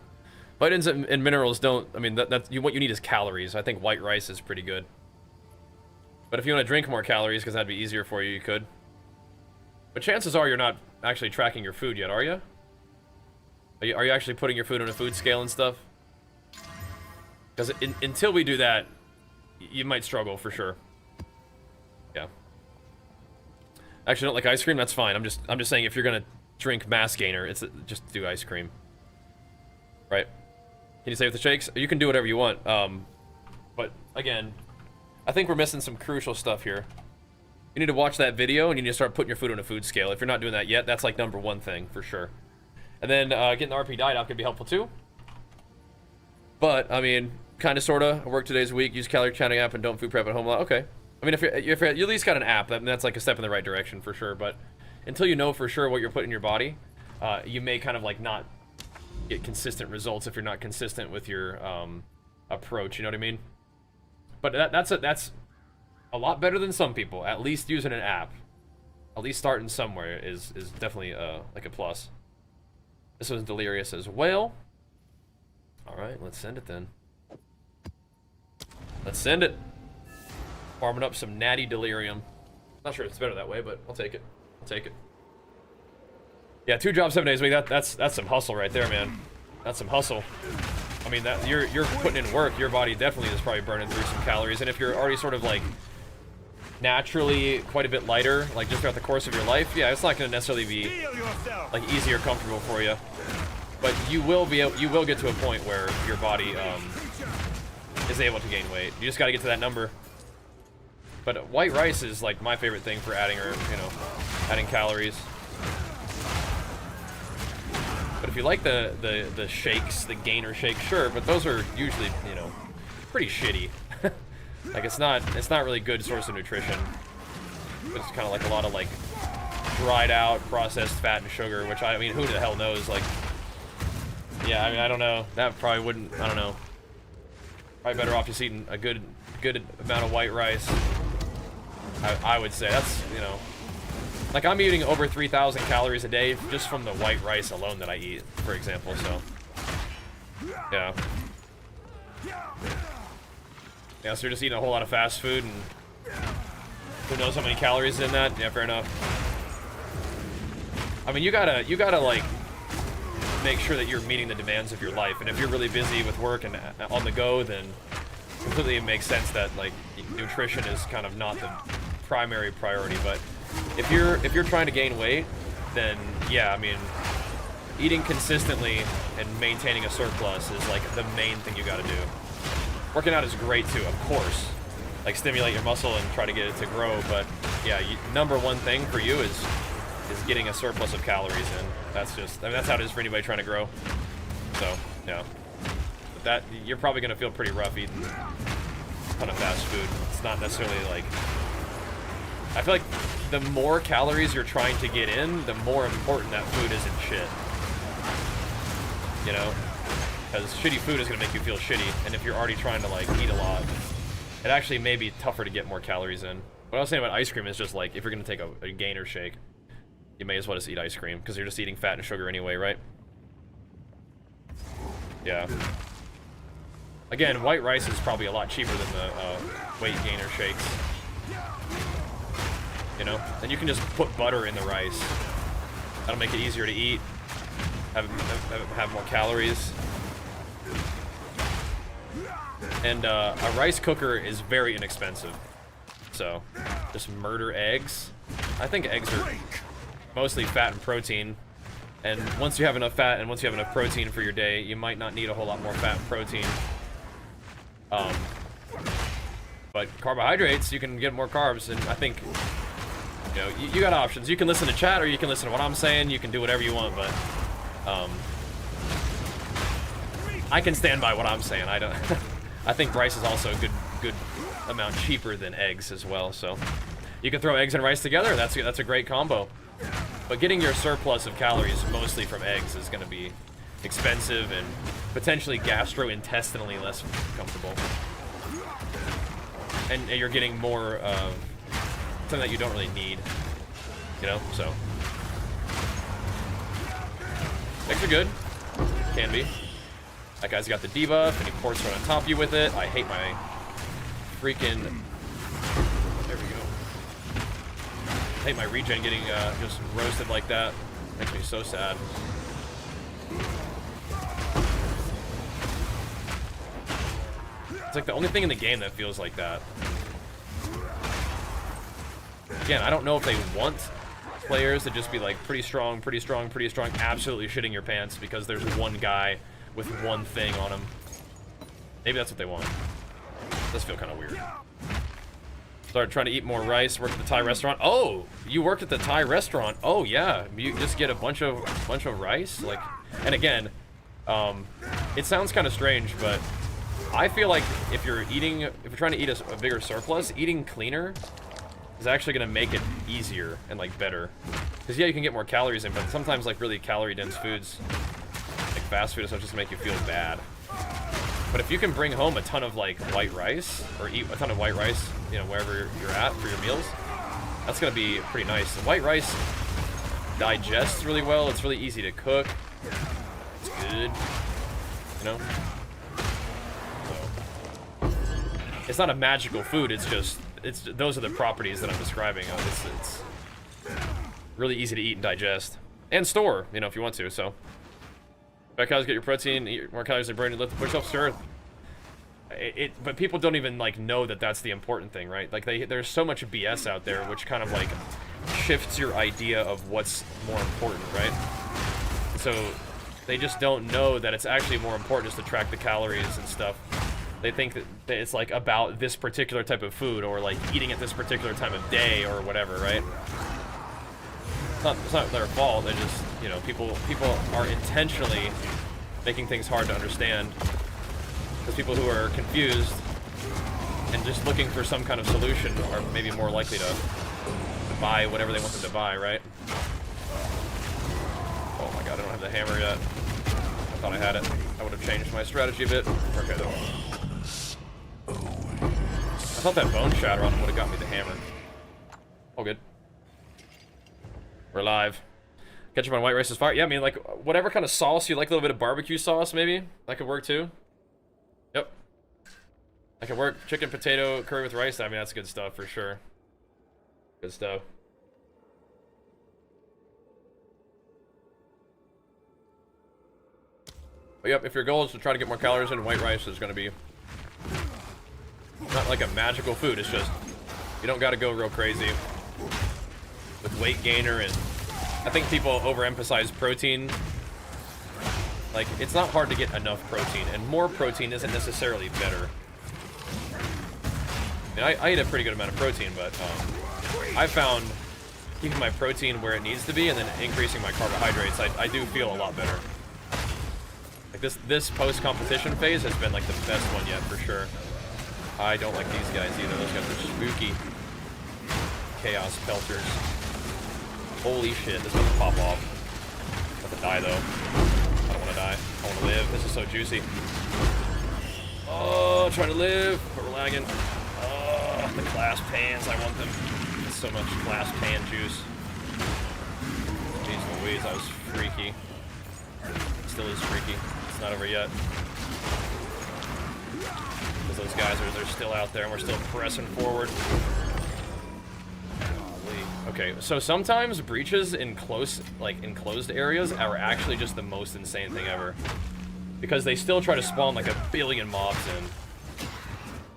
Vitamins and minerals don't. I mean, what you need is calories. I think white rice is pretty good. But if you want to drink more calories, because that'd be easier for you, you could. But chances are you're not actually tracking your food yet, are you? Are you actually putting your food on a food scale and stuff? Because until we do that, you might struggle for sure. Yeah. Actually, don't like ice cream. That's fine. I'm just saying if you're gonna drink mass gainer, it's just do ice cream. Right? Can you say with the shakes? You can do whatever you want. But again, I think we're missing some crucial stuff here. You need to watch that video and you need to start putting your food on a food scale. If you're not doing that yet, that's like #1 thing for sure. And then getting the RP diet out could be helpful too. But I mean, kind of, sorta. I work 2 days a week, use calorie counting app, and don't food prep at home a lot. Okay. I mean, if you at least got an app, that's like a step in the right direction for sure. But until you know for sure what you're putting in your body, you may kind of like not get consistent results if you're not consistent with your approach. You know what I mean? But that's a lot better than some people. At least using an app, at least starting somewhere is definitely like a plus. This one's delirious as well. All right, let's send it then. Let's send it. Farming up some natty delirium. Not sure if it's better that way, but I'll take it. I'll take it. Yeah, 2 jobs 7 days a week. That's some hustle right there, man. That's some hustle. I mean, that you're putting in work. Your body definitely is probably burning through some calories. And if you're already sort of like naturally quite a bit lighter, like just throughout the course of your life, yeah, it's not going to necessarily be like easy or comfortable for you. But you will get to a point where your body is able to gain weight. You just got to get to that number. But white rice is like my favorite thing for adding, or adding calories. But if you like the shakes, the gainer shakes, sure. But those are usually pretty shitty. Like it's not really good source of nutrition. It's kind of like a lot of like dried out processed fat and sugar, which I mean, who the hell knows? Like, yeah, I mean, I don't know. That probably wouldn't. I don't know. Probably better off just eating a good amount of white rice. I would say that's, you know, like I'm eating over 3,000 calories a day just from the white rice alone that I eat, for example. So yeah. Yeah, so you're just eating a whole lot of fast food, and who knows how many calories in that? Yeah, fair enough. I mean, you gotta like make sure that you're meeting the demands of your life, and if you're really busy with work and on the go, then completely it makes sense that like nutrition is kind of not the primary priority. But if you're trying to gain weight, then yeah, I mean, eating consistently and maintaining a surplus is like the main thing you got to do. Working out is great too, of course. Like stimulate your muscle and try to get it to grow, but yeah, number one thing for you is getting a surplus of calories in. That's just, I mean, that's how it is for anybody trying to grow. So yeah, but that you're probably gonna feel pretty rough eating a ton of fast food. It's not necessarily like, I feel like the more calories you're trying to get in, the more important that food is in shit. You know? Because shitty food is going to make you feel shitty, and if you're already trying to, like, eat a lot, it actually may be tougher to get more calories in. What I was saying about ice cream is just, like, if you're going to take a gainer shake, you may as well just eat ice cream, because you're just eating fat and sugar anyway, right? Yeah. Again, white rice is probably a lot cheaper than the weight gainer shakes. You know? And you can just put butter in the rice. That'll make it easier to eat, have more calories. And a rice cooker is very inexpensive. So, just murder eggs. I think eggs are mostly fat and protein. And once you have enough fat and once you have enough protein for your day, you might not need a whole lot more fat and protein. But carbohydrates, you can get more carbs, and I think, you know, you got options. You can listen to chat, or you can listen to what I'm saying. You can do whatever you want, but I can stand by what I'm saying. I don't. I think rice is also a good amount cheaper than eggs as well. So you can throw eggs and rice together. That's a great combo. But getting your surplus of calories mostly from eggs is going to be expensive and potentially gastrointestinally less comfortable. And you're getting more something that you don't really need. You know, so eggs are good. Can be. That guy's got the debuff, and he ports right on top of you with it. I hate my freaking... There we go. I hate my regen getting just roasted like that. Makes me so sad. It's like the only thing in the game that feels like that. Again, I don't know if they want players to just be like pretty strong, absolutely shitting your pants because there's one guy with one thing on him. Maybe that's what they want. It does feel kind of weird. Start trying to eat more rice, work at the Thai restaurant. Oh, you worked at the Thai restaurant. Oh yeah, you just get a bunch of rice, like, and again, it sounds kind of strange, but I feel like if you're trying to eat a bigger surplus, eating cleaner is actually gonna make it easier and like better. Because yeah, you can get more calories in, but sometimes like really calorie dense foods, like fast food and stuff, just make you feel bad. But if you can bring home a ton of like white rice, or eat a ton of white rice, you know, wherever you're at for your meals, that's gonna be pretty nice. And white rice digests really well. It's really easy to cook. It's good, you know. So, it's not a magical food. It's just those are the properties that I'm describing. It's really easy to eat and digest and store, you know, if you want to. So. Better calories, get your protein, eat more calories than burn, let the push off, sure. But people don't even like know that that's the important thing, right? Like there's so much BS out there, which kind of like shifts your idea of what's more important, right? So they just don't know that it's actually more important just to track the calories and stuff. They think that it's like about this particular type of food, or like eating at this particular time of day, or whatever, right? It's not their fault. They're just, you know, people are intentionally making things hard to understand, because people who are confused and just looking for some kind of solution are maybe more likely to buy whatever they want them to buy, right? Oh my god, I don't have the hammer yet. I thought I had it. I would have changed my strategy a bit. Okay, though. I thought that bone shatter on him would have got me the hammer. We're live. Ketchup on white rice is fire. Yeah, I mean, like, whatever kind of sauce you like, a little bit of barbecue sauce, maybe? That could work, too. Yep. That could work. Chicken, potato, curry with rice. I mean, that's good stuff, for sure. Good stuff. But yep, if your goal is to try to get more calories in, white rice is going to be not like a magical food. It's just, you don't got to go real crazy with weight gainer. And I think people overemphasize protein. Like, it's not hard to get enough protein, and more protein isn't necessarily better. I mean, I eat a pretty good amount of protein, but I found keeping my protein where it needs to be and then increasing my carbohydrates, I do feel a lot better. Like this post-competition phase has been like the best one yet, for sure. I don't like these guys either. Those guys are spooky. Chaos pelters. Holy shit, this doesn't pop off. I'm about to die, though. I don't want to die. I want to live. This is so juicy. Oh, trying to live, but we're lagging. Oh, the glass pans, I want them. There's so much glass pan juice. Jeez Louise, that was freaky. Still is freaky. It's not over yet. Because those guys they're still out there and we're still pressing forward. Golly. Okay, so sometimes breaches in enclosed areas are actually just the most insane thing ever. Because they still try to spawn like a billion mobs in.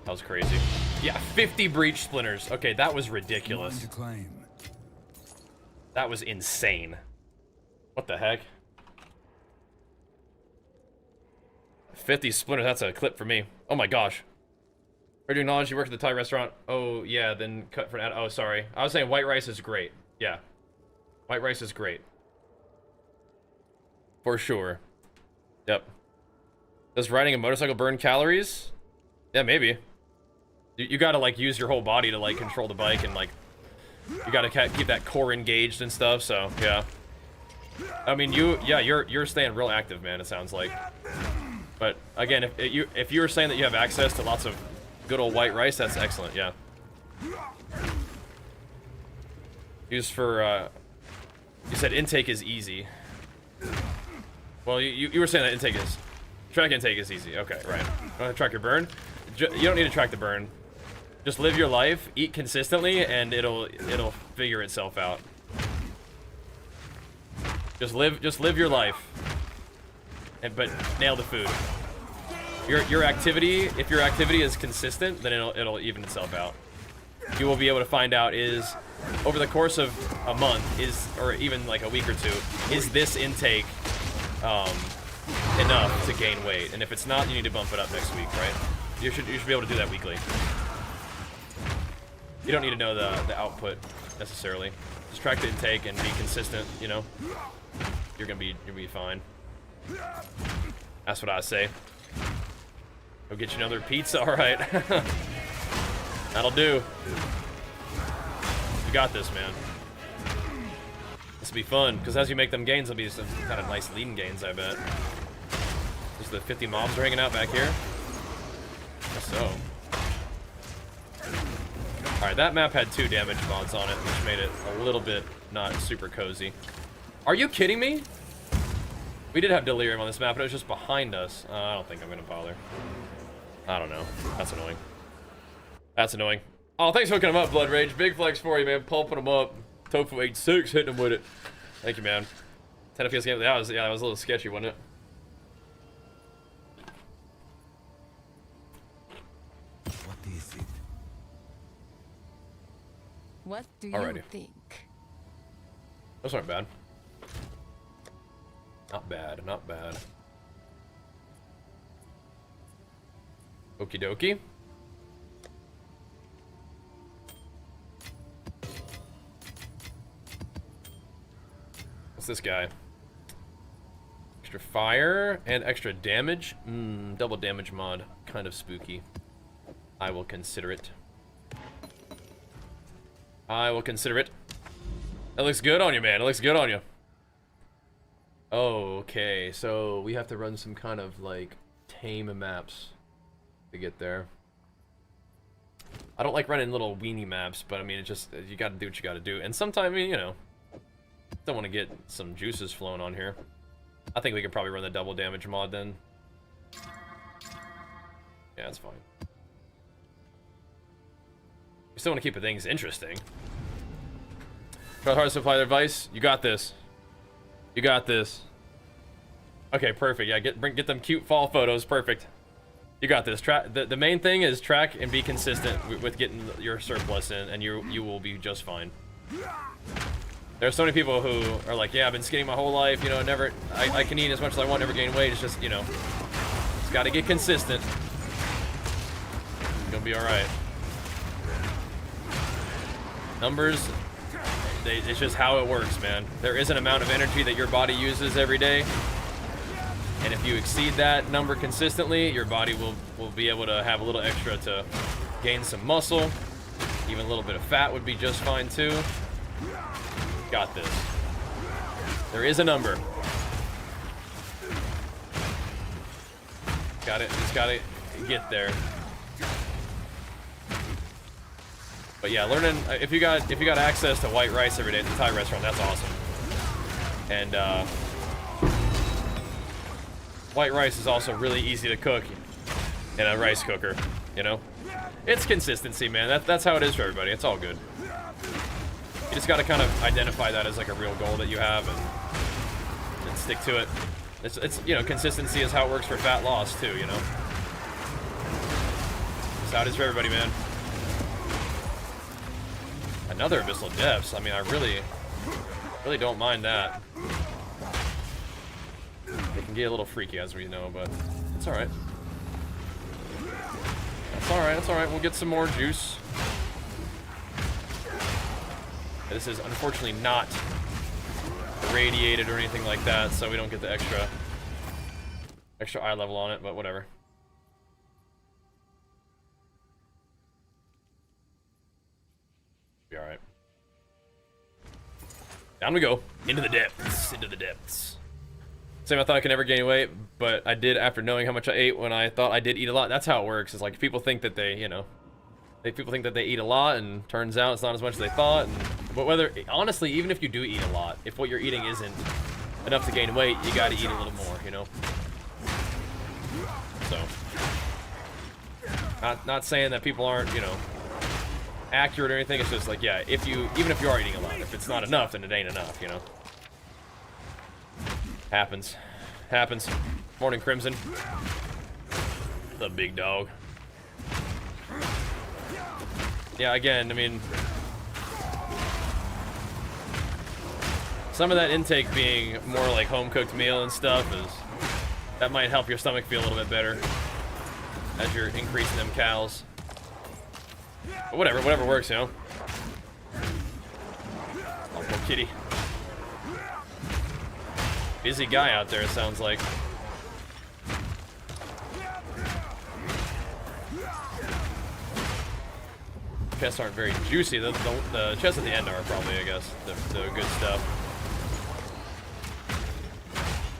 That was crazy. Yeah, 50 breach splinters. Okay, that was ridiculous. That was insane. What the heck? 50 splinters, that's a clip for me. Oh my gosh. Heard you acknowledge you work at the Thai restaurant. Oh, yeah, then cut for an ad. Oh, sorry. I was saying white rice is great. Yeah. White rice is great. For sure. Yep. Does riding a motorcycle burn calories? Yeah, maybe. You gotta, like, use your whole body to, like, control the bike and, like, you gotta keep that core engaged and stuff, so, yeah. I mean, you're staying real active, man, it sounds like. But again, if you were saying that you have access to lots of good old white rice, that's excellent. Yeah. Used for you said intake is easy. Well, you were saying that track intake is easy. Okay, right. You want to track your burn? You don't need to track the burn. Just live your life, eat consistently, and it'll figure itself out. Just live your life. But nail the food. Your activity, if your activity is consistent, then it'll even itself out. You will be able to find out is over the course of a month or even like a week or two, is this intake enough to gain weight? And if it's not, you need to bump it up next week, right? You should be able to do that weekly. You don't need to know the output necessarily. Just track the intake and be consistent. You know, you're gonna be fine. That's what I say. Go get you another pizza. All right. That'll do. You got this, man. This will be fun, because as you make them gains, there'll be some kind of nice lean gains, I bet. Just the 50 mobs are hanging out back here. So. Alright, that map had 2 damage mods on it, which made it a little bit not super cozy. Are you kidding me? We did have delirium on this map, but it was just behind us. I don't think I'm gonna bother. I don't know. That's annoying. That's annoying. Oh, thanks for hooking him up, Blood Rage. Big flex for you, man. Pulping him up. Tofu 86 hitting him with it. Thank you, man. 10 FPS game. That was a little sketchy, wasn't it? What is it? What do Alrighty. you think? Those aren't bad. Not bad, not bad. Okie dokie. What's this guy? Extra fire and extra damage. Double damage mod. Kind of spooky. I will consider it. I will consider it. That looks good on you, man. It looks good on you. Okay, so we have to run some kind of, like, tame maps to get there. I don't like running little weenie maps, but I mean, it's just, you gotta do what you gotta do. And sometimes, I mean, you know, Still want to get some juices flowing on here. I think we could probably run the double damage mod then. Yeah, that's fine. We still want to keep things interesting. Try hard to supply their advice. You got this. You got this. Okay, perfect. Yeah, get them cute fall photos. Perfect. You got this. The main thing is track and be consistent with getting your surplus in, and you will be just fine. There are so many people who are like, yeah, I've been skinning my whole life, you know, never, I can eat as much as I want, never gain weight. It's just, you know, it's got to get consistent. You'll be all right. Numbers, it's just how it works, man. There is an amount of energy that your body uses every day. And if you exceed that number consistently, your body will be able to have a little extra to gain some muscle. Even a little bit of fat would be just fine too. Got this. There is a number. Got it. Just gotta get there. But yeah, learning if you got access to white rice every day at the Thai restaurant, that's awesome. And white rice is also really easy to cook in a rice cooker. You know, it's consistency, man. That's how it is for everybody. It's all good. You just got to kind of identify that as like a real goal that you have and stick to it. It's you know, consistency is how it works for fat loss too, you know. That's how it is for everybody, man. Another Abyssal Depths. I mean, I really don't mind that. It can get a little freaky, as we know, but it's all right. That's all right. That's all right. We'll get some more juice. This is unfortunately not irradiated or anything like that, so we don't get the extra eye level on it, but whatever. Be alright. Down we go. Into the depths. Into the depths. Same, I thought I could never gain weight, but I did after knowing how much I ate when I thought I did eat a lot. That's how it works. It's like people think that they, you know, people think that they eat a lot, and turns out it's not as much as they thought. But whether, honestly, even if you do eat a lot, if what you're eating isn't enough to gain weight, you gotta eat a little more, you know? So, not saying that people aren't, you know, accurate or anything. It's just like, yeah, even if you are eating a lot, if it's not enough, then it ain't enough, you know? Happens. Morning, Crimson. The big dog. Yeah, again, I mean, some of that intake being more like home-cooked meal and stuff that might help your stomach feel a little bit better as you're increasing them calories. But whatever works, you know. Oh, poor kitty. Busy guy out there, it sounds like. Chests aren't very juicy. The chests at the end are probably, I guess, the good stuff.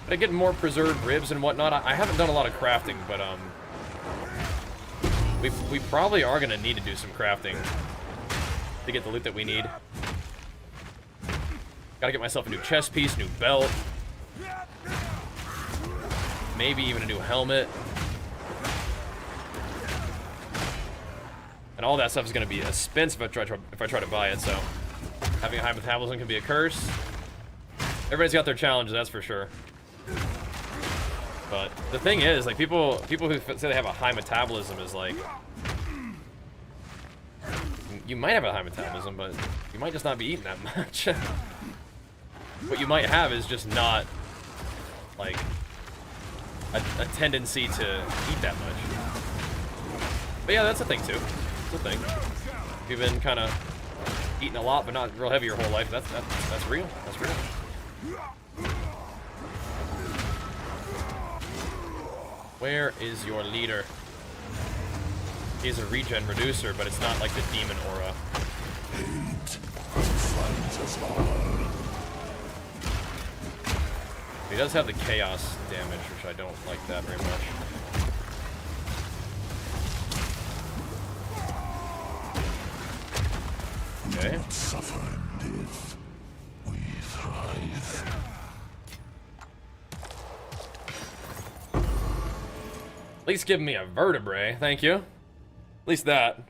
But I get more preserved ribs and whatnot. I haven't done a lot of crafting, but we probably are gonna need to do some crafting to get the loot that we need. Gotta get myself a new chest piece, new belt, maybe even a new helmet. And all that stuff is going to be expensive if I try to buy it, so having a high metabolism can be a curse. Everybody's got their challenges, that's for sure. But the thing is, like, people who say they have a high metabolism is like, you might have a high metabolism, but you might just not be eating that much. What you might have is just not, like, a tendency to eat that much. But yeah, that's a thing too. It's a thing. If you've been kind of eating a lot but not real heavy your whole life, that's real. That's real. Where is your leader? He's a regen reducer, but it's not like the demon aura. He does have the chaos damage, which I don't like that very much. Okay. Suffer and live. We thrive. At least give me a vertebrae, thank you. At least that.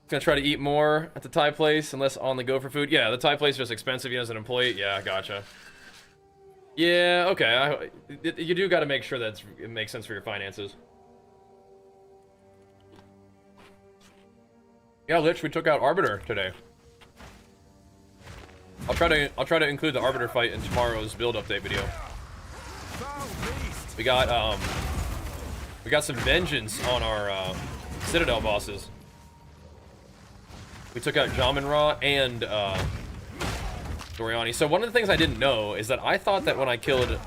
Gonna try to eat more at the Thai place, unless on the go for food. Yeah, the Thai place is just expensive, as an employee. Yeah, gotcha. Yeah, okay. You do gotta make sure that it makes sense for your finances. Yeah, Lich, we took out Arbiter today. I'll try to include the Arbiter fight in tomorrow's build update video. We got some vengeance on our Citadel bosses. We took out Juggernaut and Doriani. So one of the things I didn't know is that I thought that when I killed,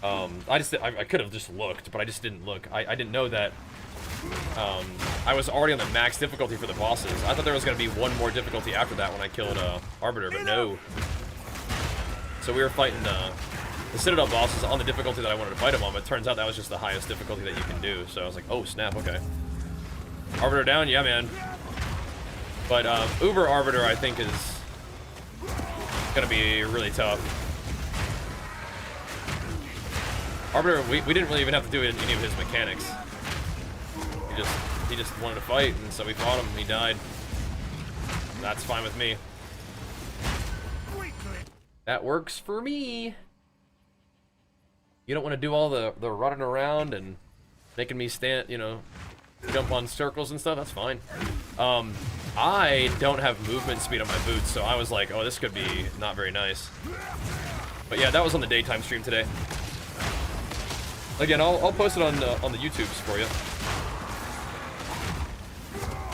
I could have just looked, but I just didn't look. I didn't know that I was already on the max difficulty for the bosses. I thought there was going to be one more difficulty after that when I killed Arbiter, but no. So we were fighting the Citadel bosses on the difficulty that I wanted to fight them on, but it turns out that was just the highest difficulty that you can do. So I was like, oh snap, okay. Arbiter down, yeah man. But Uber Arbiter, I think, is gonna be really tough. Arbiter, we didn't really even have to do any of his mechanics. He just wanted to fight, and so we fought him. He died. That's fine with me. That works for me. You don't want to do all the running around and making me stand, you know, jump on circles and stuff. That's fine. I don't have movement speed on my boots, so I was like, oh, this could be not very nice. But yeah, that was on the daytime stream today. Again, I'll post it on the YouTubes for you.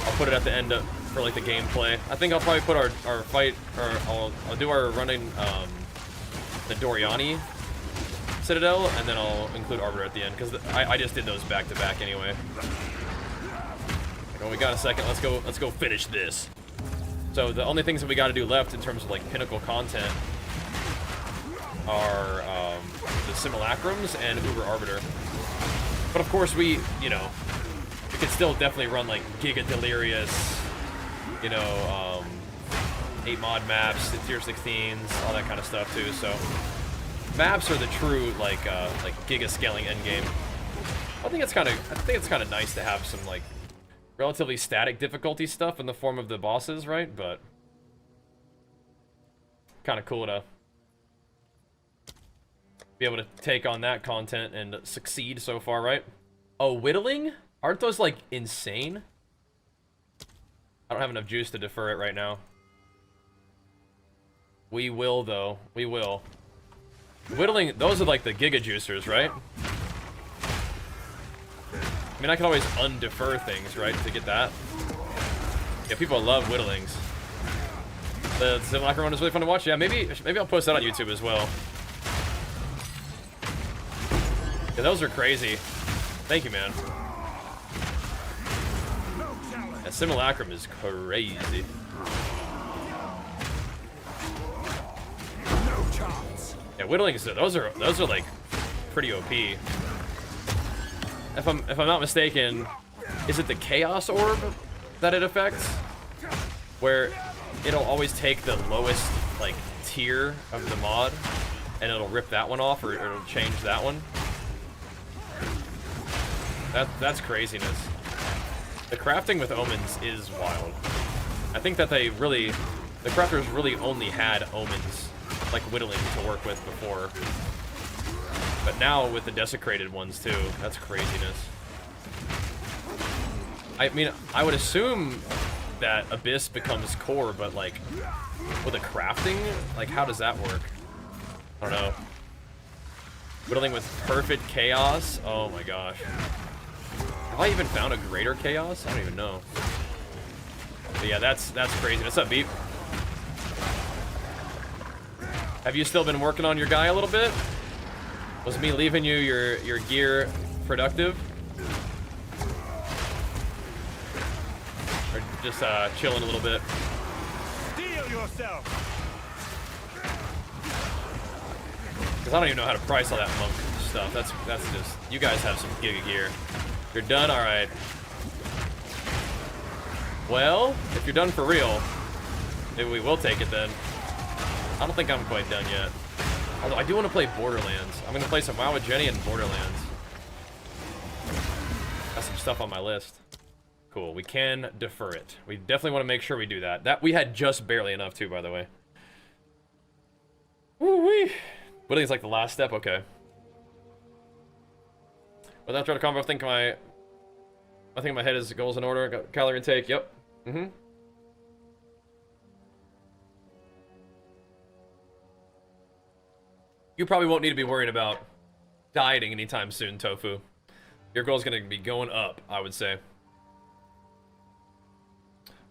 I'll put it at the end for like the gameplay. I think I'll probably put our fight, or I'll do our running the Doriani Citadel, and then I'll include Arbiter at the end, because I just did those back to back anyway. Well, we got a second. Let's go finish this. So the only things that we got to do left in terms of like pinnacle content are the simulacrums and Uber Arbiter. But of course we could still definitely run like Giga Delirious, 8 mod maps, tier 16s, all that kind of stuff too. So maps are the true like Giga scaling endgame. I think it's kind of nice to have some like relatively static difficulty stuff in the form of the bosses, right? But kind of cool to be able to take on that content and succeed so far, right? Oh, whittling? Aren't those like insane? I don't have enough juice to defer it right now. We will though. We will. Whittling, those are like the giga juicers, right? I mean, I can always undefer things, right, to get that. Yeah, people love whittlings. The Simulacrum one is really fun to watch. Yeah, maybe I'll post that on YouTube as well. Yeah, those are crazy. Thank you, man. That Simulacrum is crazy. Yeah, whittlings, those are like pretty OP. If I'm not mistaken, is it the Chaos Orb that it affects? Where it'll always take the lowest like tier of the mod and it'll rip that one off, or it'll change that one. That's craziness. The crafting with omens is wild. I think that the crafters really only had omens like whittling to work with before. But now with the desecrated ones too, that's craziness. I mean, I would assume that Abyss becomes core, but like with the crafting, like how does that work? I don't know. Whittling with perfect chaos? Oh my gosh. Have I even found a greater chaos? I don't even know. But yeah, that's crazy. What's up, Beep? Have you still been working on your guy a little bit? Was me leaving you your gear productive? Or just chilling a little bit? Steal yourself. Because I don't even know how to price all that monk stuff. That's just, you guys have some giga gear. You're done? Alright. Well, if you're done for real, maybe we will take it then. I don't think I'm quite done yet. Although I do want to play Borderlands. I'm gonna play some WoW with Jenny and Borderlands. Got some stuff on my list. Cool, we can defer it. We definitely want to make sure we do that. That we had just barely enough too, by the way. Woo-wee. What is like the last step? Okay. Without trying to combo, I think my head is goals in order. Got calorie intake. Yep. Mm-hmm. You probably won't need to be worried about dieting anytime soon, Tofu. Your goal's gonna be going up, I would say.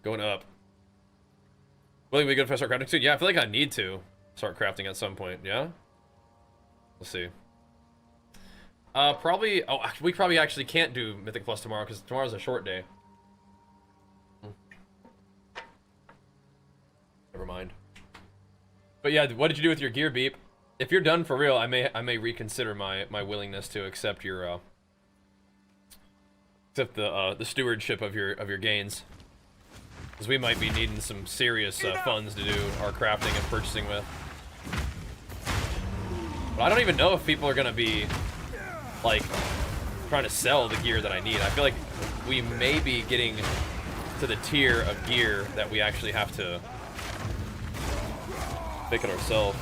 Going up. Will you be good if I start crafting soon? Yeah, I feel like I need to start crafting at some point. Yeah. Let's see. Probably. Oh, we probably actually can't do Mythic Plus tomorrow because tomorrow's a short day. Never mind. But yeah, what did you do with your gear, Beep? If you're done for real, I may reconsider my willingness to accept your the stewardship of your gains, because we might be needing some serious funds to do our crafting and purchasing with. But I don't even know if people are gonna be like trying to sell the gear that I need. I feel like we may be getting to the tier of gear that we actually have to pick it ourselves.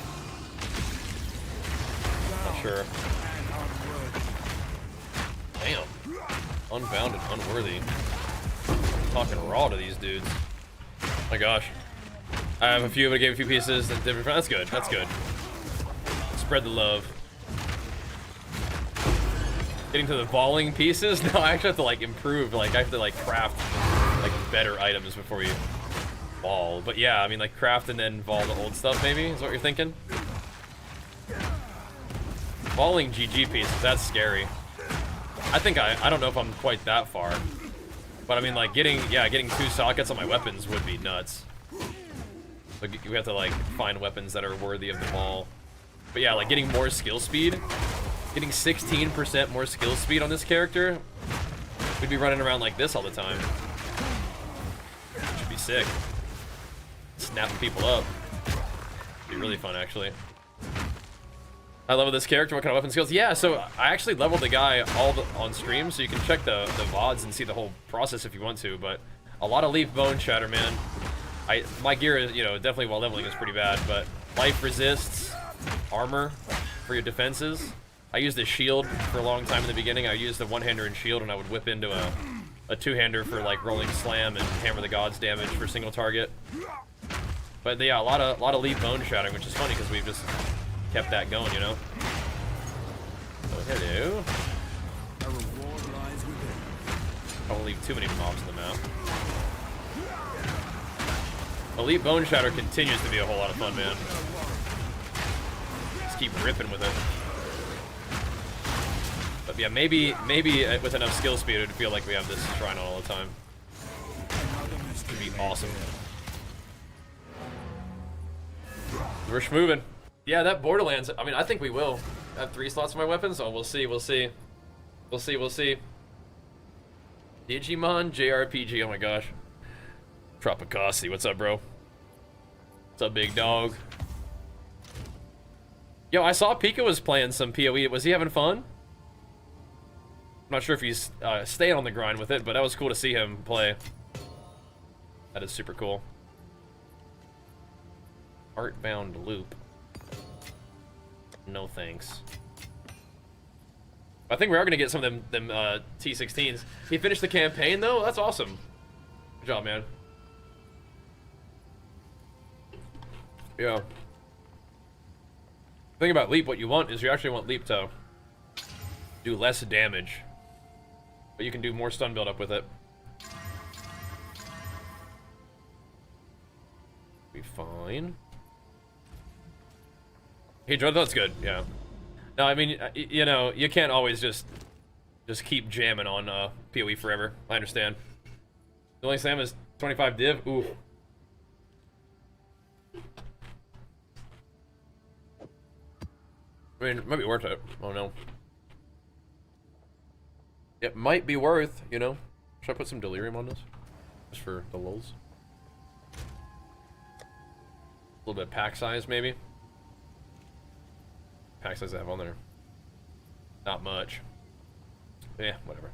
Not sure. Damn. Unbounded, unworthy. I'm talking raw to these dudes. My gosh. I have a few, but I gave a few pieces. That's good. That's good. Spread the love. Getting to the volleying pieces? No, I actually have to like improve. Like I have to like craft like better items before we voll. But yeah, I mean like craft and then voll the old stuff maybe is what you're thinking. Falling GG pieces, that's scary. I think I don't know if I'm quite that far. But I mean like getting 2 sockets on my weapons would be nuts. Like we have to like find weapons that are worthy of the ball. But yeah, like getting more skill speed. Getting 16% more skill speed on this character. We'd be running around like this all the time. Should be sick. Snapping people up. Be really fun actually. I level this character. What kind of weapon skills? Yeah, so I actually leveled the guy on stream, so you can check the VODs and see the whole process if you want to. But a lot of leaf bone shatter, man. My gear is, definitely while leveling is pretty bad, but life resists, armor for your defenses. I used a shield for a long time in the beginning. I used the one-hander and shield, and I would whip into a two-hander for like rolling slam and hammer the gods damage for single target. But yeah, a lot of leaf bone shattering, which is funny because we've just kept that going, Oh, hello. I won't leave too many mobs on the map. Elite Bone Shatter continues to be a whole lot of fun, man. Just keep ripping with it. But yeah, maybe with enough skill speed, it would feel like we have this shrine on all the time. It'd be awesome. We're schmoving. Yeah, that Borderlands, I mean, I think we will have 3 slots for my weapons. Oh, we'll see. Digimon JRPG, oh my gosh. Tropicosity, what's up, bro? What's up, big dog? Yo, I saw Pika was playing some PoE. Was he having fun? I'm not sure if he's staying on the grind with it, but that was cool to see him play. That is super cool. Artbound loop. No thanks. I think we are gonna get some of them T16s. He finished the campaign though? That's awesome. Good job, man. Yeah. The thing about Leap, what you want is you actually want Leap to do less damage. But you can do more stun build up with it. Be fine. Hey, Joe, that's good, yeah. No, I mean, you can't always just keep jamming on PoE forever. I understand. The only Sam is 25 div. Ooh. I mean, it might be worth it. Oh no. It might be worth, Should I put some delirium on this? Just for the lulz? little bit of pack size, maybe. Pack size I have on there. Not much. Yeah, whatever. I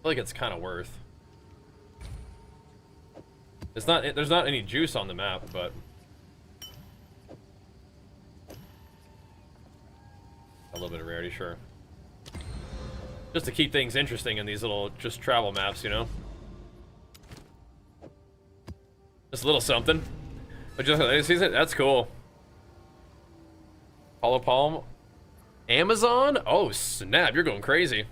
feel like it's kind of worth. It's not. There's not any juice on the map, but a little bit of rarity, sure. Just to keep things interesting in these little just travel maps, you know. Just a little something. But just that's cool. Hollow Palm, Amazon. Oh snap! You're going crazy.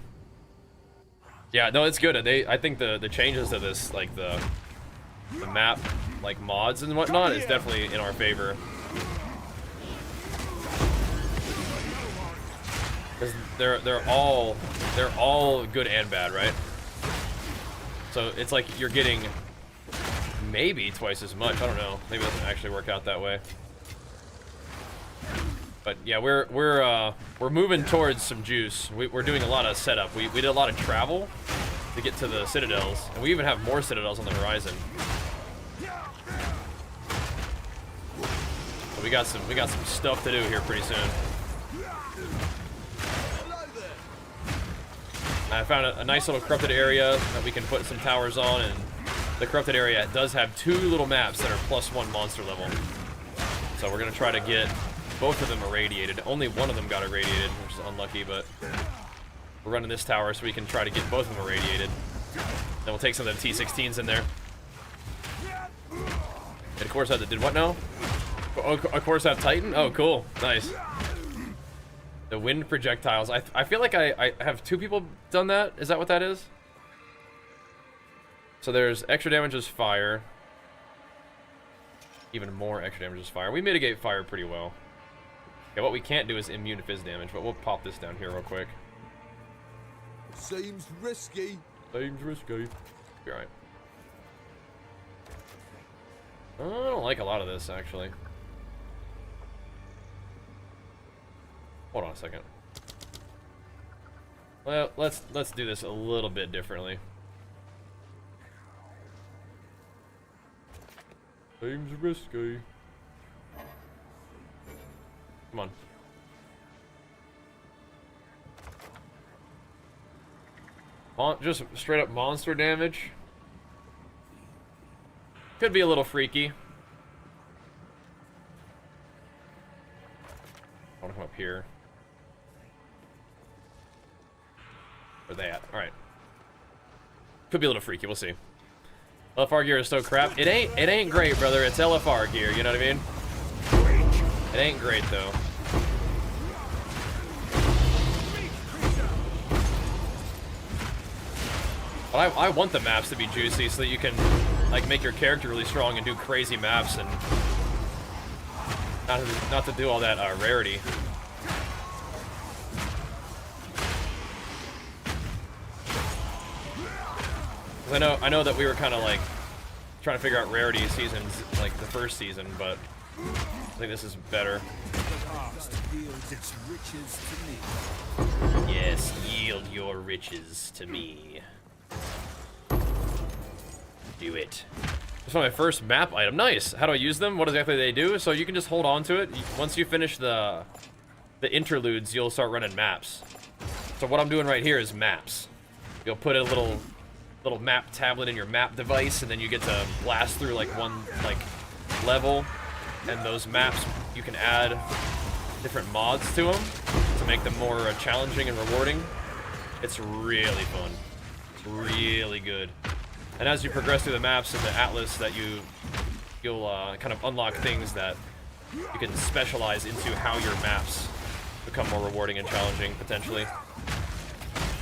Yeah, no, it's good. I think the changes to this, like the map, like mods and whatnot, is definitely in our favor. Because they're all good and bad, right? So it's like you're getting maybe twice as much. I don't know. Maybe it doesn't actually work out that way. But yeah, we're moving towards some juice. We're doing a lot of setup. We did a lot of travel to get to the citadels, and we even have more citadels on the horizon. So we got some stuff to do here pretty soon. I found a nice little corrupted area that we can put some towers on, and the corrupted area does have 2 little maps that are +1 monster level. So we're gonna try to get both of them irradiated. Only one of them got irradiated, which is unlucky, but we're running this tower so we can try to get both of them irradiated. Then we'll take some of the T-16s in there. And of course, I did what now? Oh, of course, I have Titan? Oh, cool. Nice. The wind projectiles. I feel like I have 2 people done that. Is that what that is? So there's extra damage as fire. Even more extra damage as fire. We mitigate fire pretty well. Okay, what we can't do is immune to fizz damage, but we'll pop this down here real quick. Seems risky. Seems risky. Be alright. I don't like a lot of this, actually. Hold on a second. Well, let's do this a little bit differently. Seems risky. Come on. Just straight up monster damage. Could be a little freaky. I want to come up here. Where they at? Alright. Could be a little freaky, we'll see. LFR gear is so crap. It ain't great, brother. It's LFR gear, you know what I mean? It ain't great though. But I want the maps to be juicy so that you can like make your character really strong and do crazy maps and not to do all that rarity. I know that we were kind of like trying to figure out rarity seasons like the first season, but I think this is better. Yes, yield your riches to me. Do it. It's my first map item. Nice. How do I use them? What exactly do they do? So you can just hold on to it. Once you finish the interludes, you'll start running maps. So what I'm doing right here is maps. You'll put a little map tablet in your map device, and then you get to blast through like one level, and those maps you can add different mods to them to make them more challenging and rewarding. It's really fun. It's really good. And as you progress through the maps and the atlas, that you'll kind of unlock things that you can specialize into how your maps become more rewarding and challenging potentially.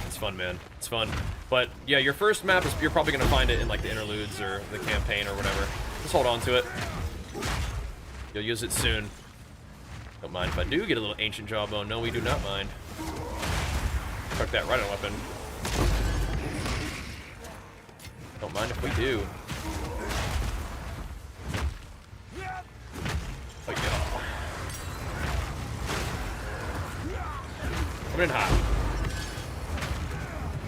It's fun, man. It's fun. But yeah, your first map is you're probably gonna find it in like the interludes or the campaign or whatever. Just hold on to it. You'll use it soon. Don't mind if I do get a little ancient jawbone. No, we do not mind. Chuck that right on weapon. Don't mind if we do. Oh yeah. Coming in hot.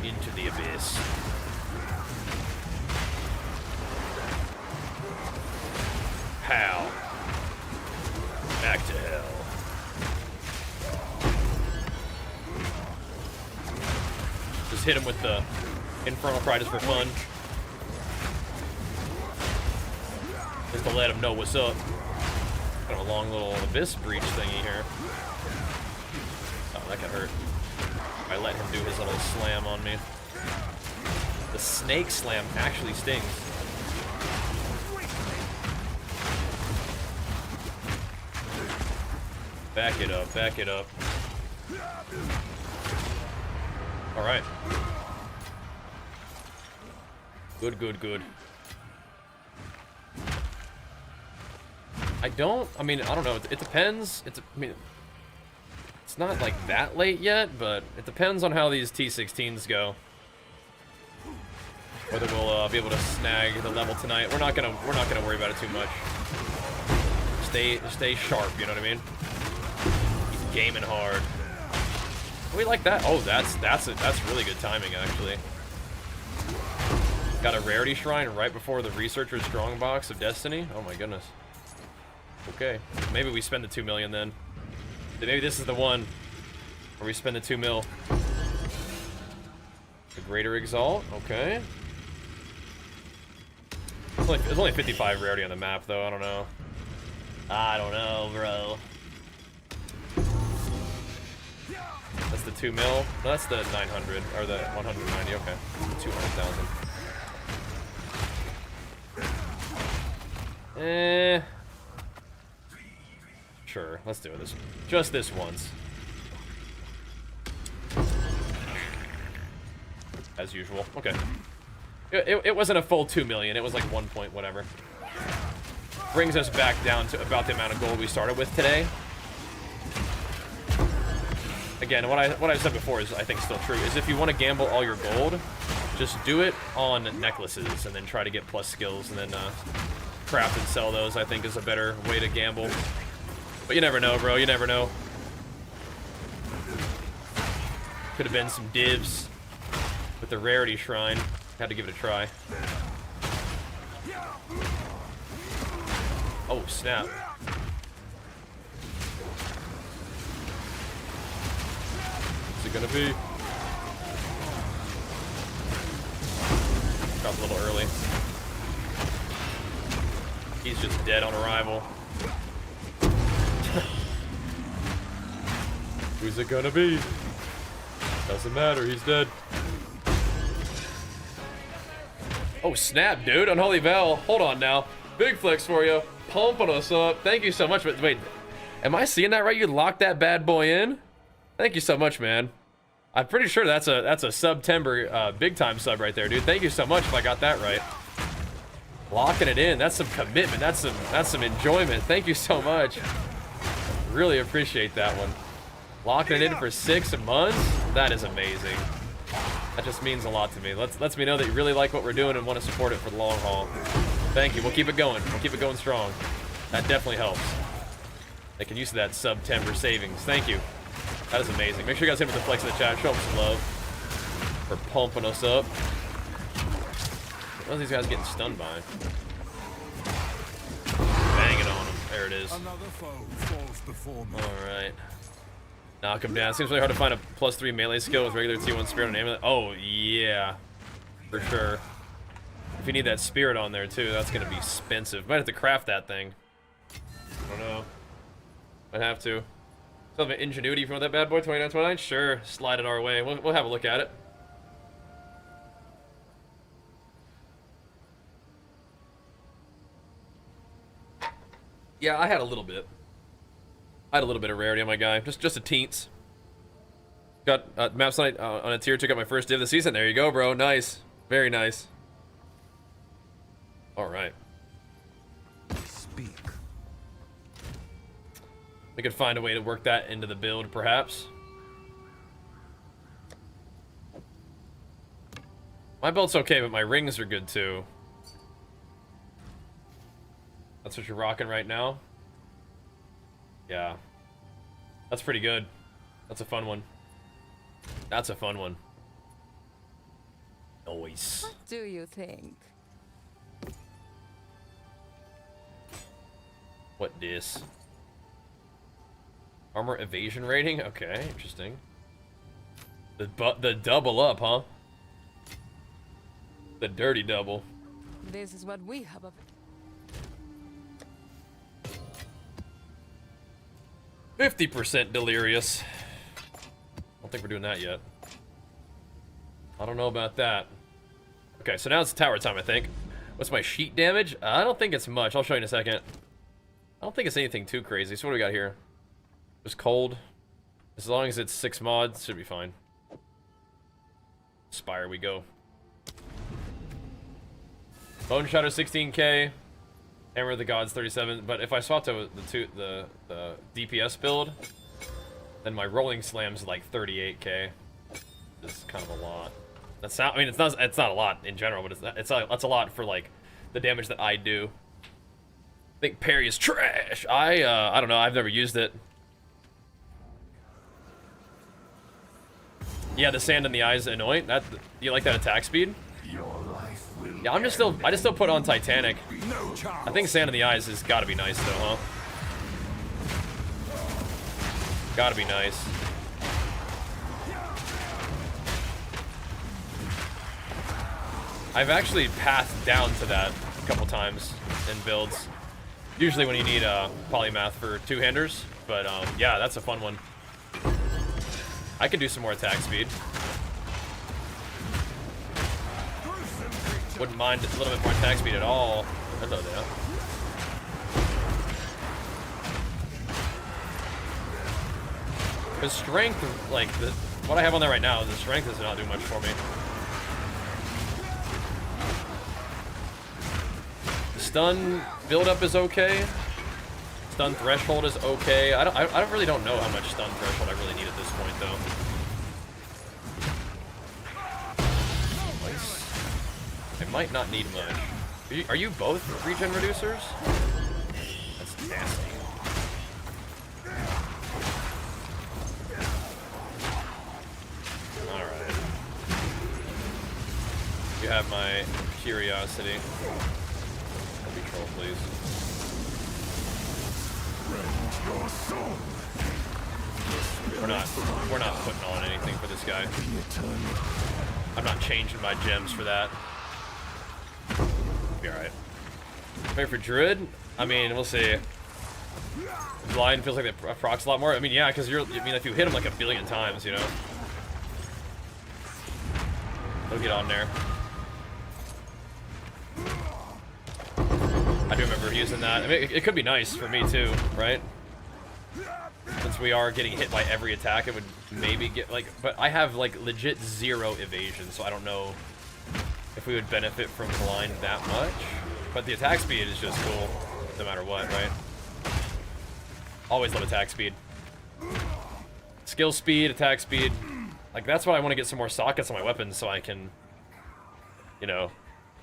Into the abyss. Pow. Back to hell. Just hit him with the Infernal Cry just for fun. Just to let him know what's up. Got a long little Abyss Breach thingy here. Oh, that could hurt. I let him do his little slam on me. The snake slam actually stings. Back it up, back it up. Alright. Good, good, good. I don't know. It depends. It's not like that late yet, but it depends on how these T16s go. Whether we'll be able to snag the level tonight. We're not gonna worry about it too much. Stay sharp. You know what I mean? Keep gaming hard. We like that. Oh, that's really good timing actually. Got a rarity shrine right before the Researcher's Strongbox of Destiny. Oh my goodness. Okay, maybe we spend the 2 million then. Maybe this is the one where we spend the 2 mil. The Greater Exalt. Okay. There's only 55 rarity on the map though. I don't know. I don't know, bro. That's the 2 mil. No, that's the 900 or the 190. Okay, 200,000. Sure, let's do this. Just this once. As usual. Okay. It wasn't a full 2 million. It was like 1 point whatever. Brings us back down to about the amount of gold we started with today. Again, what I said before is I think still true. Is if you want to gamble all your gold, just do it on necklaces and then try to get plus skills and then craft and sell those. I think is a better way to gamble. But you never know, bro. You never know. Could have been some divs with the rarity shrine. Had to give it a try. Oh, snap. What's it gonna be? Dropped a little early. He's just dead on arrival. Who's it gonna be? Doesn't matter, he's dead. Oh snap, dude, Unholy Val. Hold on now. Big flex for you. Pumping us up. Thank you so much. But wait, am I seeing that right? You locked that bad boy in? Thank you so much, man. I'm pretty sure that's a September big time sub right there, dude. Thank you so much if I got that right. Locking it in. That's some commitment. That's some enjoyment. Thank you so much. Really appreciate that one. Locking it in for 6 months? That is amazing. That just means a lot to me. Lets me know that you really like what we're doing and want to support it for the long haul. Thank you. We'll keep it going. We'll keep it going strong. That definitely helps. I can use that September savings. Thank you. That is amazing. Make sure you guys hit with the flex in the chat. Show them some love for pumping us up. What are these guys getting stunned by? Banging on them. There it is. Another foe falls before me. All right. Knock him down. Seems really hard to find a +3 melee skill with regular T1 spirit and amulet. Oh, yeah. For sure. If you need that spirit on there, too, that's going to be expensive. Might have to craft that thing. I don't know. Might have to. Still have an ingenuity from that bad boy, 2929? Sure. Slide it our way. We'll have a look at it. Yeah, I had a little bit. I had a little bit of rarity on my guy, just a teens. Got Maps Night on a tier 2, got my first div of the season. There you go, bro. Nice. Very nice. All right. Speak. We could find a way to work that into the build, perhaps. My belt's okay, but my rings are good, too. That's what you're rocking right now? Yeah. That's pretty good. That's a fun one. That's a fun one. Nice. What do you think? What this? Armor evasion rating? Okay, interesting. The double up, huh? The dirty double. This is what we have of it. 50% delirious. I don't think we're doing that yet. I don't know about that. Okay, so now it's tower time, I think. What's my sheet damage? I don't think it's much. I'll show you in a second. I don't think it's anything too crazy. So what do we got here? Just cold. As long as it's 6 mods, should be fine. Spire we go. Bone Shatter 16k. Hammer of the Gods 37. But if I swap to the DPS build, then my rolling slam's like 38k. It's kind of a lot. That's not. I mean, it's not a lot in general, but that's a lot for like the damage that I do. I think parry is trash. I don't know. I've never used it. Yeah, the sand in the eyes annoying. That you like that attack speed? Your life will Yeah, I just still put on Titanic. No chance. I think sand in the eyes has got to be nice though, huh? Got to be nice. I've actually passed down to that a couple times in builds. Usually when you need polymath for two-handers, but yeah, that's a fun one. I could do some more attack speed. Wouldn't mind a little bit more attack speed at all. Hello there. Because strength, like what I have on there right now, the strength does not do much for me. Stun build-up is okay. Stun threshold is okay. I really don't know how much stun threshold I really need at this point, though. Nice. I might not need much. Are you both regen reducers? That's nasty. Alright. You have my curiosity. Control, please. We're not putting on anything for this guy. I'm not changing my gems for that. Be alright. Wait for Druid? I mean, we'll see. Blind feels like it procs a lot more. I mean, yeah, because I mean, if you hit him like a billion times, you know. He'll get on there. I do remember using that. I mean, it could be nice for me too, right? Since we are getting hit by every attack, it would maybe get like, but I have like legit 0 evasion, so I don't know if we would benefit from blind that much. But the attack speed is just cool, no matter what, right? Always love attack speed. Skill speed, attack speed. Like, that's why I want to get some more sockets on my weapons so I can, you know,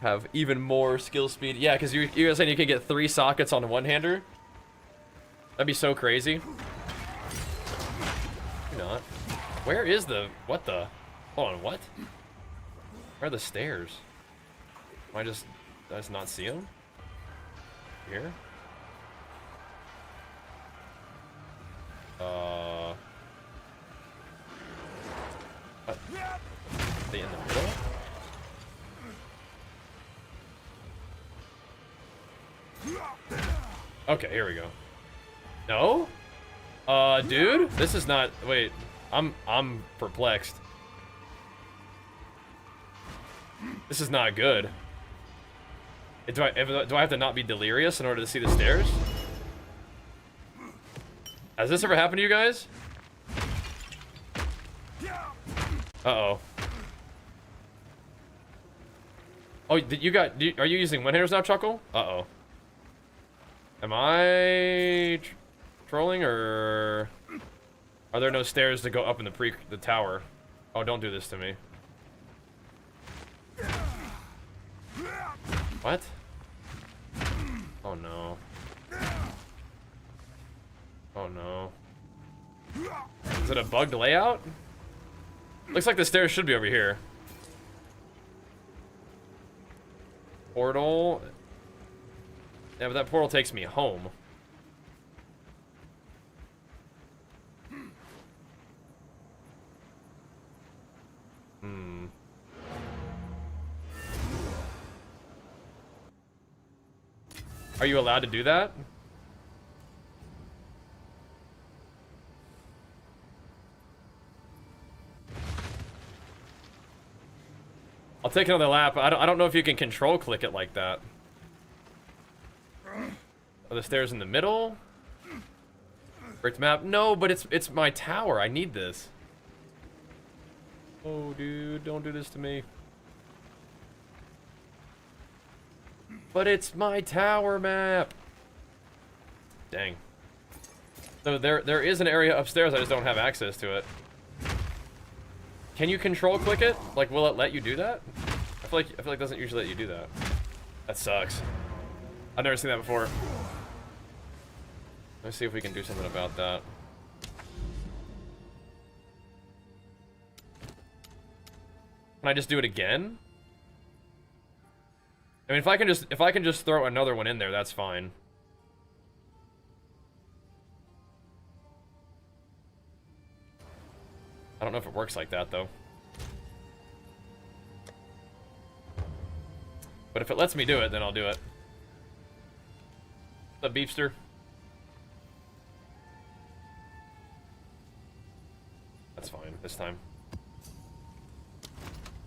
have even more skill speed. Yeah, because you were saying you could get 3 sockets on a one-hander? That'd be so crazy. You're not. Where is the... What the... Hold on, what? Where are the stairs? Did I just not see them? Here? What? Are they in the middle? Okay, here we go. No? Dude, this is not. Wait, I'm perplexed. This is not good. Do I have to not be delirious in order to see the stairs? Has this ever happened to you guys? Uh-oh. Oh, are you using one-handers now, Chuckle? Uh-oh. Am I trolling, or are there no stairs to go up in the tower? Oh, don't do this to me. What? Oh no. Oh no. Is it a bugged layout? Looks like the stairs should be over here. Portal. Yeah, but that portal takes me home. you allowed to do that? I'll take another lap. I don't know if you can control click it like that. Are the stairs in the middle? Bricked map? No, but it's my tower. I need this. Oh, dude, don't do this to me. But it's my tower map. Dang. So there is an area upstairs. I just don't have access to it. Can you control click it? Like, will it let you do that? I feel like it doesn't usually let you do that. That sucks. I've never seen that before. Let's see if we can do something about that. Can I just do it again? I mean, if I can just throw another one in there, that's fine. I don't know if it works like that, though. But if it lets me do it, then I'll do it. What's up, Beepster? That's fine this time.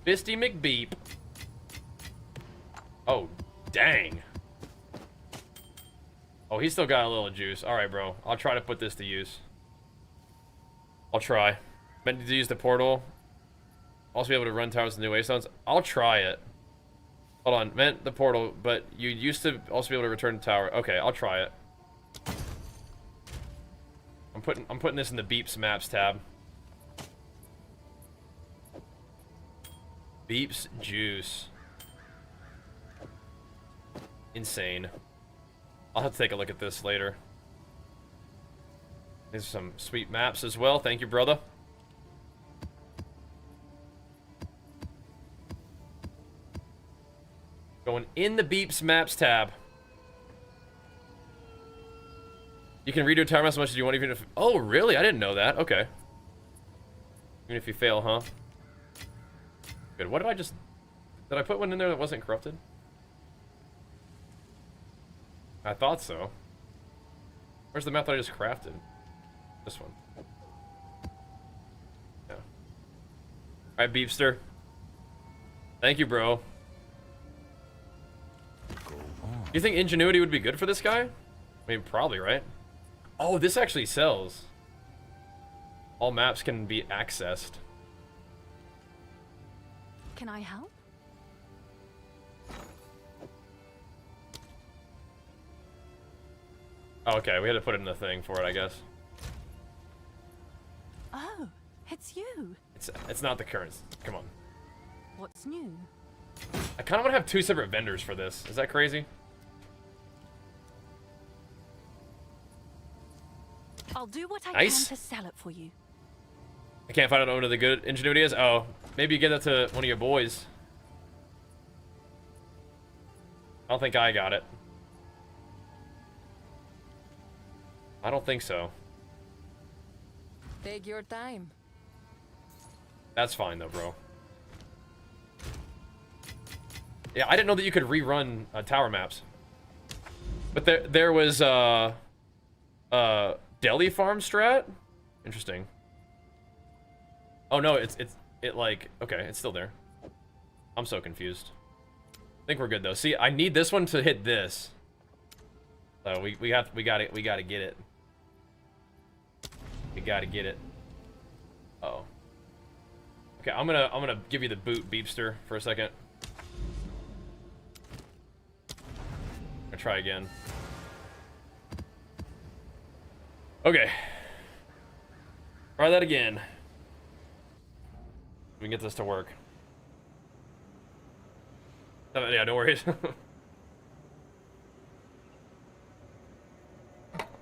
Fisty McBeep. Oh, dang. Oh, he's still got a little juice. Alright, bro. I'll try to put this to use. I'll try. Meant to use the portal. Also be able to run towers with new waystones. I'll try it. Hold on. Meant the portal, but you used to also be able to return to tower. Okay, I'll try it. I'm putting this in the Beeps Maps tab. Beeps Juice. Insane. I'll have to take a look at this later. These are some sweet maps as well. Thank you, brother. Going in the Beeps Maps tab. You can redo tower as much as you want, even if... Oh, really? I didn't know that. Okay. Even if you fail, huh? Good. What did I just... Did I put one in there that wasn't corrupted? I thought so. Where's the map that I just crafted? This one. Yeah. Alright, Beepster. Thank you, bro. You think Ingenuity would be good for this guy? I mean, probably, right? Oh, this actually sells. All maps can be accessed. Can I help? Oh, okay, we had to put it in the thing for it, I guess. Oh, it's you. It's not the current. Come on. What's new? I kind of want to have 2 separate vendors for this. Is that crazy? I'll do what I Nice. can to sell it for you. I can't find out what the good Ingenuity is. Oh, maybe you get that to one of your boys. I don't think I got it. I don't think so. Take your time. That's fine though, bro. Yeah, I didn't know that you could rerun tower maps. But there was Deli Farm strat? Interesting. Oh no, it like, okay, it's still there. I'm so confused. I think we're good though. See, I need this one to hit this. So we gotta get it. We gotta get it. Uh-oh. Okay, I'm gonna give you the boot, Beepster, for a second. I'll try again. Okay. Try that again. We can get this to work. Yeah, no worries.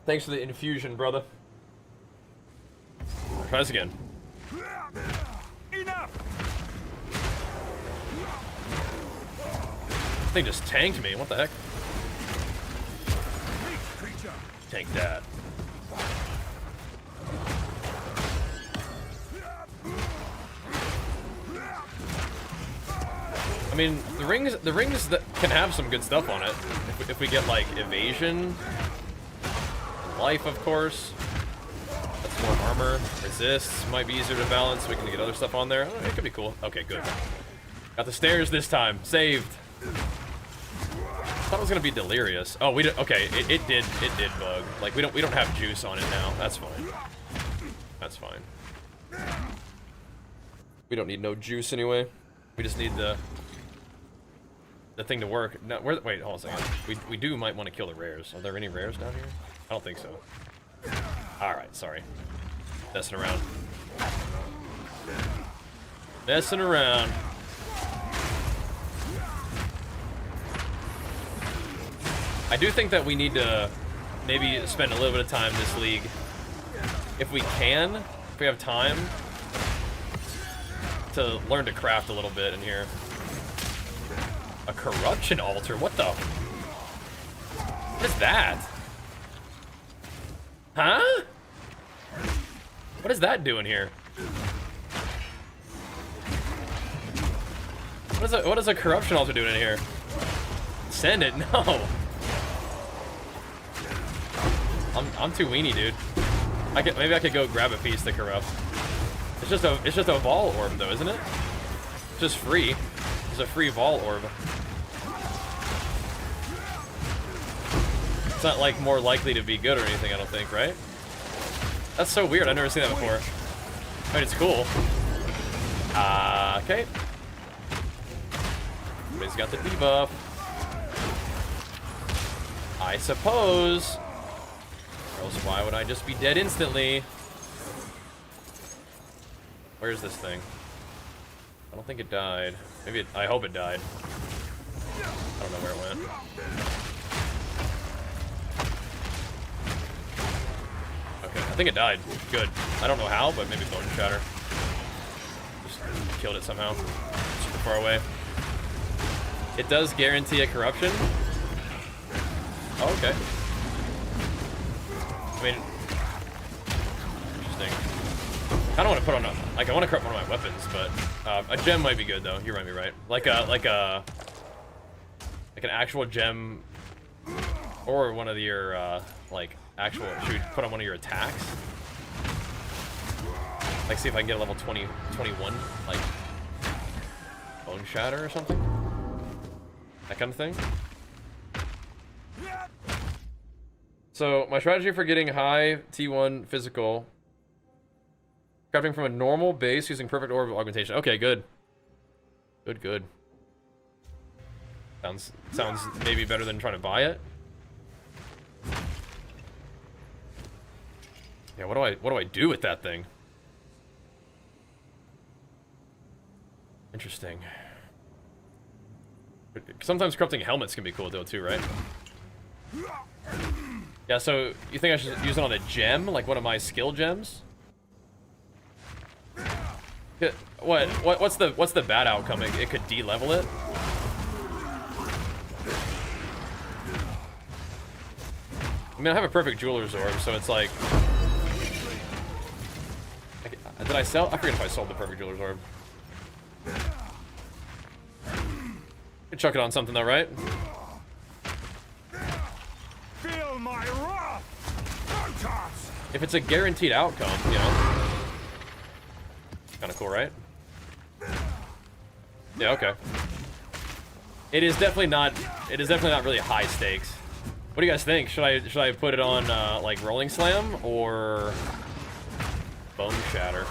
Thanks for the infusion, brother. Try this again. Enough! This thing just tanked me. What the heck? Creature. Tank that. I mean, the rings that can have some good stuff on it. If we get like evasion, life, of course. That's more armor. Resists might be easier to balance. We can get other stuff on there. Oh, it could be cool. Okay, good. Got the stairs this time. Saved. Thought it was gonna be delirious. Oh, we did. Okay, it did bug. Like we don't have juice on it now. That's fine. That's fine. We don't need no juice anyway. We just need the thing to work. No, wait, hold on a second. We might want to kill the rares. Are there any rares down here? I don't think so. All right, sorry. Messing around. Messing around. I do think that we need to maybe spend a little bit of time this league, if we can, if we have time, to learn to craft a little bit in here. A corruption altar? What the? What is that? Huh? What is that doing here? What is a corruption altar doing in here? Send it? No. I'm too weenie, dude. Maybe I could go grab a piece to corrupt. It's just a Vol orb though, isn't it? It's just free. It's a free Vol orb. It's not like more likely to be good or anything, I don't think, right? That's so weird. I've never seen that before. I mean, it's cool. Okay. Everybody's got the debuff. I suppose. Or else why would I just be dead instantly? Where's this thing? I don't think it died. Maybe I hope it died. I don't know where it went. Okay, I think it died. Good. I don't know how, but maybe bone shatter. Just killed it somehow. Super far away. It does guarantee a corruption. Oh, okay. I mean, interesting. I don't want to put on I want to corrupt one of my weapons, but a gem might be good though. You might be right. Like an actual gem, or one of your like actual. Should we put on one of your attacks? Like see if I can get a level 21, like bone shatter or something. That kind of thing. So my strategy for getting high T1 physical, crafting from a normal base using perfect orb of augmentation. Okay, good. Good. Sounds maybe better than trying to buy it. Yeah, what do I do with that thing? Interesting. Sometimes corrupting helmets can be cool though too, right? Yeah, so you think I should use it on a gem, like one of my skill gems? What's the bad outcome? It could de-level it. I mean, I have a perfect jeweler's orb, so it's like. Did I sell? I forget if I sold the perfect jeweler's orb. Could chuck it on something though, right? Feel my wrath! If it's a guaranteed outcome, you know. Kind of cool, right? Yeah, okay. It is definitely not really high stakes. What do you guys think? Should I put it on like Rolling Slam or Bone Shatter?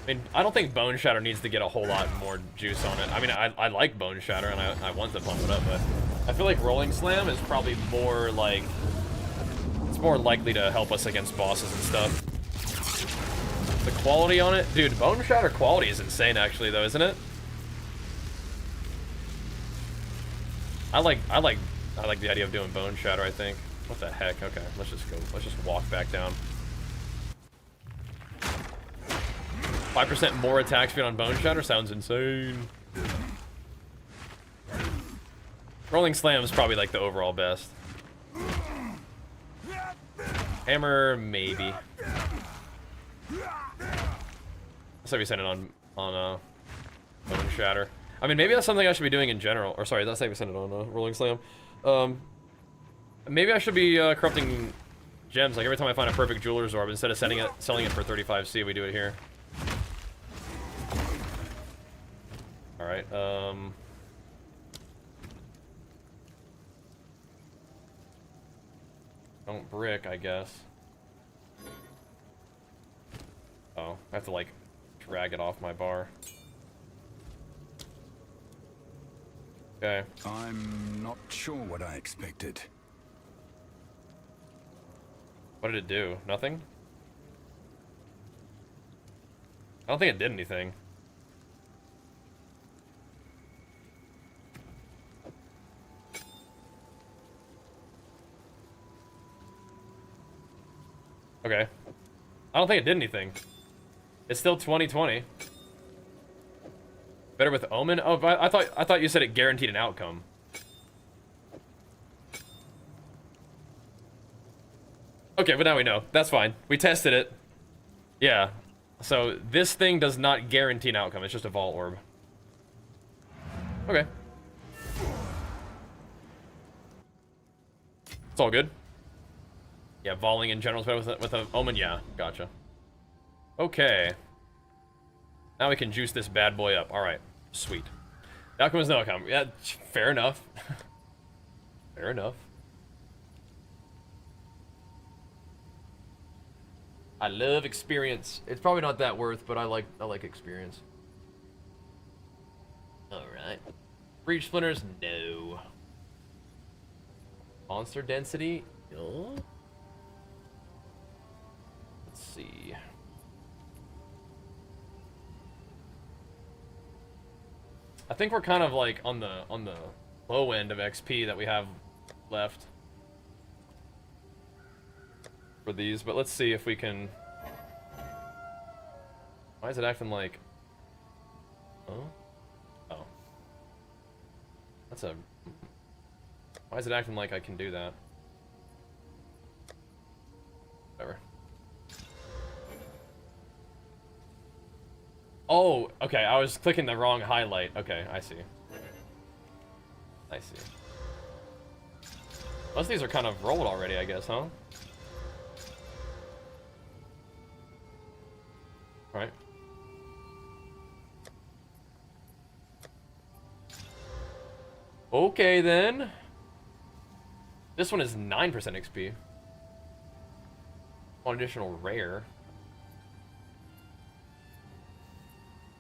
I mean, I don't think Bone Shatter needs to get a whole lot more juice on it. I mean, I like Bone Shatter and I want to pump it up, but I feel like Rolling Slam is probably more like, it's more likely to help us against bosses and stuff. The quality on it, dude, Bone Shatter quality is insane actually though, isn't it? I like the idea of doing Bone Shatter, I think. What the heck? Okay, let's just walk back down. 5% more attack speed on Bone Shatter sounds insane. Rolling Slam is probably like the overall best. Hammer, maybe. So we send it on Bone Shatter. I mean, maybe that's something I should be doing in general. Or sorry, that's how we send it on Rolling Slam. Maybe I should be corrupting gems. Like every time I find a perfect jeweler's orb, instead of selling it for 35C, we do it here. All right. Don't brick, I guess. Oh, I have to like drag it off my bar. Okay. I'm not sure what I expected. What did it do? Nothing? I don't think it did anything. Okay. I don't think it did anything. It's still 2020. Better with Omen? Oh, but I thought you said it guaranteed an outcome. Okay, but now we know. That's fine. We tested it. Yeah. So this thing does not guarantee an outcome. It's just a vault orb. Okay. It's all good. Yeah, volleying in general is better with an Omen. Yeah, gotcha. Okay. Now we can juice this bad boy up. All right, sweet. The outcome is no outcome. Yeah, fair enough. Fair enough. I love experience. It's probably not that worth, but I like experience. All right. Breach splinters, no. Monster density, no. Let's see. I think we're kind of like on the low end of XP that we have left for these, but let's see if we can. Why is it acting like? Oh, that's a. Why is it acting like I can do that? Whatever. Oh, okay, I was clicking the wrong highlight. Okay, I see. I see. Most of these are kind of rolled already, I guess, huh? Alright. Okay, then. This one is 9% XP. One additional rare.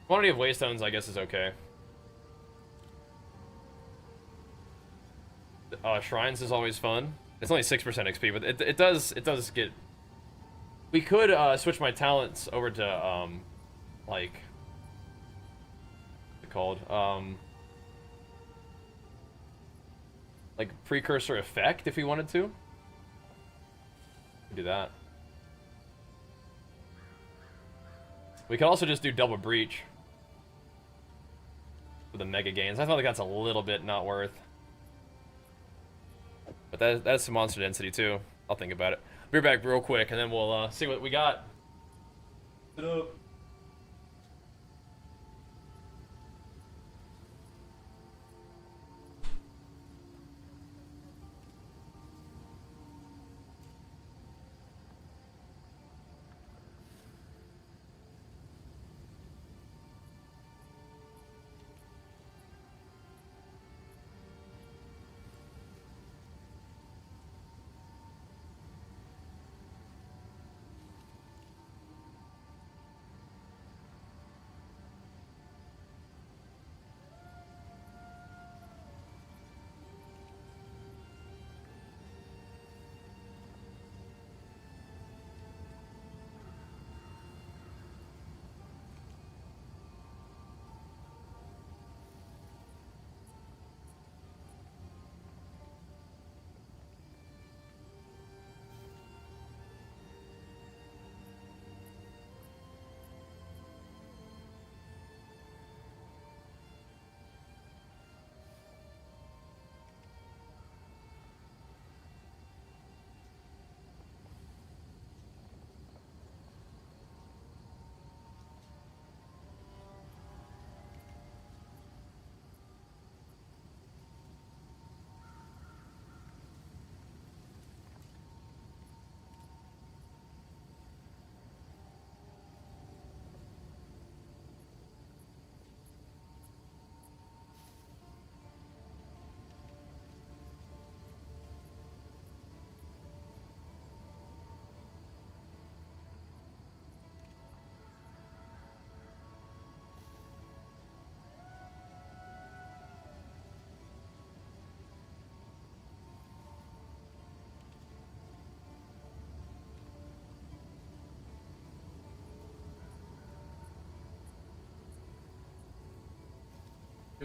Quantity of waystones, I guess, is okay. Shrines is always fun. It's only 6% XP, but it does get. We could switch my talents over to like what's it called like precursor effect if we wanted to. Do that. We could also just do double breach for the mega gains. I feel like that's a little bit not worth. But that's some monster density too. I'll think about it. Be back real quick, and then we'll see what we got.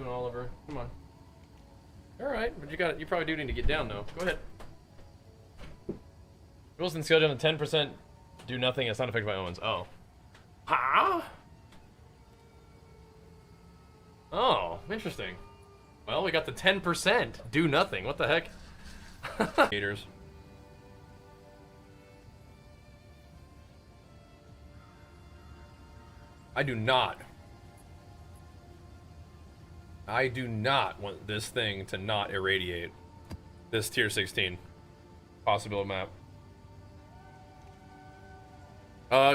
doing Oliver. Come on. Alright, but you probably do need to get down though. Go ahead. Rules and schedule on the 10% do nothing and it's not affected by Owens. Oh. Huh? Oh, interesting. Well, we got the 10% do nothing. What the heck? Haters. I do not want this thing to not irradiate this tier 16 possible map.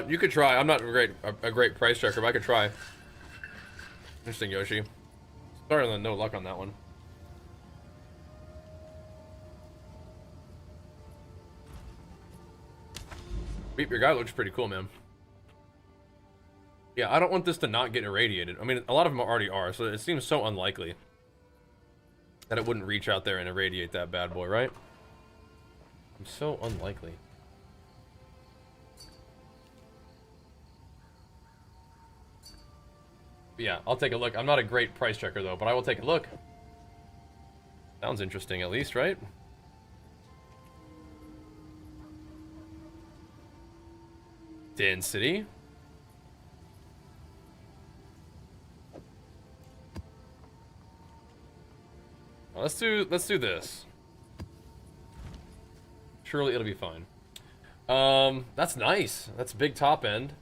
You could try. I'm not a great price checker, but I could try. Interesting, Yoshi. Starting with no luck on that one. Beep, your guy looks pretty cool, man. Yeah, I don't want this to not get irradiated. I mean, a lot of them already are, so it seems so unlikely that it wouldn't reach out there and irradiate that bad boy, right? I'm so unlikely. But yeah, I'll take a look. I'm not a great price checker, though, but I will take a look. Sounds interesting, at least, right? Density. Well, let's do this. Surely it'll be fine. That's nice. That's big top end.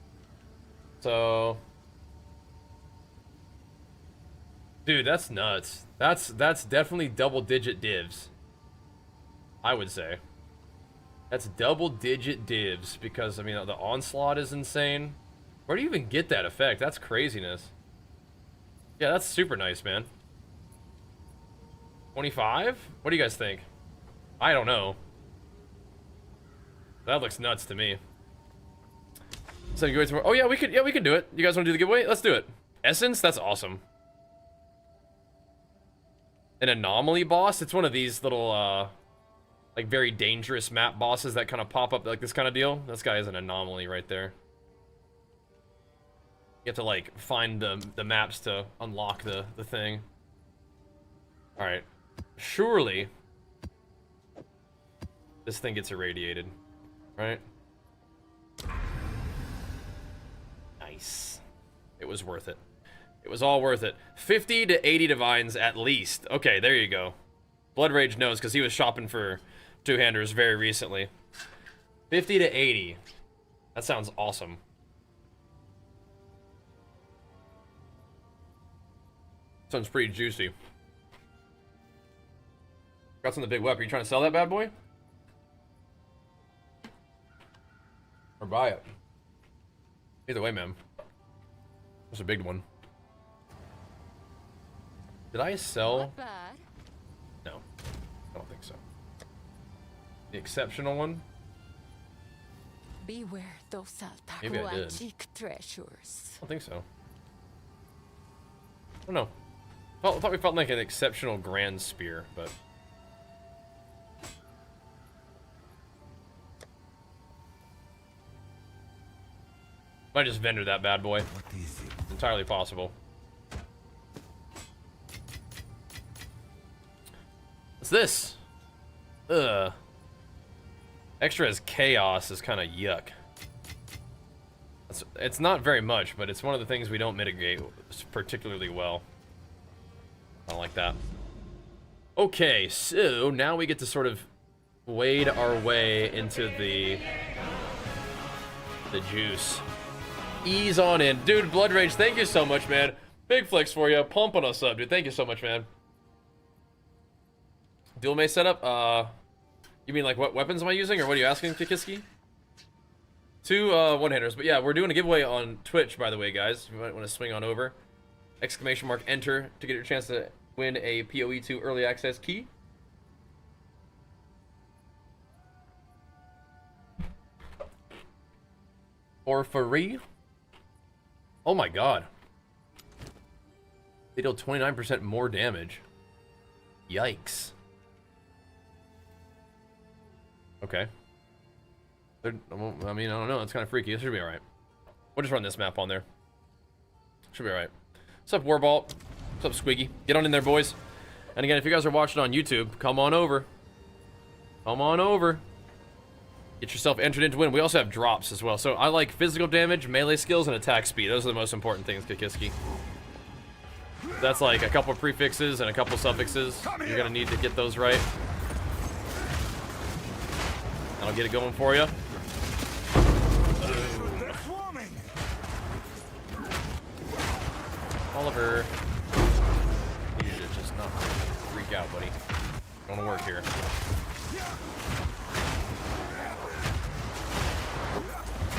So, dude, that's nuts. That's definitely double-digit divs. I would say. That's double-digit divs because I mean the onslaught is insane. Where do you even get that effect? That's craziness. Yeah, that's super nice, man. 25? What do you guys think? I don't know. That looks nuts to me. So giveaway tomorrow. Oh yeah, we could do it. You guys want to do the giveaway? Let's do it. Essence, that's awesome. An anomaly boss. It's one of these little like very dangerous map bosses that kind of pop up like this kind of deal. This guy is an anomaly right there. You have to like find the maps to unlock the thing. All right. Surely this thing gets irradiated, right? Nice. It was worth it. It was all worth it. 50 to 80 divines at least. Okay, there you go. Blood Rage knows because he was shopping for two-handers very recently. 50 to 80. That sounds awesome. Sounds pretty juicy. Got some of the big weapon. You trying to sell that bad boy? Or buy it? Either way, man. That's a big one. Did I sell? Not bad. No. I don't think so. The exceptional one? Beware those Maybe I did. Altaquachic treasures. I don't think so. I don't know. I thought we felt like an exceptional grand spear, but... Might just vendor that bad boy. What is it? It's entirely possible. What's this? Ugh. Extra as chaos is kind of yuck. It's not very much, but it's one of the things we don't mitigate particularly well. I don't like that. Okay, so now we get to sort of wade our way into the juice. Ease on in. Dude, Blood Rage, thank you so much, man. Big flex for you. Pumping us up, dude. Thank you so much, man. Dual mace setup? You mean like what weapons am I using, or what are you asking, Kikiski? Two one-handers, but yeah, we're doing a giveaway on Twitch, by the way, guys. You might want to swing on over. Exclamation mark enter to get your chance to win a PoE2 early access key. For free. Oh my god. They deal 29% more damage. Yikes. Okay. I mean, I don't know. It's kind of freaky. It should be alright. We'll just run this map on there. Should be alright. What's up, Warbolt? What's What's up, Squiggy? Get on in there, boys. And again, if you guys are watching on YouTube, come on over. Come on over. Get yourself entered into win. We also have drops as well. So I like physical damage, melee skills, and attack speed. Those are the most important things, Kikiski. That's like a couple prefixes and a couple suffixes. You're gonna need to get those right. I'll get it going for you. Oliver. You need to just not freak out, buddy. Going to work here.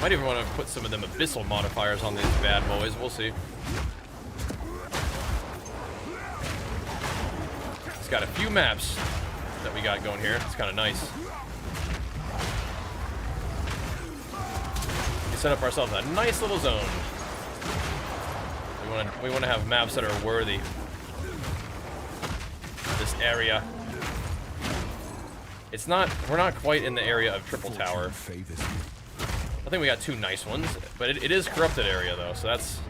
Might even want to put some of them abyssal modifiers on these bad boys. We'll see. It's got a few maps that we got going here. It's kind of nice. We set up ourselves a nice little zone. We want to have maps that are worthy of this area. It's not. We're not quite in the area of Triple Tower. I think we got 2 nice ones, but it is corrupted area though, so that's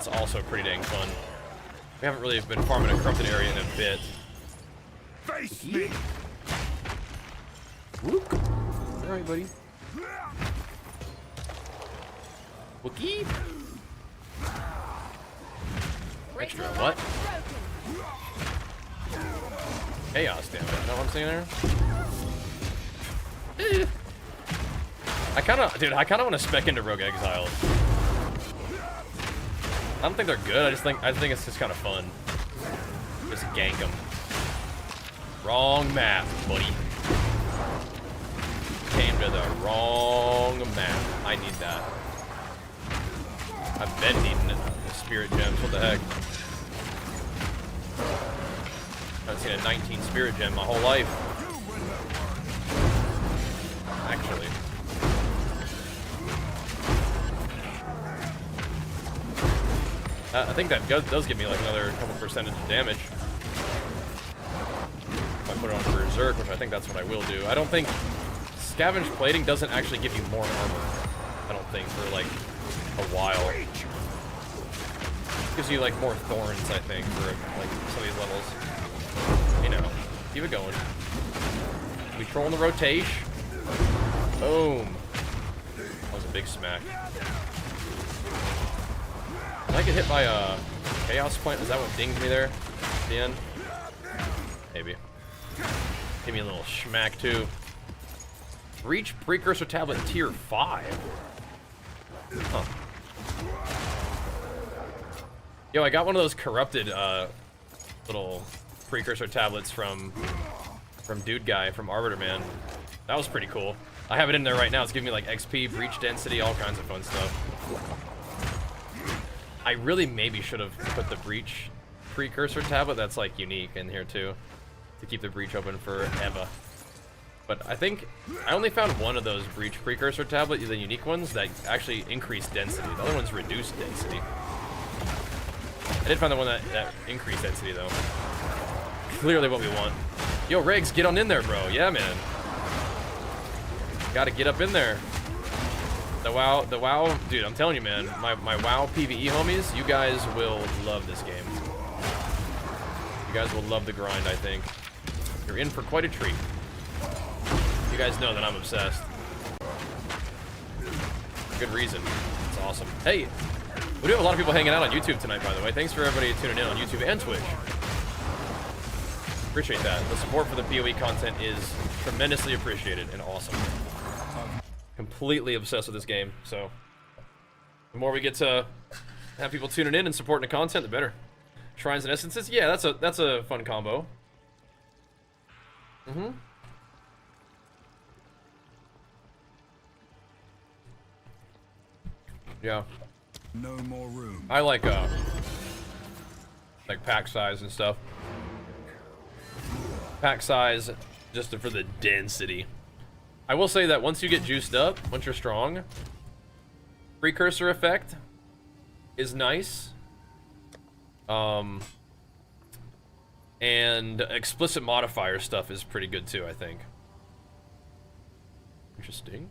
also pretty dang fun. We haven't really been farming a corrupted area in a bit. Face me. Whoop. All right, buddy. Wookie. Extra what? Chaos damage. Is that what I'm saying there? I kind of want to spec into Rogue Exile. I don't think they're good. I think it's just kind of fun. Just gank them. Wrong map, buddy. Came to the wrong map. I need that. I've been needing it. The spirit gems. What the heck? I haven't seen a 19 spirit gem my whole life. Actually. I think that does give me like another couple percentage of damage. If I put it on Berserk, which I think that's what I will do. I don't think Scavenge Plating doesn't actually give you more armor. I don't think, for like a while. Gives you like more thorns, I think, for like some of these levels. You know, keep it going. We trolling the rotation. Boom. That was a big smack. Did I get hit by a chaos plant? Is that what dinged me there at the end? Maybe. Give me a little schmack too. Reach precursor tablet tier 5. Huh. Yo, I got one of those corrupted little precursor tablets from Dude Guy, from Arbiter Man. That was pretty cool. I have it in there right now. It's giving me like XP, breach density, all kinds of fun stuff. I really maybe should have put the breach precursor tablet that's like unique in here too, to keep the breach open forever. But I think I only found one of those breach precursor tablet, the unique ones, that actually increased density. The other ones reduced density. I did find the one that increased density though. Clearly what we want. Yo, Regs, get on in there, bro. Yeah, man. Gotta get up in there. The WoW, dude, I'm telling you, man, my WoW PvE homies, you guys will love this game. You guys will love the grind, I think. You're in for quite a treat. You guys know that I'm obsessed. Good reason. It's awesome. Hey, we do have a lot of people hanging out on YouTube tonight, by the way. Thanks for everybody tuning in on YouTube and Twitch. Appreciate that. The support for the PoE content is tremendously appreciated and awesome. Completely obsessed with this game, so the more we get to have people tuning in and supporting the content, the better. Shrines and essences, yeah, that's a fun combo. Yeah. No more room. I like pack size and stuff. Pack size just for the density. I will say that once you get juiced up, once you're strong, precursor effect is nice. And explicit modifier stuff is pretty good too, I think. Interesting.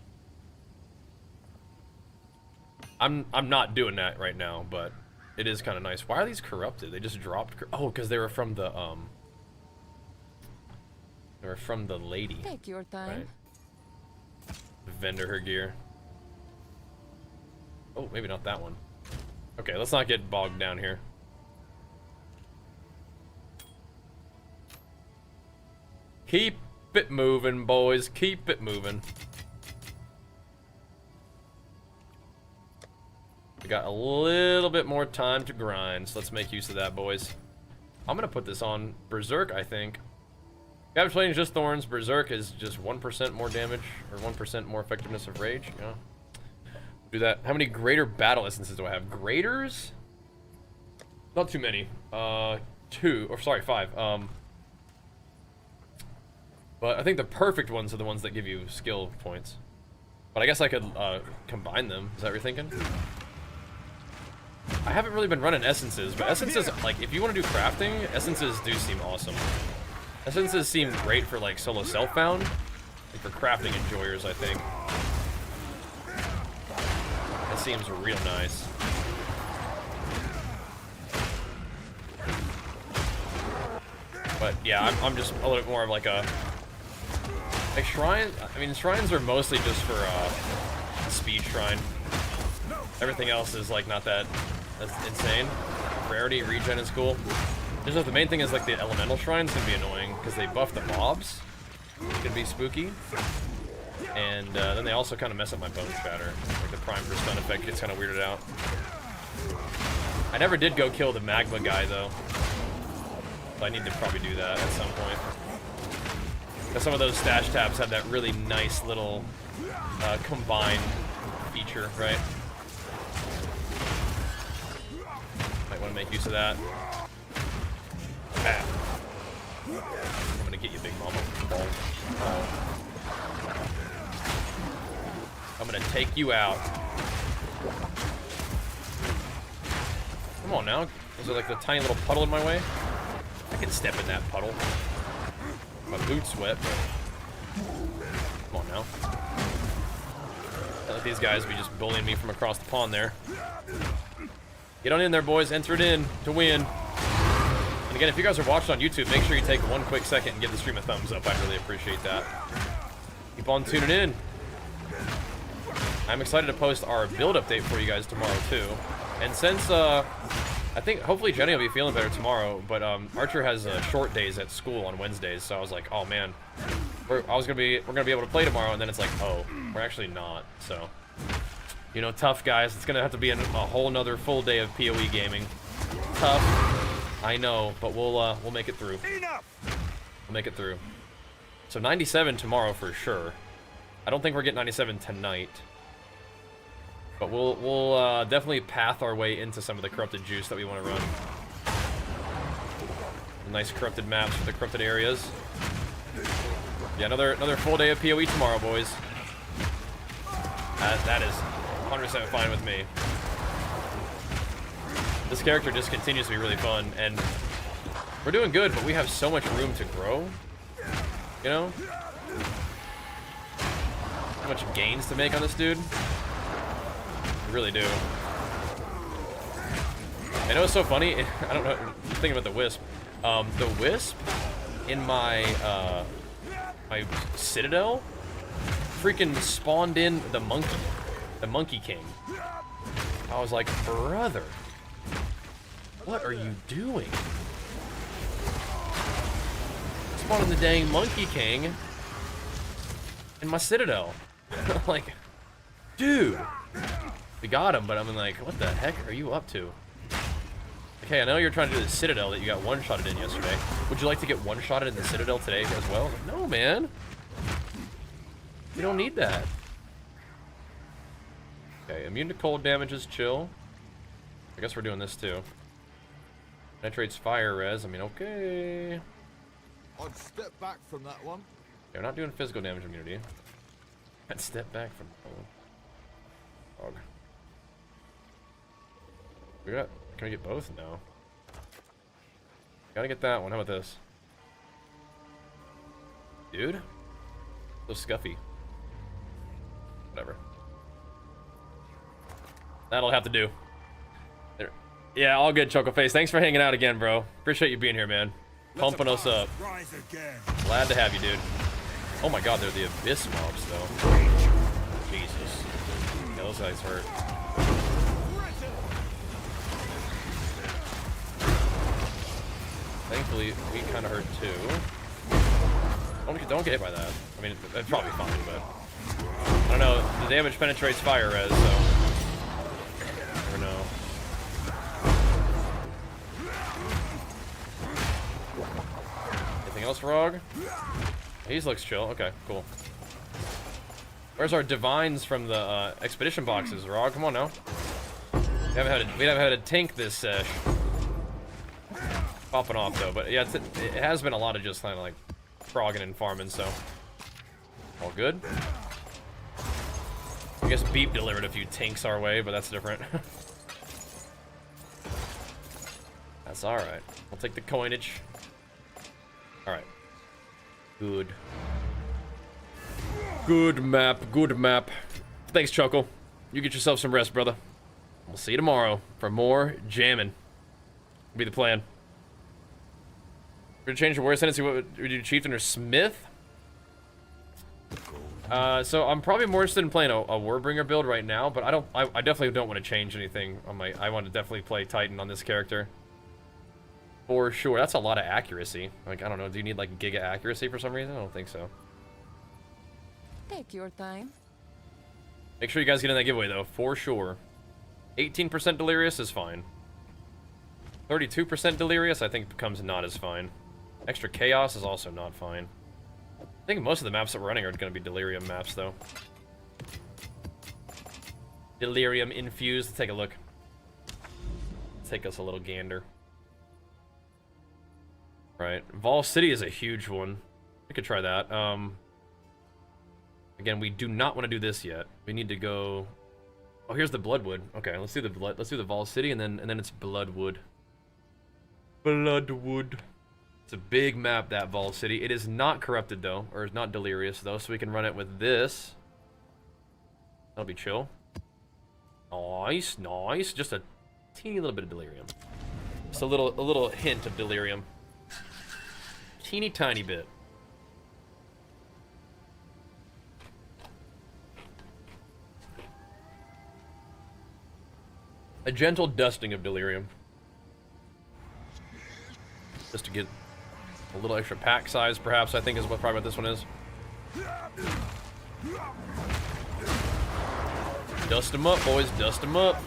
I'm not doing that right now, but It is kind of nice. Why are these corrupted? They just dropped. Oh, because they were from the They were from the lady. Take your time. Right. Vendor her gear. Oh, maybe not that one. Okay, let's not get bogged down here. Keep it moving, boys. Keep it moving. We got a little bit more time to grind, so let's make use of that, boys. I'm gonna put this on Berserk, I think. Cabbage Plating is just thorns. Berserk is just 1% more damage, or 1% more effectiveness of rage. Yeah. Do that. How many greater battle essences do I have? Graders? Not too many. 2, or sorry, 5. But I think the perfect ones are the ones that give you skill points. But I guess I could combine them. Is that what you're thinking? I haven't really been running essences, but essences, like, if you want to do crafting, essences do seem awesome. Essences seem great for, like, solo self-found. Like, for crafting enjoyers, I think. That seems real nice. But, yeah, I'm just a little bit more of, like, a... Like, shrines... I mean, shrines are mostly just for, speed shrine. Everything else is, like, not that... That's insane. Rarity, regen is cool. Just the main thing is, like, the elemental shrines can be annoying because they buff the mobs. It can be spooky. And then they also kind of mess up my bone spatter. Like, the prime for stun effect gets kind of weirded out. I never did go kill the magma guy, though. But I need to probably do that at some point. Because some of those stash tabs have that really nice little combined feature, right? Might want to make use of that. Ah. I'm gonna get you, big mama. I'm gonna take you out. Come on now. Is there like the tiny little puddle in my way? I can step in that puddle. My boots wet, but... Come on now. Don't let these guys be just bullying me from across the pond there. Get on in there, boys. Enter it in to win. And again, if you guys are watching on YouTube, make sure you take one quick second and give the stream a thumbs up. I'd really appreciate that. Keep on tuning in. I'm excited to post our build update for you guys tomorrow, too. And since, I think, hopefully Jenny will be feeling better tomorrow, but Archer has short days at school on Wednesdays, so I was like, oh, man. We're gonna be able to play tomorrow, and then it's like, oh, we're actually not, so... You know, tough, guys. It's gonna have to be a whole nother full day of PoE gaming. Tough, I know, but we'll make it through. Enough. We'll make it through. So 97 tomorrow for sure. I don't think we're getting 97 tonight, but we'll definitely path our way into some of the corrupted juice that we want to run. Nice corrupted maps for the corrupted areas. Yeah, another full day of PoE tomorrow, boys. That is 100% fine with me. This character just continues to be really fun, and we're doing good, but we have so much room to grow. You know? So much gains to make on this dude. We really do. I know it's so funny. I don't know. I'm thinking about the Wisp. The Wisp in my my Citadel freaking spawned in the Monkey King. I was like, brother, what are you doing? Spawning the dang Monkey King in my Citadel. Like, dude, we got him, but I'm like, what the heck are you up to? Okay, I know you're trying to do the Citadel that you got one-shotted in yesterday. Would you like to get one-shotted in the Citadel today as well? No, man. You don't need that. Okay, immune to cold damages, chill. I guess we're doing this too. Penetrates fire res, I mean, okay. I'd step back from that one. They're not doing physical damage immunity. I'd step back from... Oh. Dog. Can we get both? No. Gotta get that one. How about this? Dude? So scuffy. Whatever. That'll have to do. There. Yeah, all good, Chocoface. Thanks for hanging out again, bro. Appreciate you being here, man. Pumping us up. Rise again. Glad to have you, dude. Oh my god, they're the Abyss mobs, though. Jesus. Yeah, those guys hurt. Thankfully, we kind of hurt, too. Don't get hit by that. I mean, it's probably fine, but... I don't know. The damage penetrates fire res, so... Never know. Anything else, Rog? He looks chill. Okay, cool. Where's our divines from the expedition boxes, Rog? Come on now. We haven't had a tank this sesh. Popping off though, but yeah, it has been a lot of just kind of like frogging and farming, so all good. I guess Beep delivered a few tanks our way, but that's different. That's all right. We'll take the coinage. All right. Good. Good map. Good map. Thanks, Chuckle. You get yourself some rest, brother. We'll see you tomorrow for more jamming. Be the plan. We're gonna change your war ascendancy. What would you do, Chieftain or Smith? So I'm probably more interested in playing a Warbringer build right now, but I definitely don't want to change anything on my. I want to definitely play Titan on this character. For sure. That's a lot of accuracy. Like, I don't know. Do you need like giga accuracy for some reason? I don't think so. Take your time. Make sure you guys get in that giveaway though, for sure. 18% Delirious is fine. 32% Delirious I think becomes not as fine. Extra Chaos is also not fine. I think most of the maps that we're running are going to be Delirium maps though. Delirium infused. Let's take a look. Let's take us a little gander. Right. Vol City is a huge one. We could try that. Again, we do not want to do this yet. We need to go. Oh, here's the Bloodwood. Okay, let's do the Vol City, and then it's Bloodwood. Bloodwood. It's a big map, that Vol City. It is not corrupted though, or it's not delirious though, so we can run it with this. That'll be chill. Nice, nice. Just a teeny little bit of delirium. Just a little hint of delirium. Teeny tiny bit. A gentle dusting of delirium. Just to get a little extra pack size, perhaps, I think is what probably what this one is. Dust them up, boys. Dust them up.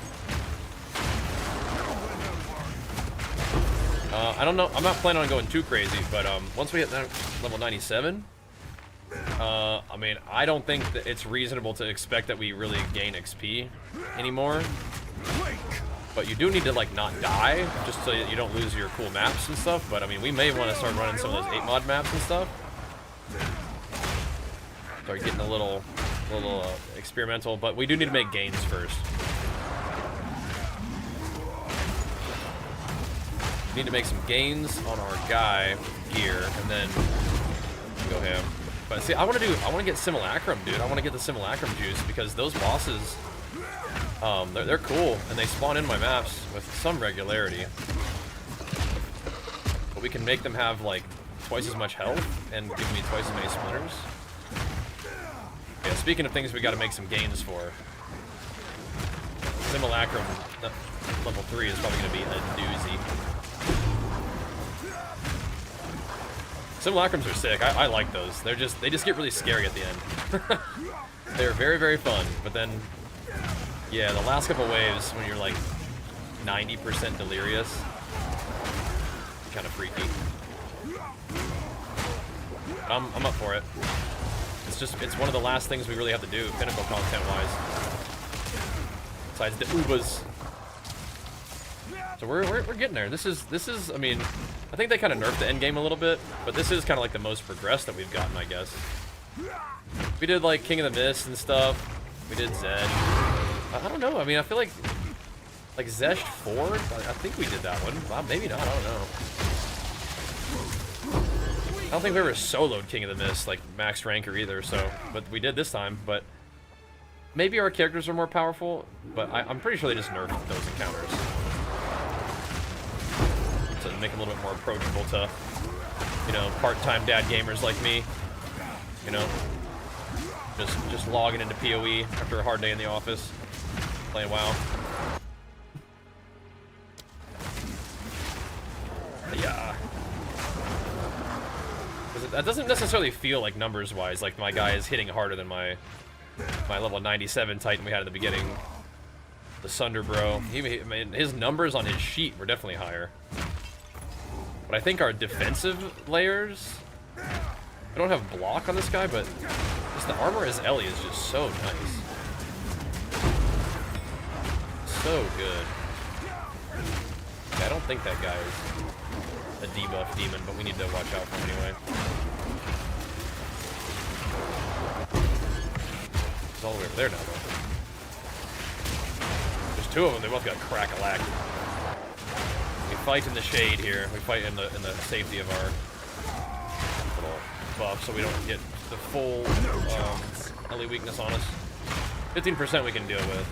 I don't know. I'm not planning on going too crazy, but once we hit level 97, I mean, I don't think that it's reasonable to expect that we really gain XP anymore. But you do need to, like, not die, just so you don't lose your cool maps and stuff. But, I mean, we may want to start running some of those 8-mod maps and stuff. Start getting a little experimental, but we do need to make gains first. We need to make some gains on our guy gear, and then go ham. But see, I want to get Simulacrum, dude. I want to get the Simulacrum juice because those bosses, they're cool and they spawn in my maps with some regularity. But we can make them have like twice as much health and give me twice as many splinters. Yeah, speaking of things we got to make some gains for, Simulacrum level 3 is probably going to be a doozy. Simulacrums are sick. I like those. They just get really scary at the end. They're very, very fun, but then, yeah, the last couple waves when you're like 90% delirious, kind of freaky. I'm up for it. It's one of the last things we really have to do, pinnacle content-wise. Besides the Ubas. So we're getting there. This is I mean, I think they kind of nerfed the endgame a little bit, but this is kind of like the most progressed that we've gotten, I guess. We did like King of the Mist and stuff. We did Zed. I don't know. I mean, I feel like Zesht 4. I think we did that one. Well, maybe not. I don't know. I don't think we ever soloed King of the Mist like max ranker either. So, but we did this time. But maybe our characters are more powerful. But I'm pretty sure they just nerfed those encounters. to make it a little bit more approachable to, you know, part-time dad gamers like me. You know, just logging into PoE after a hard day in the office, playing WoW. Yeah. That doesn't necessarily feel like numbers-wise, like my guy is hitting harder than my level 97 Titan we had at the beginning. The Sunder Bro. I mean, his numbers on his sheet were definitely higher. But I think our defensive layers... I don't have block on this guy, but just the armor as Ellie is just so nice. So good. Yeah, I don't think that guy is a debuff demon, but we need to watch out for him anyway. He's all the way over there now, though. There's two of them. They both got crack-a-lack. We fight in the shade here. We fight in the safety of our little buff, so we don't get the full Ellie weakness on us. 15% we can deal with.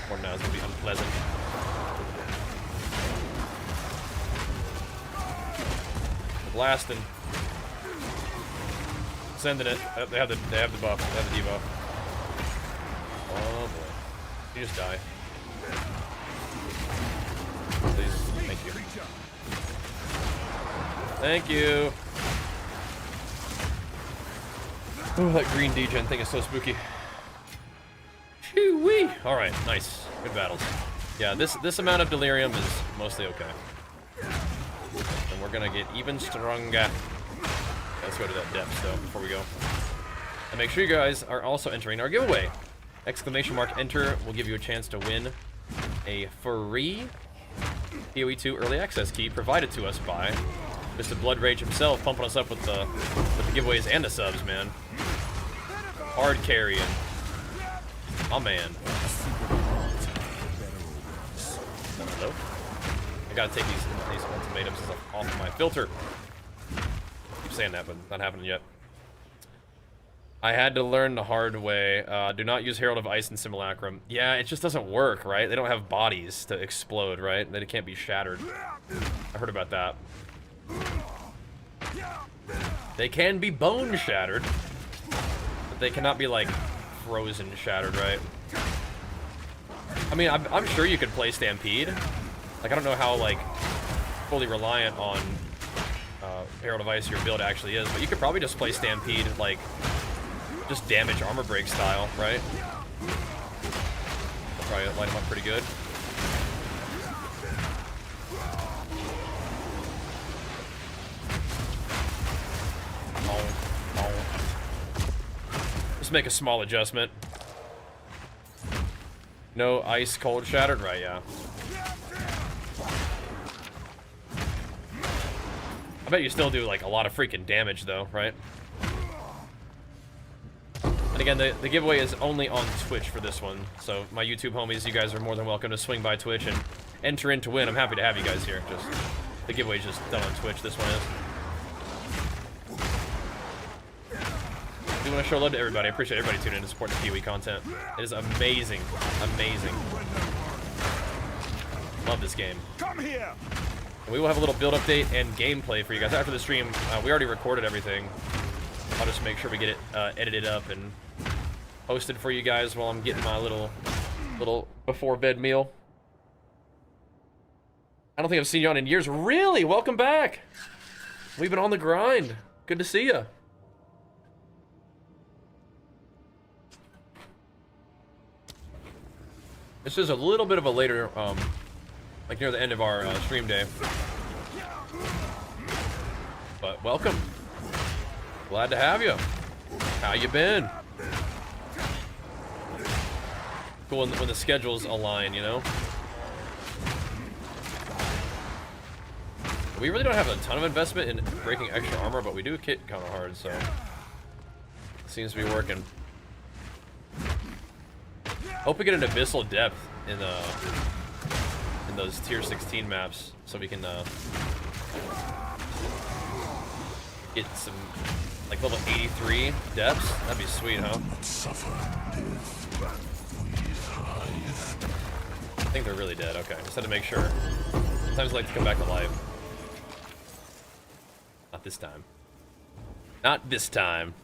More now is gonna be unpleasant. Blasting. Sending it. They have the buff. They have the debuff. Oh boy. You just die. Please. Thank you. Thank you. Oh, that green degen thing is so spooky. Shoo-wee! Alright, nice. Good battles. Yeah, this amount of delirium is mostly okay. And we're gonna get even stronger. Let's go to that depth though before we go. And make sure you guys are also entering our giveaway. Exclamation mark enter will give you a chance to win a free PoE 2 early access key provided to us by Mr. Blood Rage himself, pumping us up with the giveaways and the subs, man. Hard carrying. Oh man. Hello? I gotta take these ultimatums off my filter. Keep saying that, but not happening yet. I had to learn the hard way. Do not use Herald of Ice and Simulacrum. Yeah, it just doesn't work, right? They don't have bodies to explode, right? They can't be shattered. I heard about that. They can be bone shattered, but they cannot be like frozen shattered, right? I mean, I'm sure you could play Stampede. Like, I don't know how like fully reliant on Herald of Ice your build actually is, but you could probably just play Stampede like just damage armor break style, right? Probably light him up pretty good. Just make a small adjustment. No ice cold shattered, right? Yeah. I bet you still do like a lot of freaking damage though, right? And again, the giveaway is only on Twitch for this one. So my YouTube homies, you guys are more than welcome to swing by Twitch and enter in to win. I'm happy to have you guys here. Just the giveaway is just done on Twitch. This one is. I want to show love to everybody. I appreciate everybody tuning in to support the PoE content. It is amazing. Amazing. Love this game. Come here. And we will have a little build update and gameplay for you guys after the stream. We already recorded everything. I'll just make sure we get it edited up and posted for you guys while I'm getting my little before bed meal. I don't think I've seen you on in years. Really? Welcome back. We've been on the grind. Good to see you. This is a little bit of a later, like near the end of our stream day. But welcome. Glad to have you. How you been? Cool when the schedules align, you know? We really don't have a ton of investment in breaking extra armor, but we do kit kind of hard, so... Seems to be working. Hope we get an abyssal depth in those tier 16 maps, so we can get some like level 83 depths. That'd be sweet, huh? I think they're really dead. Okay, just had to make sure. Sometimes I like to come back to life. Not this time. Not this time.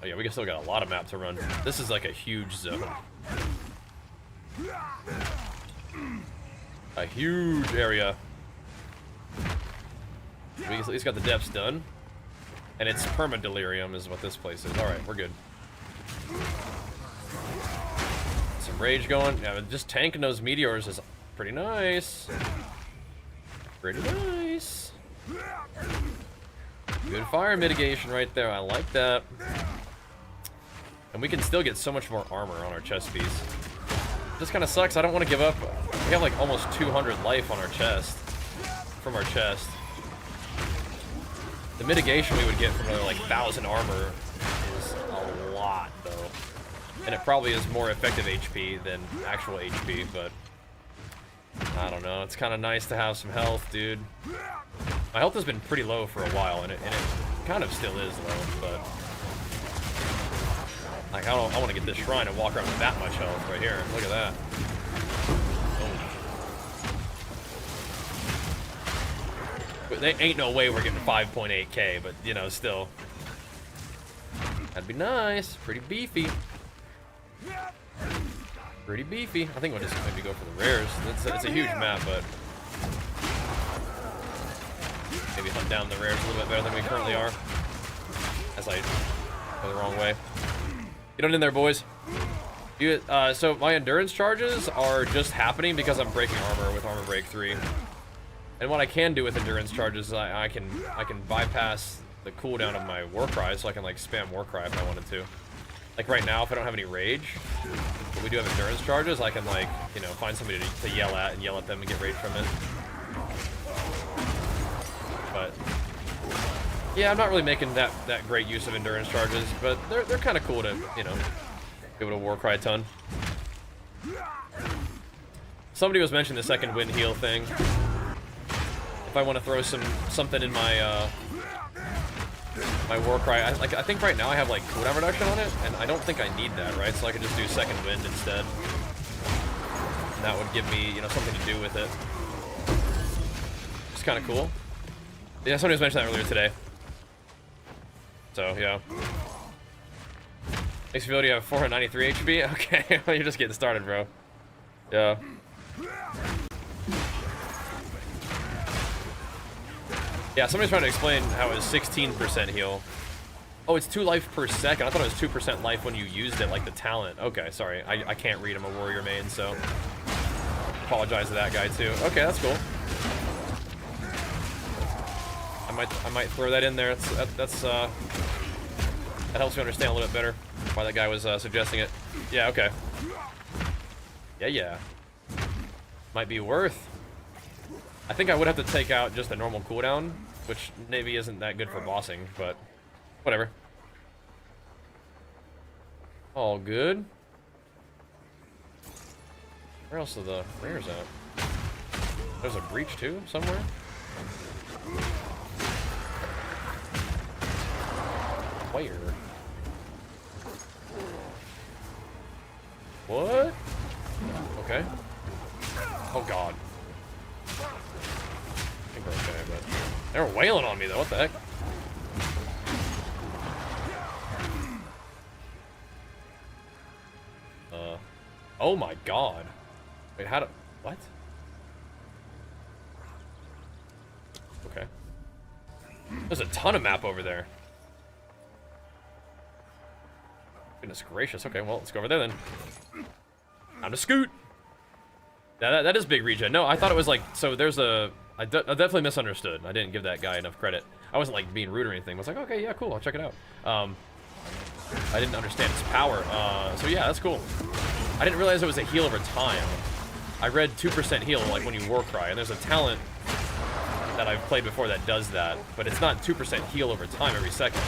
Oh yeah, we still got a lot of map to run. This is like a huge zone. A huge area. We at least got the depths done. And it's perma-delirium is what this place is. Alright, we're good. Some rage going. Yeah, just tanking those meteors is pretty nice. Pretty nice. Good fire mitigation right there. I like that. And we can still get so much more armor on our chest piece. Just kind of sucks. I don't want to give up. We have like almost 200 life on our chest. From our chest. The mitigation we would get from another like 1,000 armor is a lot though. And it probably is more effective HP than actual HP, but I don't know. It's kind of nice to have some health, dude. My health has been pretty low for a while, and it kind of still is low, but like I want to get this shrine and walk around with that much health right here. Look at that. But there ain't no way we're getting 5.8k, but you know, still. That'd be nice. Pretty beefy. Pretty beefy. I think we'll just maybe go for the rares. It's a huge map, but maybe hunt down the rares a little bit better than we currently are. As I go the wrong way. Get on in there, boys. So my endurance charges are just happening because I'm breaking armor with Armor Break 3. And what I can do with endurance charges is I can bypass the cooldown of my Warcry, so I can like spam Warcry if I wanted to. Like right now, if I don't have any rage, but we do have endurance charges, I can like, you know, find somebody to yell at and yell at them and get rage from it. But yeah, I'm not really making that great use of endurance charges, but they're kind of cool to, you know, be able to Warcry a ton. Somebody was mentioning the second wind heal thing. If I want to throw something in my my Warcry, I think right now I have like cooldown reduction on it, and I don't think I need that, right? So I can just do second wind instead. And that would give me, you know, something to do with it. It's kind of cool. Yeah, somebody was mentioning that earlier today. So yeah. Makes you feel you have 493 HP. Okay, well, you're just getting started, bro. Yeah. Yeah, somebody's trying to explain how it's 16% heal. Oh, it's 2 life per second. I thought it was 2% life when you used it, like the talent. Okay, sorry. I can't read. I'm a warrior main, so apologize to that guy too. Okay, that's cool. I might throw that in there. That helps me understand a little bit better why that guy was suggesting it. Yeah, okay. Yeah. Might be worth. I think I would have to take out just a normal cooldown, which maybe isn't that good for bossing, but whatever. All good. Where else are the rares at? There's a breach too, somewhere? Where? What? Okay. Oh god. I think we're okay, but they're wailing on me though. What the heck? Oh my god. Wait, how do... What? Okay. There's a ton of map over there. Goodness gracious. Okay, well, let's go over there then. Time to scoot. That is big regen. No, I thought it was like... So there's a... I definitely misunderstood. I didn't give that guy enough credit. I wasn't like being rude or anything. I was like, okay, yeah, cool, I'll check it out. I didn't understand its power. So yeah, that's cool. I didn't realize it was a heal over time. I read 2% heal like when you Warcry, and there's a talent that I've played before that does that, but it's not 2% heal over time every second.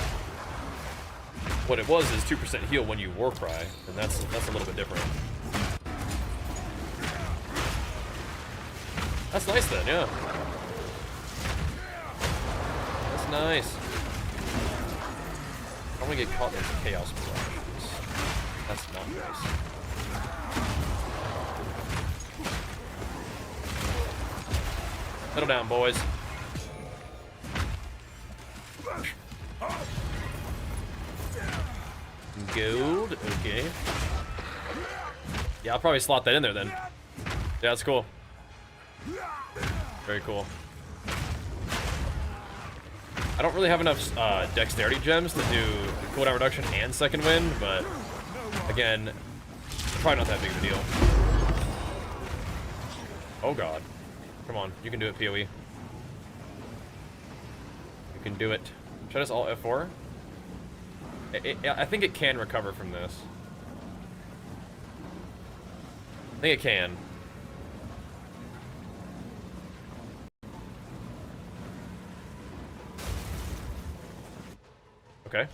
What it was is 2% heal when you Warcry, and that's a little bit different. That's nice then, yeah. That's nice. I don't want to get caught in chaos mirage. That's not nice. Settle down, boys. Gold. Okay. Yeah, I'll probably slot that in there then. Yeah, that's cool. Very cool. I don't really have enough dexterity gems to do cooldown reduction and second wind, but again, probably not that big of a deal. Oh god. Come on, you can do it, PoE. You can do it. Should I just alt F4? I think it can recover from this. I think it can. Okay.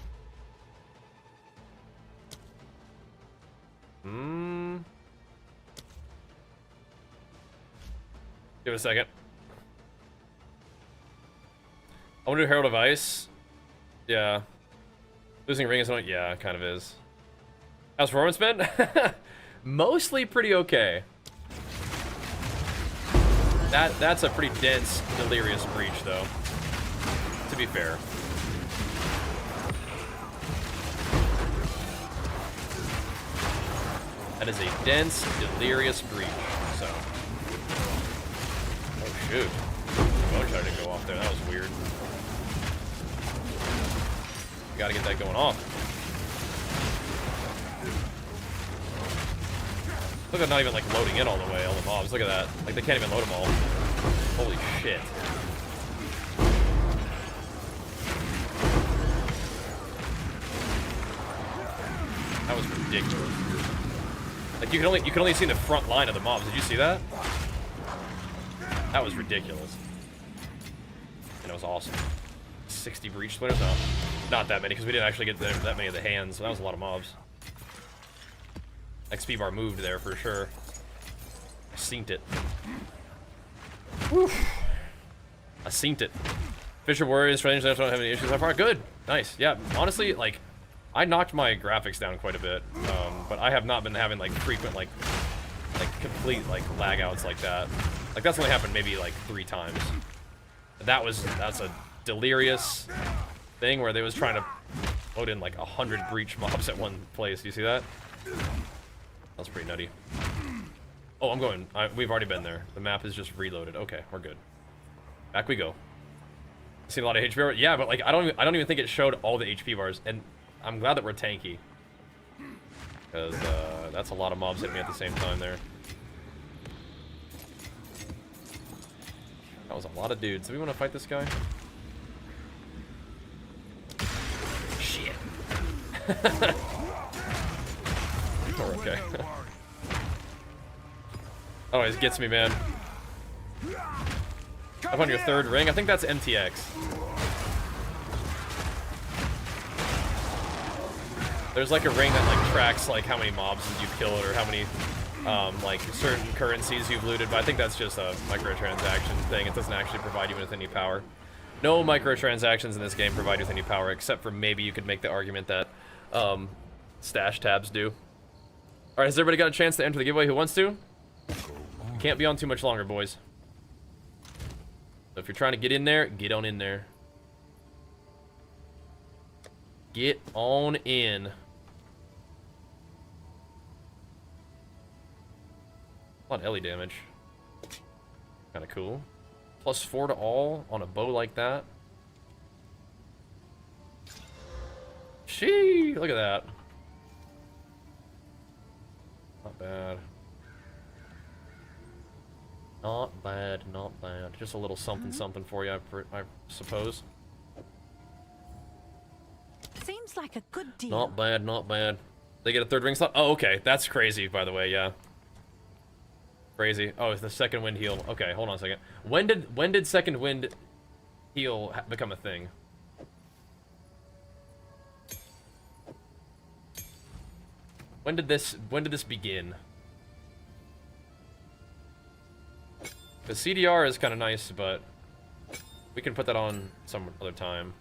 Give it a second. I want to do Herald of Ice. Yeah. Losing ring is not. Yeah, kind of is. How's performance been? Mostly pretty okay. That's a pretty dense, delirious breach, though. To be fair. That is a dense, delirious breach. So. Oh shoot. Bone shot didn't go off there. That was weird. Gotta get that going off. Look at not even like loading in all the way, all the mobs. Look at that. Like they can't even load them all. Holy shit. That was ridiculous. Like you can only see the front line of the mobs. Did you see that? That was ridiculous. And it was awesome. 60 breach splitters? No. Not that many, because we didn't actually get that many of the hands. So that was a lot of mobs. XP bar moved there for sure. I seen it. Woof. I seen it. Fisher Warriors, Strange, I don't have any issues so far. Good. Nice. Yeah, honestly, like, I knocked my graphics down quite a bit. But I have not been having, like, frequent, like complete, like, lag outs like that. Like, that's only happened maybe, like, 3 times. That's a delirious thing where they was trying to load in, like, 100 breach mobs at one place. Do you see that? That's pretty nutty. Oh, I'm going. We've already been there. The map is just reloaded. Okay, we're good. Back we go. Seen a lot of HP bars? Yeah, but like I don't even think it showed all the HP bars, and I'm glad that we're tanky. Because that's a lot of mobs hitting me at the same time there. That was a lot of dudes. Do we want to fight this guy? Shit. Oh, okay. Always gets me, man. Up on your 3rd ring? I think that's MTX. There's like a ring that like tracks like how many mobs you've killed or how many like certain currencies you've looted, but I think that's just a microtransaction thing. It doesn't actually provide you with any power. No microtransactions in this game provide you with any power, except for maybe you could make the argument that stash tabs do. Alright, has everybody got a chance to enter the giveaway who wants to? Can't be on too much longer, boys. So if you're trying to get in there, get on in there. Get on in. A lot of Ellie damage. Kind of cool. +4 to all on a bow like that. Shee! Look at that. Not bad. Not bad, not bad. Just a little something something for you, I suppose. Seems like a good deal. Not bad, not bad. They get a 3rd ring slot? Oh, okay. That's crazy, by the way, yeah. Crazy. Oh, it's the second wind heal. Okay, hold on a second. When did second wind heal become a thing? When did this begin? The CDR is kind of nice, but we can put that on some other time.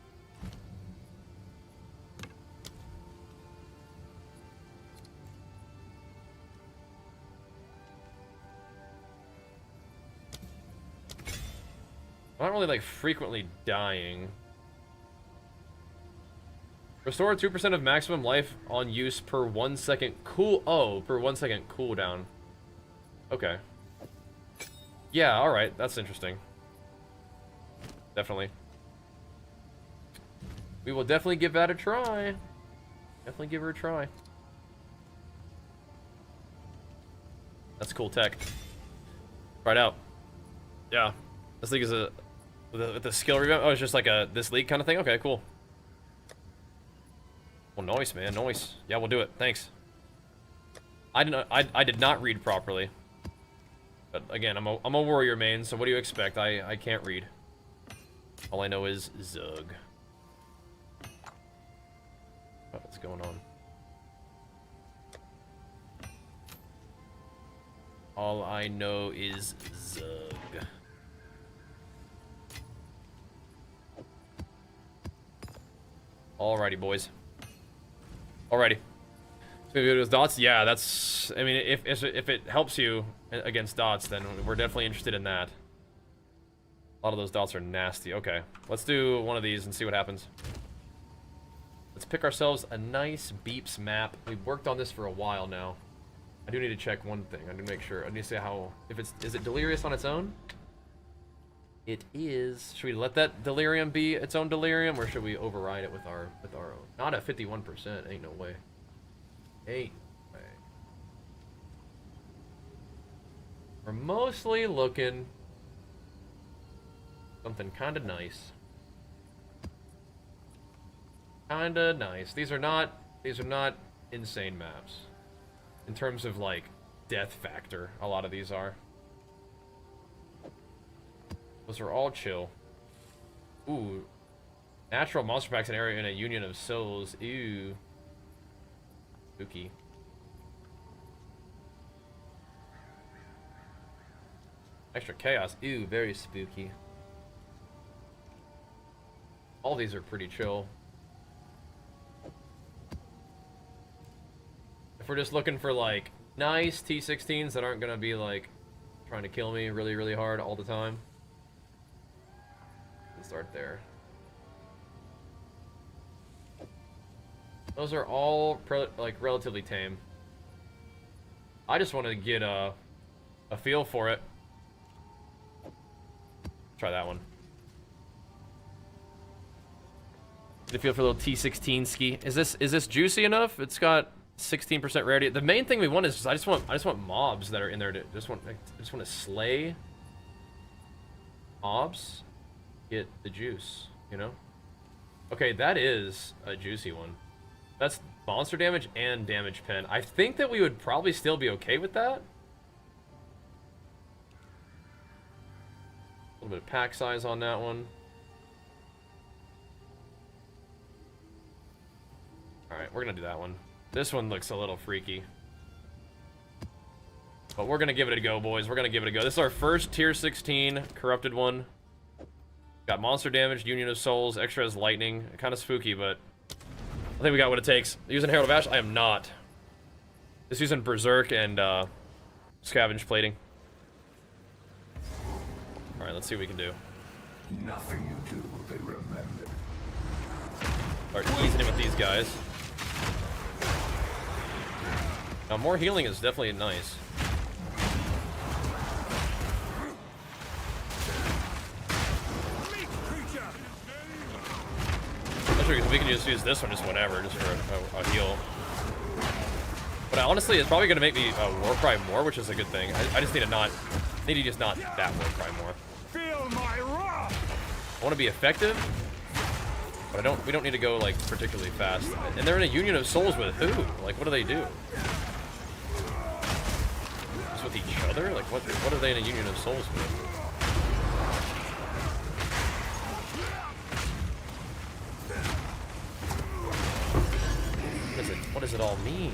not really like frequently dying. Restore 2% of maximum life on use per 1 second per 1 second cooldown. Okay. Yeah, alright, that's interesting. Definitely. We will definitely give that a try. Definitely give her a try. That's cool tech. Try it out. Yeah. This league is with the skill revamp. Oh, it's just like this league kind of thing? Okay, cool. Well, nice, man. Nice. Yeah, we'll do it. Thanks. I did not read properly. But again, I'm a warrior main, so what do you expect? I can't read. All I know is Zug. What's going on? All I know is Zug. Alrighty, boys. Alrighty. So we go to dots. Yeah, that's. I mean, if it helps you against dots, then we're definitely interested in that. A lot of those dots are nasty. Okay, let's do one of these and see what happens. Let's pick ourselves a nice beeps map. We've worked on this for a while now. I do need to check one thing. I need to make sure. I need to see how. Is it delirious on its own? It is. Should we let that delirium be its own delirium, or should we override it with our own? Not at 51%. Ain't no way. Ain't no way. We're mostly looking something kind of nice. Kinda nice. These are not insane maps. In terms of like death factor, a lot of these are. Those are all chill. Ooh. Natural monster packs an area in a union of souls. Ew. Spooky. Extra chaos. Ew, very spooky. All these are pretty chill. If we're just looking for like nice T16s that aren't gonna be like trying to kill me really, really hard all the time. We'll start there. Those are all like relatively tame. I just want to get a feel for it. Try that one. Get a feel for a little T16 ski. Is this juicy enough? It's got 16% rarity. The main thing we want is I just want mobs that are in there to just want to slay mobs, get the juice, you know? Okay, that is a juicy one. That's monster damage and damage pen. I think that we would probably still be okay with that. A little bit of pack size on that one. Alright, we're gonna do that one. This one looks a little freaky. But we're gonna give it a go, boys. We're gonna give it a go. This is our first tier 16 corrupted one. Got monster damage, Union of Souls, extra as lightning. Kind of spooky, but I think we got what it takes. Using Herald of Ash? I am not. Just using Berserk and Scavenge Plating. Alright, let's see what we can do. Nothing you do, they remember. Start easing it with these guys. Now, more healing is definitely nice. Especially because we can just use this one, just whatever, just for a heal. But honestly, it's probably going to make me Warcry more, which is a good thing. I just need to not... Maybe just not that Warcry more. Feel my wrath! I want to be effective, but we don't need to go, like, particularly fast. And they're in a Union of Souls with who? Like, what do they do? Just with each other? Like, what are they in a Union of Souls with? What does it all mean?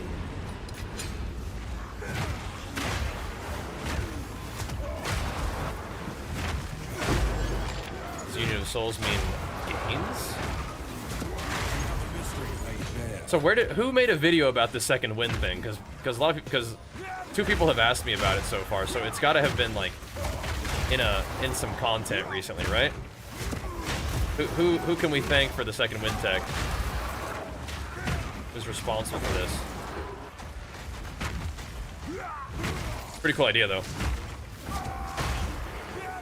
Does Union of Souls mean gains? So who made a video about the second win thing? Because two people have asked me about it so far, so it's got to have been like in some content recently, right? Who can we thank for the second win tech? Who's responsible for this? Pretty cool idea though.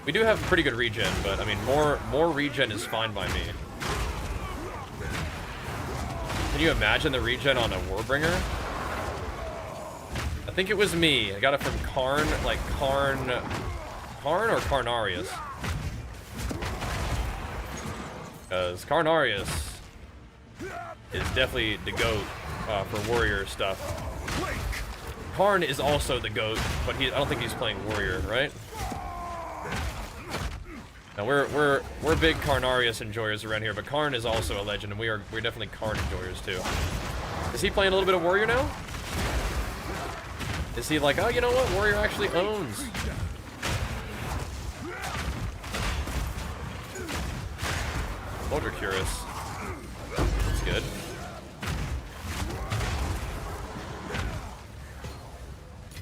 We do have pretty good regen, but I mean more regen is fine by me. Can you imagine the regen on a Warbringer? I think it was me. I got it from Karn, like Karn or Karnarius. Because Karnarius is definitely the GOAT for warrior stuff. Karn is also the GOAT, but I don't think he's playing warrior, right? Now we're big Karnarius enjoyers around here, but Karn is also a legend, and we're definitely Karn enjoyers too. Is he playing a little bit of warrior now? Is he like, oh, you know what, warrior actually owns? Ultra curious. That's good.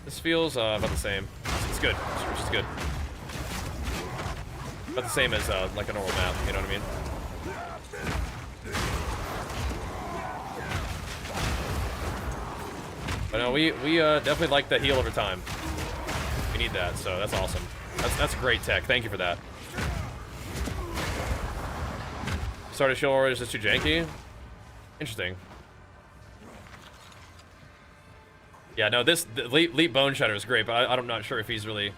This feels about the same. It's good. It's good. About the same as like a normal map, you know what I mean? But no, we definitely like that heal over time. We need that, so that's awesome. That's great tech. Thank you for that. Started show already, is just too janky? Interesting. Yeah, no, the Leap Bone Shatter is great, but I'm not sure if he's really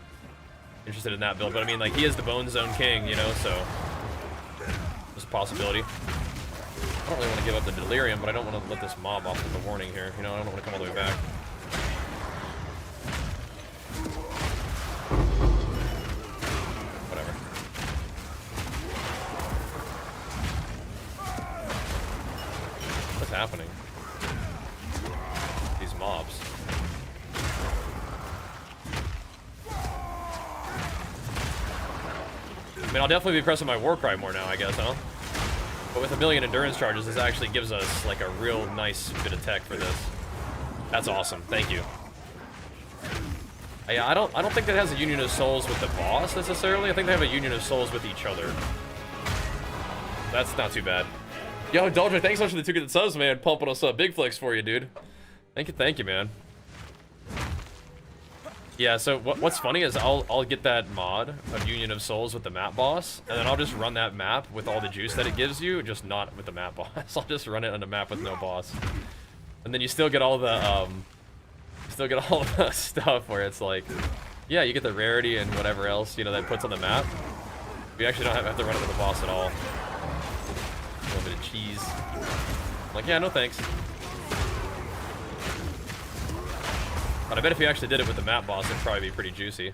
interested in that build. But I mean, like, he is the Bone Zone King, you know, so there's a possibility. I don't really want to give up the Delirium, but I don't want to let this mob off with a warning here. You know, I don't want to come all the way back. Whatever. What's happening? These mobs. I mean, I'll definitely be pressing my Warcry more now, I guess, huh? But with 1,000,000 endurance charges, this actually gives us like a real nice bit of tech for this. That's awesome. Thank you. Yeah, I don't think that has a Union of Souls with the boss necessarily. I think they have a Union of Souls with each other. That's not too bad. Yo, Dolce, thanks so much for the 2 good subs, man. Pumping us up. Big flex for you, dude. Thank you, man. Yeah, so what's funny is I'll get that mod of Union of Souls with the map boss, and then I'll just run that map with all the juice that it gives you, just not with the map boss. I'll just run it on a map with no boss. And then you still get all the stuff where it's like, yeah, you get the rarity and whatever else, you know, that it puts on the map. We actually don't have to run it with the boss at all. A little bit of cheese. I'm like, yeah, no thanks. But I bet if you actually did it with the map boss, it'd probably be pretty juicy.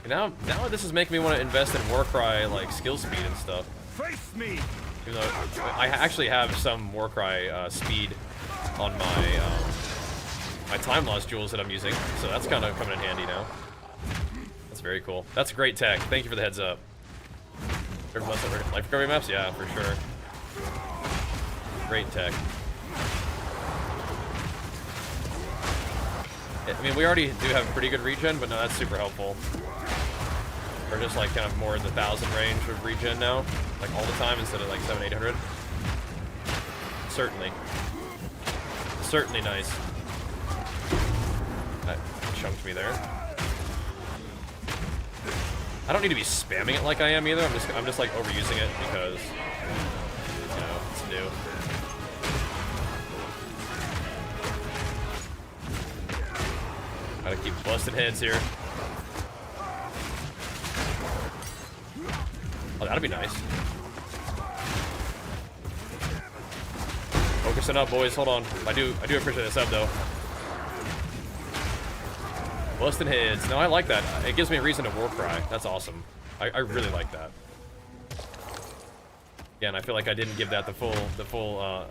Now this is making me want to invest in Warcry, like, skill speed and stuff. Face me. Even though I actually have some Warcry speed on my my time loss jewels that I'm using, so that's kind of coming in handy now. That's very cool. That's great tech. Thank you for the heads up. Life recovery maps? Yeah, for sure. Great tech. I mean, we already do have pretty good regen, but no, that's super helpful. We're just like kind of more in the 1,000 range of regen now, like all the time instead of like 700-800. Certainly nice. That chunked me there. I don't need to be spamming it like I am either. I'm just like overusing it because, you know, it's new. Gotta keep busting heads here. Oh, that'll be nice. Focusing up, boys. Hold on. I do appreciate this up though. Busting heads. No, I like that. It gives me a reason to Warcry. That's awesome. I really like that. Yeah, and I feel like I didn't give that the full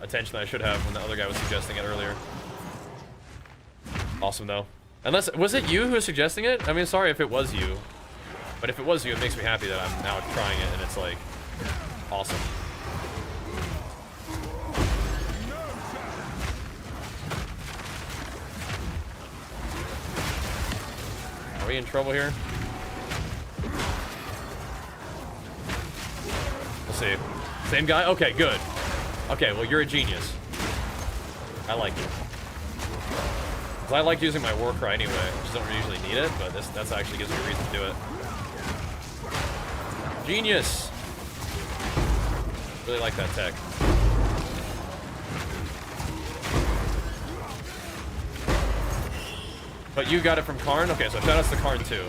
attention that I should have when the other guy was suggesting it earlier. Awesome though. Unless, was it you who was suggesting it? I mean, sorry if it was you. But if it was you, it makes me happy that I'm now trying it and it's like, awesome. we in trouble here? We'll see. Same guy? Okay, good. Okay, well, you're a genius. I like it. 'Cause I like using my war cry anyway. Just don't usually need it, but that's actually gives me a reason to do it. Genius! Really like that tech. But you got it from Karn? Okay, so shoutouts to Karn too.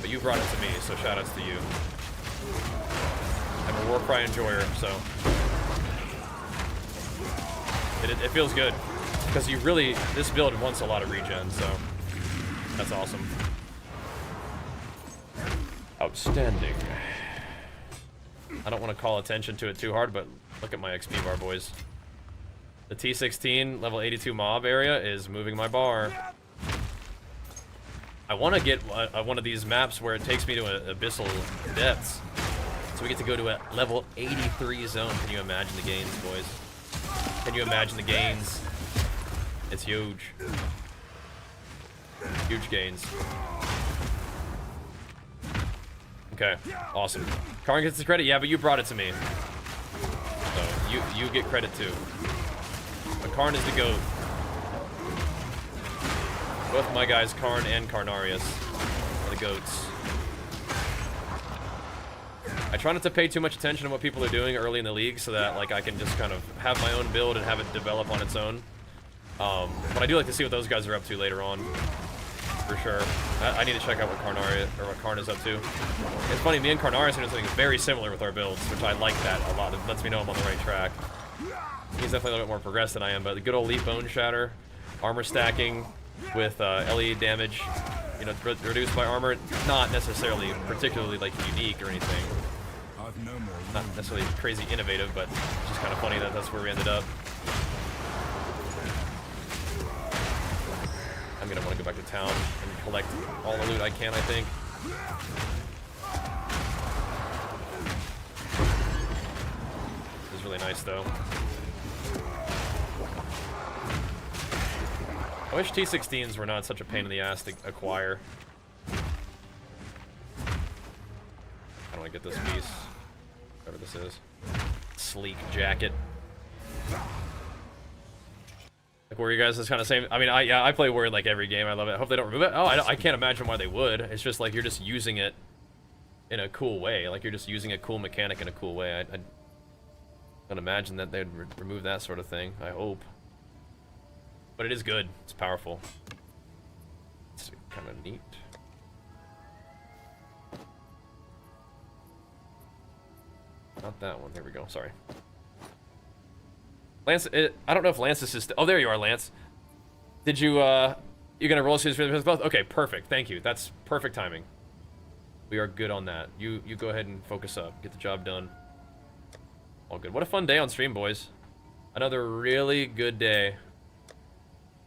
But you brought it to me, so shoutouts to you. I'm a Warcry enjoyer, so it feels good. Because you really, this build wants a lot of regen, so that's awesome. Outstanding. I don't want to call attention to it too hard, but look at my XP bar, boys. The T16 level 82 mob area is moving my bar. I want to get one of these maps where it takes me to abyssal depths. So we get to go to a level 83 zone. Can you imagine the gains, boys? Can you imagine the gains? It's huge. Huge gains. Okay, awesome. Karn gets the credit, yeah, but you brought it to me. So you get credit too. But Karn is the GOAT. Both my guys, Karn and Karnarius, are the GOATs. I try not to pay too much attention to what people are doing early in the league so that like I can just kind of have my own build and have it develop on its own. But I do like to see what those guys are up to later on. For sure. I need to check out what what Karn is up to. It's funny, me and Karnarius are doing something very similar with our builds, which I like that a lot. It lets me know I'm on the right track. He's definitely a little bit more progressed than I am, but the good old Leap Bone Shatter, armor stacking with LE damage, you know, reduced by armor, not necessarily particularly like unique or anything. Not necessarily crazy innovative, but it's just kind of funny that that's where we ended up. I'm gonna want to go back to town and collect all the loot I can, I think. This is really nice, though. I wish T16s were not such a pain in the ass to acquire. How do I get this piece? Whatever this is. Sleek jacket. Like Warrior guys is kind of same. I mean, I play Warrior like every game. I love it. I hope they don't remove it. Oh, I can't imagine why they would. It's just like you're just using it in a cool way. Like you're just using a cool mechanic in a cool way. I don't imagine that they'd remove that sort of thing. I hope. But it is good. It's powerful. It's kind of neat. Not that one. There we go. Sorry. Lance, I don't know if Lance is still... Oh, there you are, Lance. Did you, you're gonna roll series for the both? Okay, perfect. Thank you. That's perfect timing. We are good on that. You go ahead and focus up. Get the job done. All good. What a fun day on stream, boys. Another really good day.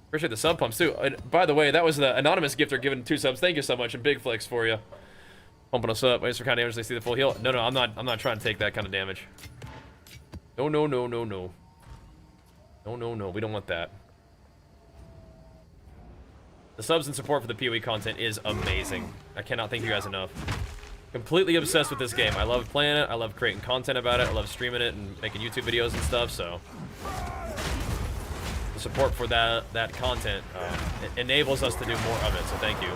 Appreciate the sub pumps, too. By the way, that was the anonymous gifter giving 2 subs. Thank you so much, and big flex for you. Pumping us up. Waits for kind of damage. They see the full heal. No, I'm not trying to take that kind of damage. No. No, we don't want that. The subs and support for the PoE content is amazing. I cannot thank you guys enough. Completely obsessed with this game. I love playing it. I love creating content about it. I love streaming it and making YouTube videos and stuff, so... The support for that content it enables us to do more of it, so thank you.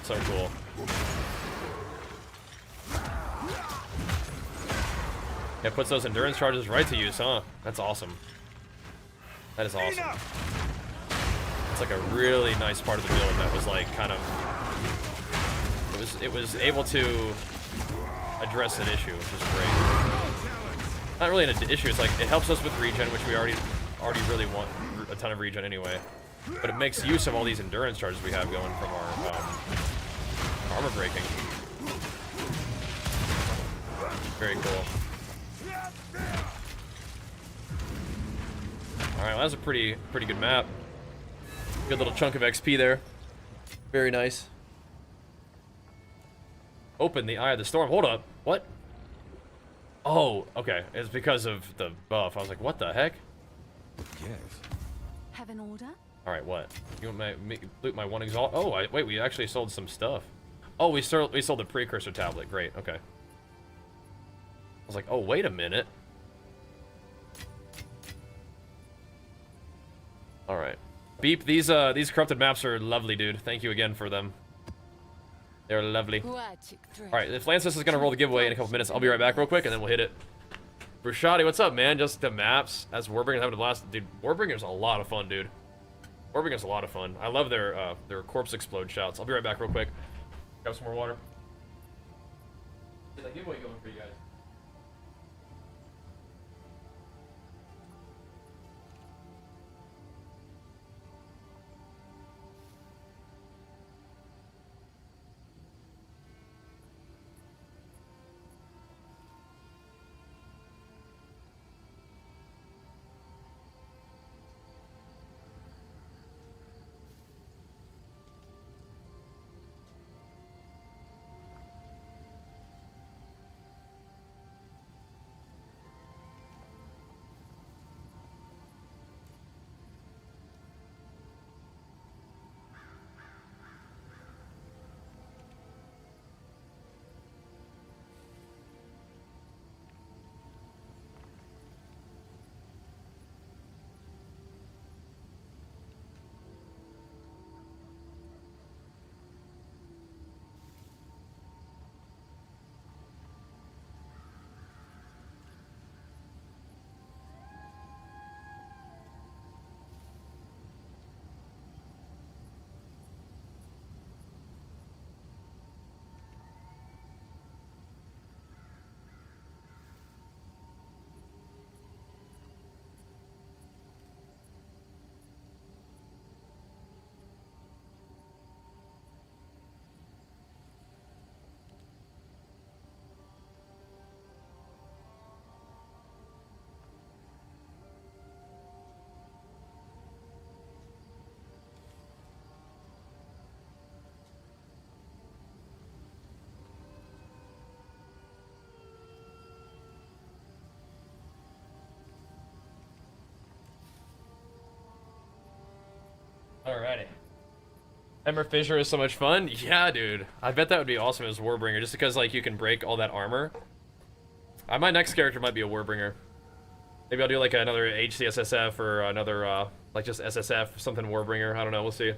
So cool. It puts those endurance charges right to use, huh? That's awesome. That is awesome. It's like a really nice part of the build that was like kind of... It was able to address an issue, which is great. Not really an issue, it's like it helps us with regen, which we already really want a ton of regen anyway. But it makes use of all these endurance charges we have going from our armor breaking. Very cool. Alright, well, that was a pretty good map. Good little chunk of XP there. Very nice. Open the Eye of the Storm. Hold up. What? Oh, okay. It's because of the buff. I was like, what the heck? Yes. Have an order? Alright, what? You want loot my one exalt? Oh, wait, we actually sold some stuff. Oh, we sold the precursor tablet. Great, okay. I was like, oh, wait a minute. Alright. Beep, these corrupted maps are lovely, dude. Thank you again for them. They're lovely. Alright, if Lancis is gonna roll the giveaway in a couple minutes, I'll be right back real quick, and then we'll hit it. Brushati, what's up, man? Just the maps as Warbringer's having a blast. Dude, Warbringer's a lot of fun, dude. Warbringer's a lot of fun. I love their corpse explode shouts. I'll be right back real quick. Grab some more water. Get that giveaway going for you guys. Alrighty. Ember Fissure is so much fun. Yeah, dude. I bet that would be awesome as Warbringer, just because like you can break all that armor. My next character might be a Warbringer. Maybe I'll do like another HCSSF or another like just SSF, something Warbringer. I don't know. We'll see.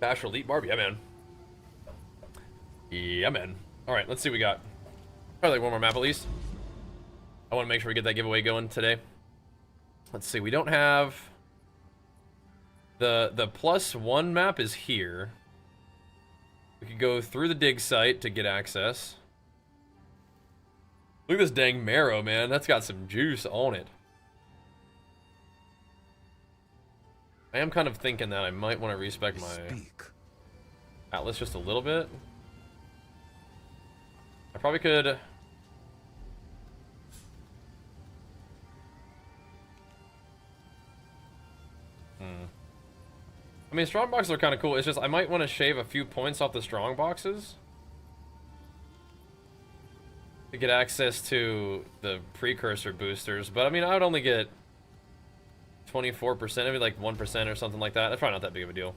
Bashful Elite Barb, yeah, man. Yeah, man. Alright, let's see what we got. Probably like one more map at least. I want to make sure we get that giveaway going today. Let's see, we don't have... The +1 map is here. We could go through the dig site to get access. Look at this dang marrow, man. That's got some juice on it. I am kind of thinking that I might want to respec my Atlas just a little bit. I probably could... I mean, strong boxes are kind of cool. It's just I might want to shave a few points off the strong boxes to get access to the precursor boosters. But I mean, I would only get 24%, maybe like 1% or something like that. That's probably not that big of a deal.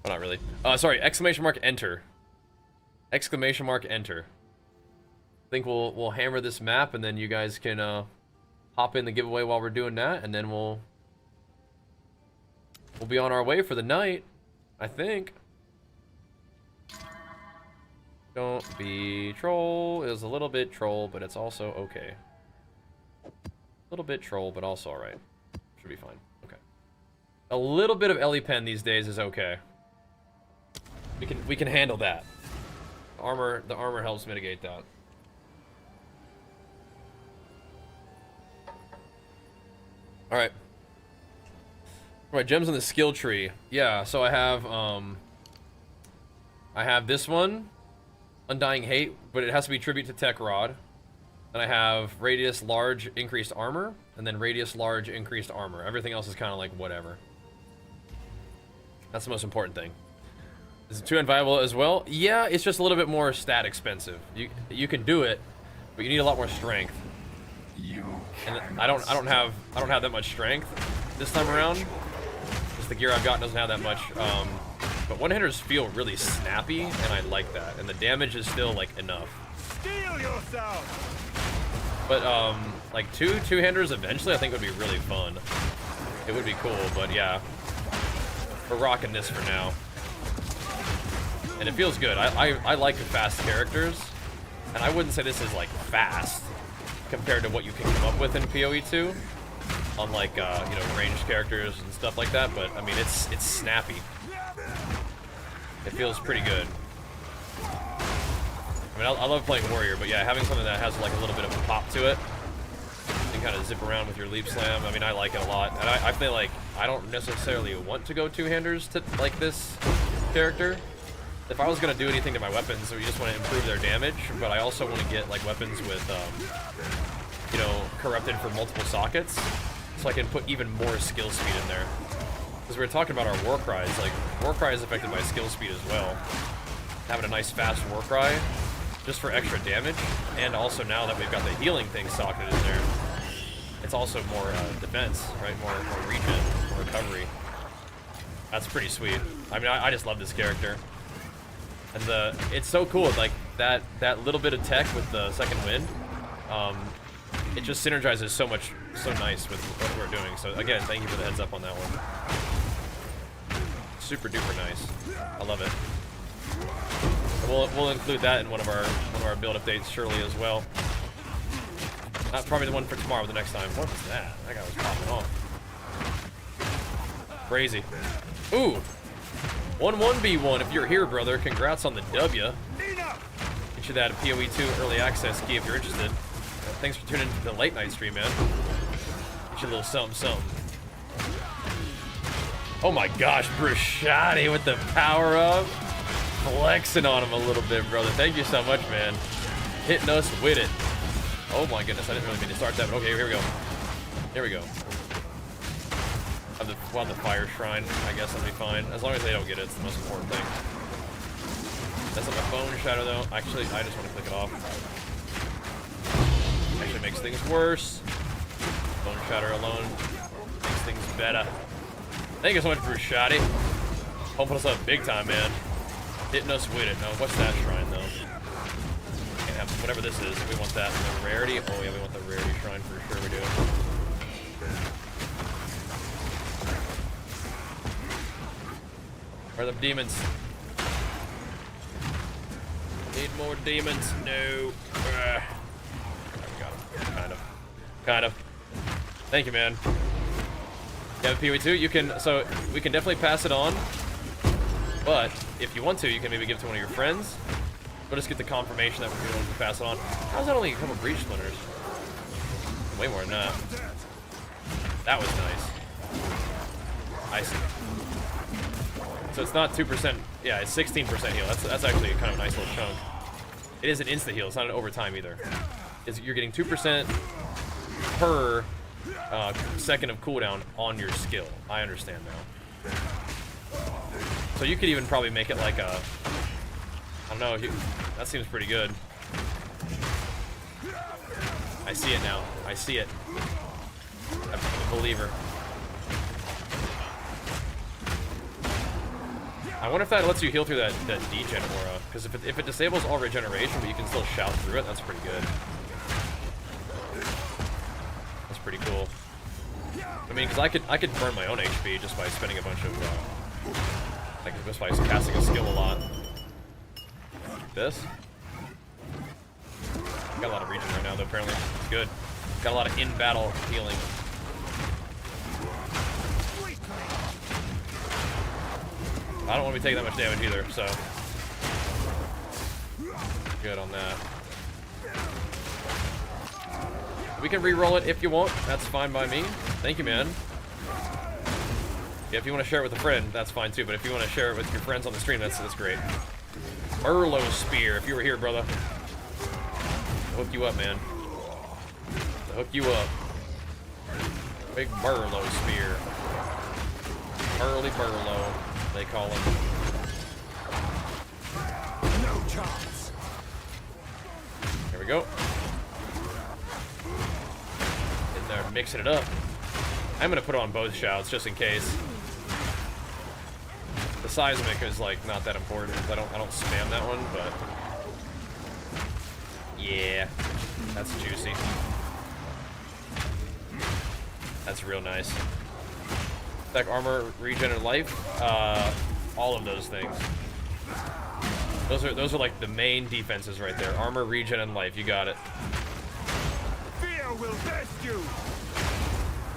Well, not really. Sorry, exclamation mark enter. Exclamation mark enter. I think we'll hammer this map, and then you guys can hop in the giveaway while we're doing that, and then we'll be on our way for the night, I think. Don't be troll. It was a little bit troll, but it's also okay. A little bit troll, but also alright. Should be fine. Okay. A little bit of Ellie Pen these days is okay. We can handle that. The armor helps mitigate that. Alright. Right, gems in the skill tree. Yeah, so I have this one, Undying Hate, but it has to be tribute to Tech Rod. Then I have radius large increased armor, and then radius large increased armor. Everything else is kind of like whatever. That's the most important thing. Is it too inviolable as well? Yeah, it's just a little bit more stat expensive. You can do it, but you need a lot more strength. And I don't have that much strength this time around. Just the gear I've got doesn't have that much. But one-handers feel really snappy, and I like that. And the damage is still like enough. Steel yourself. But like two-handers eventually I think would be really fun. It would be cool, but yeah. We're rocking this for now. And it feels good. I like fast characters. And I wouldn't say this is like fast compared to what you can come up with in PoE2 on like you know, ranged characters and stuff like that, but I mean it's snappy. It feels pretty good. I mean I love playing warrior, but yeah, having something that has like a little bit of a pop to it and kind of zip around with your leap slam, I mean I like it a lot. And I feel like I don't necessarily want to go two-handers to like this character. If I was going to do anything to my weapons, so we just want to improve their damage, but I also want to get like weapons with, you know, corrupted for multiple sockets, so I can put even more skill speed in there. Because we were talking about our war cries, like war cry is affected by skill speed as well. Having a nice fast war cry, just for extra damage, and also now that we've got the healing thing socketed in there, it's also more defense, right? More regen, more recovery. That's pretty sweet. I mean, I just love this character. And it's so cool, like that little bit of tech with the second wind, it just synergizes so nice with what we're doing. So again, thank you for the heads up on that one. Super duper nice. I love it. And we'll include that in one of our build updates surely as well. Not probably the one for tomorrow, but the next time. What was that? That guy was popping off. Crazy. Ooh. 1-1-B1 if you're here, brother. Congrats on the W. Get you that PoE2 early access key if you're interested. Thanks for tuning into the late night stream, man. Get you a little something. Oh my gosh, Bruschatti with the power up. Flexing on him a little bit, brother. Thank you so much, man. Hitting us with it. Oh my goodness, I didn't really mean to start that, but okay, here we go. Here we go. On the fire shrine, I guess that'll be fine. As long as they don't get it, it's the most important thing. That's not my bone shatter though. Actually, I just want to click it off. Actually makes things worse. Bone shatter alone makes things better. Thank you so much, Bruschatti. Pumping us up big time, man. Hitting us with it. Now, what's that shrine though? Can't have whatever this is. We want that. The rarity. Oh yeah, we want the rarity shrine for sure. We do. Where are the demons? Need more demons. No. Got him. Kind of. Thank you, man. You have a PoE2? You can, so we can definitely pass it on. But if you want to, you can maybe give it to one of your friends. We'll just get the confirmation that we're going to pass it on. How's that only a couple breach splinters? Way more than that. That was nice. I see. So it's not 2%. Yeah, it's 16% heal. That's actually kind of a nice little chunk. It is an insta heal. It's not an overtime either. You're getting 2% per second of cooldown on your skill. I understand now. So you could even probably make it like a, I don't know, that seems pretty good. I see it now. I see it. I'm a believer. I wonder if that lets you heal through that degen aura, because if it disables all regeneration, but you can still shout through it, that's pretty good. That's pretty cool. I mean, because I could burn my own HP just by spending a bunch of like just by casting a skill a lot. This. Got a lot of regen right now, though. Apparently, it's good. Got a lot of in-battle healing. I don't want to be taking that much damage either, so good on that. We can re-roll it if you want. That's fine by me. Thank you, man. Yeah, if you want to share it with a friend, that's fine too. But if you want to share it with your friends on the stream, that's great. Burlow Spear, if you were here, brother. I'll hook you up, man. I'll hook you up. Big Burlow Spear. Burly Burlow, they call him. chance. There we go. In there, mixing it up. I'm gonna put on both shouts just in case. The seismic is like not that important. I don't spam that one, but yeah, that's juicy. That's real nice. Attack, armor, regen, and life. All of those things. Those are like the main defenses right there. Armor, regen, and life. You got it. Fear will best you.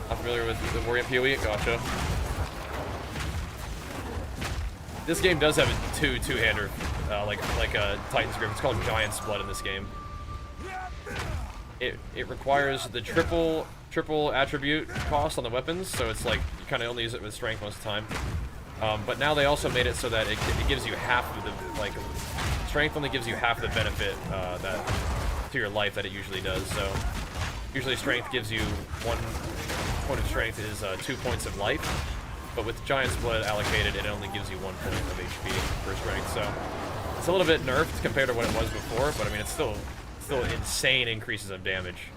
Not familiar with the Warrior PoE? Gotcha. This game does have a two-hander, like a Titan's Grip. It's called Giant's Blood in this game. It requires the triple attribute cost on the weapons, so it's like you kind of only use it with strength most of the time. But now they also made it so that it gives you half of the, like, strength only gives you half of the benefit that to your life that it usually does. So usually strength gives you 1 point of strength is 2 points of life, but with Giant's Blood allocated, it only gives you 1 point of HP for strength. So it's a little bit nerfed compared to what it was before, but I mean it's still insane increases of damage.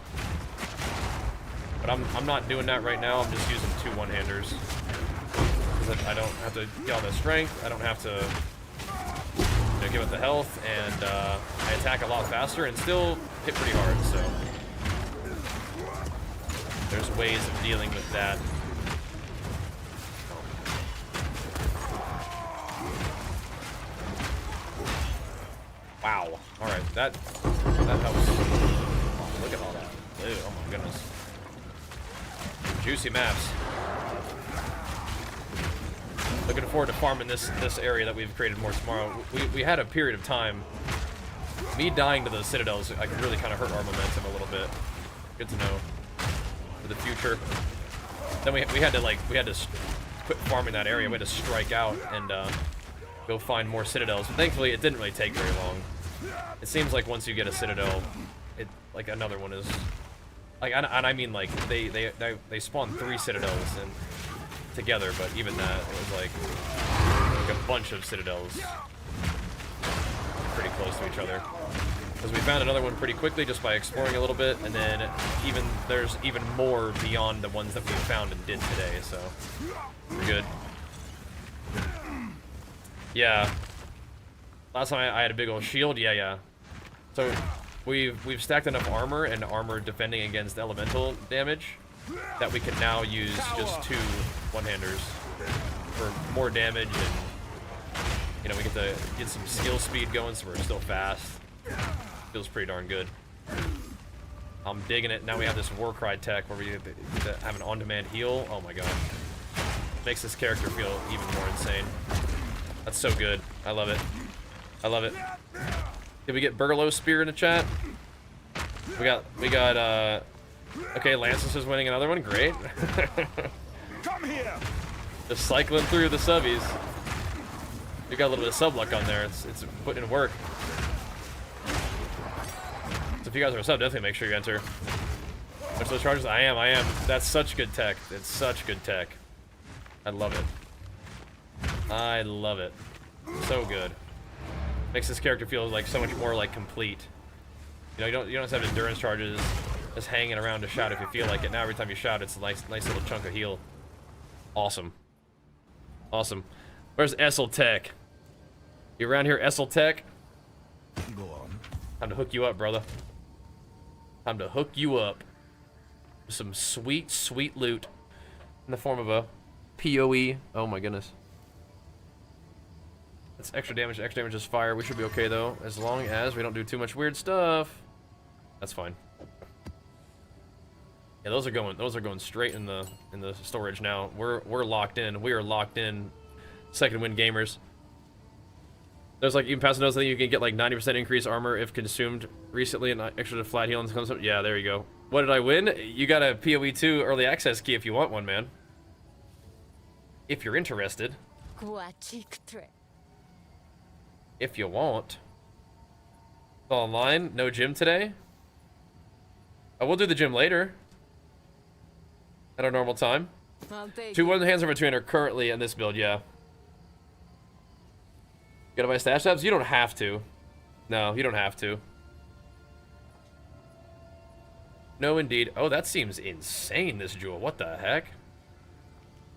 But I'm not doing that right now. I'm just using 2 one-handers. I don't have to get all the strength. I don't have to give it the health, and I attack a lot faster and still hit pretty hard. So there's ways of dealing with that. Wow. All right, that helps. Oh, look at all that. Ew, oh my goodness. Juicy maps. Looking forward to farming this area that we've created more tomorrow. We had a period of time. Me dying to those citadels, I could really kind of hurt our momentum a little bit. Good to know for the future. Then we had to quit farming that area. We had to strike out and go find more citadels. But thankfully, it didn't really take very long. It seems like once you get a citadel, it like another one is like, and I mean like they spawn 3 citadels and together, but even that, it was like a bunch of citadels pretty close to each other. Because we found another one pretty quickly just by exploring a little bit, and then there's even more beyond the ones that we found and did today, so we're good. Yeah. Last time I had a big old shield, yeah. So we've stacked enough armor and armor defending against elemental damage that we can now use just 2 one-handers for more damage, and we get to get some skill speed going, so we're still fast. Feels pretty darn good. I'm digging it. Now we have this Warcry tech where we get to have an on-demand heal. Oh my god. Makes this character feel even more insane. That's so good. I love it. I love it. Did we get Burgalow Spear in the chat? We got okay, Lances is winning another one. Great. Come here. Just cycling through the subbies. We got a little bit of sub luck on there. It's putting in work. So if you guys are a sub, definitely make sure you enter. Which those charges? I am. That's such good tech. It's such good tech. I love it. I love it. So good. Makes this character feel like so much more like complete. You don't just have endurance charges just hanging around to shout if you feel like it. Now every time you shout, it's a nice little chunk of heal. Awesome. Awesome. Where's Essel Tech? You around here, Essel Tech? Go on. Time to hook you up, brother. Time to hook you up. Some sweet, sweet loot in the form of a PoE. Oh my goodness. That's extra damage. Extra damage is fire. We should be okay though, as long as we don't do too much weird stuff. That's fine. Yeah, those are going straight in the storage now. We're locked in. We are locked in. Second win gamers. There's like even past notes. I think you can get like 90% increased armor if consumed recently, and extra flat healing comes up. Yeah, there you go. What did I win? You got a PoE 2 early access key if you want one, man. If you're interested. If you want. Online, no gym today. I will do the gym later. At our normal time. 2 one-hands over 200 currently in this build, yeah. Gotta buy stash tabs? You don't have to. No, you don't have to. No, indeed. Oh, that seems insane, this jewel. What the heck?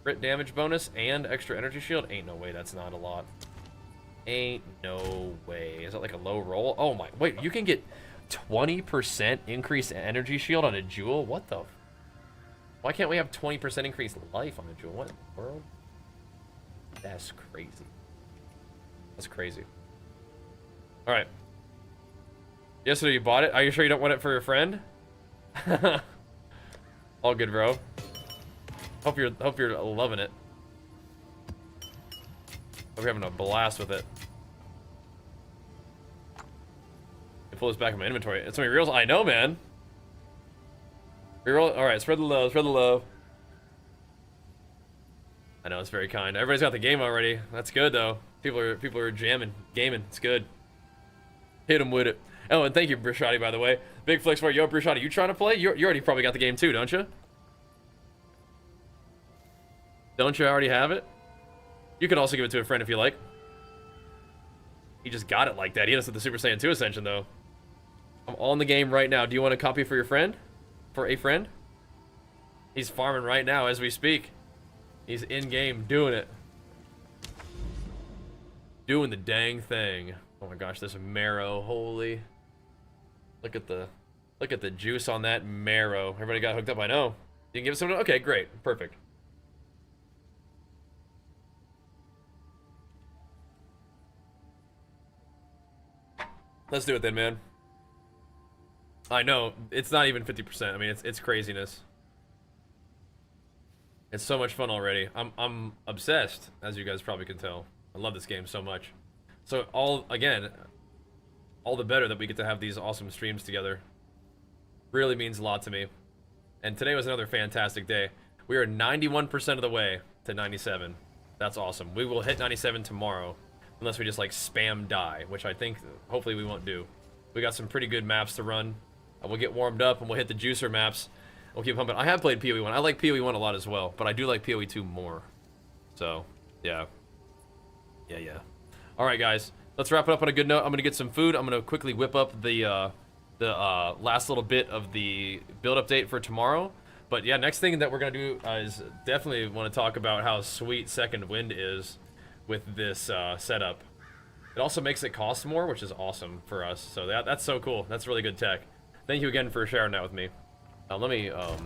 Crit damage bonus and extra energy shield? Ain't no way that's not a lot. Ain't no way. Is that like a low roll? Oh my, wait, you can get 20% increase in energy shield on a jewel? What the? Why can't we have 20% increased life on a jewel? What in the world? That's crazy. That's crazy. Alright. Yesterday you bought it? Are you sure you don't want it for your friend? All good, bro. Hope you're loving it. Hope you're having a blast with it. I pull this back in my inventory. It's so many reels. I know, man. Reroll. All right, spread the love. Spread the love. I know, it's very kind. Everybody's got the game already. That's good though. People are jamming, gaming. It's good. Hit them with it. Oh, and thank you, Brishati, by the way. Big flex for yo, Brishati. You trying to play? You already probably got the game too, don't you? Don't you already have it? You can also give it to a friend if you like. He just got it like that. He has the Super Saiyan 2 Ascension though. I'm on the game right now. Do you want a copy for your friend? For a friend? He's farming right now as we speak. He's in game doing it. Doing the dang thing. Oh my gosh, this marrow, holy. Look at the juice on that marrow. Everybody got hooked up, I know. You can give it someone? Okay, great. Perfect. Let's do it then, man. I know, it's not even 50%. I mean, it's craziness. It's so much fun already. I'm obsessed, as you guys probably can tell. I love this game so much. So all the better that we get to have these awesome streams together. Really means a lot to me. And today was another fantastic day. We are 91% of the way to 97. That's awesome. We will hit 97 tomorrow, unless we just like spam die, which I think hopefully we won't do. We got some pretty good maps to run. We'll get warmed up and we'll hit the juicer maps. We'll keep pumping. I have played PoE 1. I like PoE 1 a lot as well, but I do like PoE 2 more. So, yeah. Yeah. All right, guys. Let's wrap it up on a good note. I'm going to get some food. I'm going to quickly whip up the last little bit of the build update for tomorrow. But yeah, next thing that we're going to do is definitely want to talk about how sweet Second Wind is with this setup. It also makes it cost more, which is awesome for us. So that's so cool. That's really good tech. Thank you again for sharing that with me. Let me, do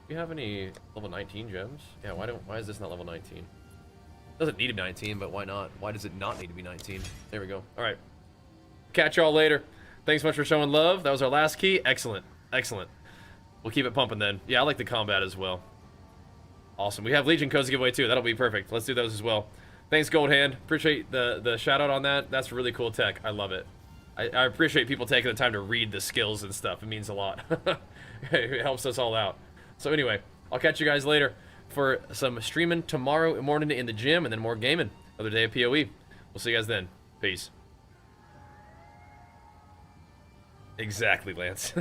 you have any level 19 gems? Yeah, why is this not level 19? Doesn't need to be 19, but why not? Why does it not need to be 19? There we go. All right. Catch y'all later. Thanks so much for showing love. That was our last key. Excellent. Excellent. We'll keep it pumping then. Yeah, I like the combat as well. Awesome. We have Legion codes to give away too. That'll be perfect. Let's do those as well. Thanks, Goldhand. Appreciate the shout out on that. That's really cool tech. I love it. I appreciate people taking the time to read the skills and stuff. It means a lot. It helps us all out. So anyway, I'll catch you guys later for some streaming tomorrow morning in the gym and then more gaming. Another day of PoE. We'll see you guys then. Peace. Exactly, Lance.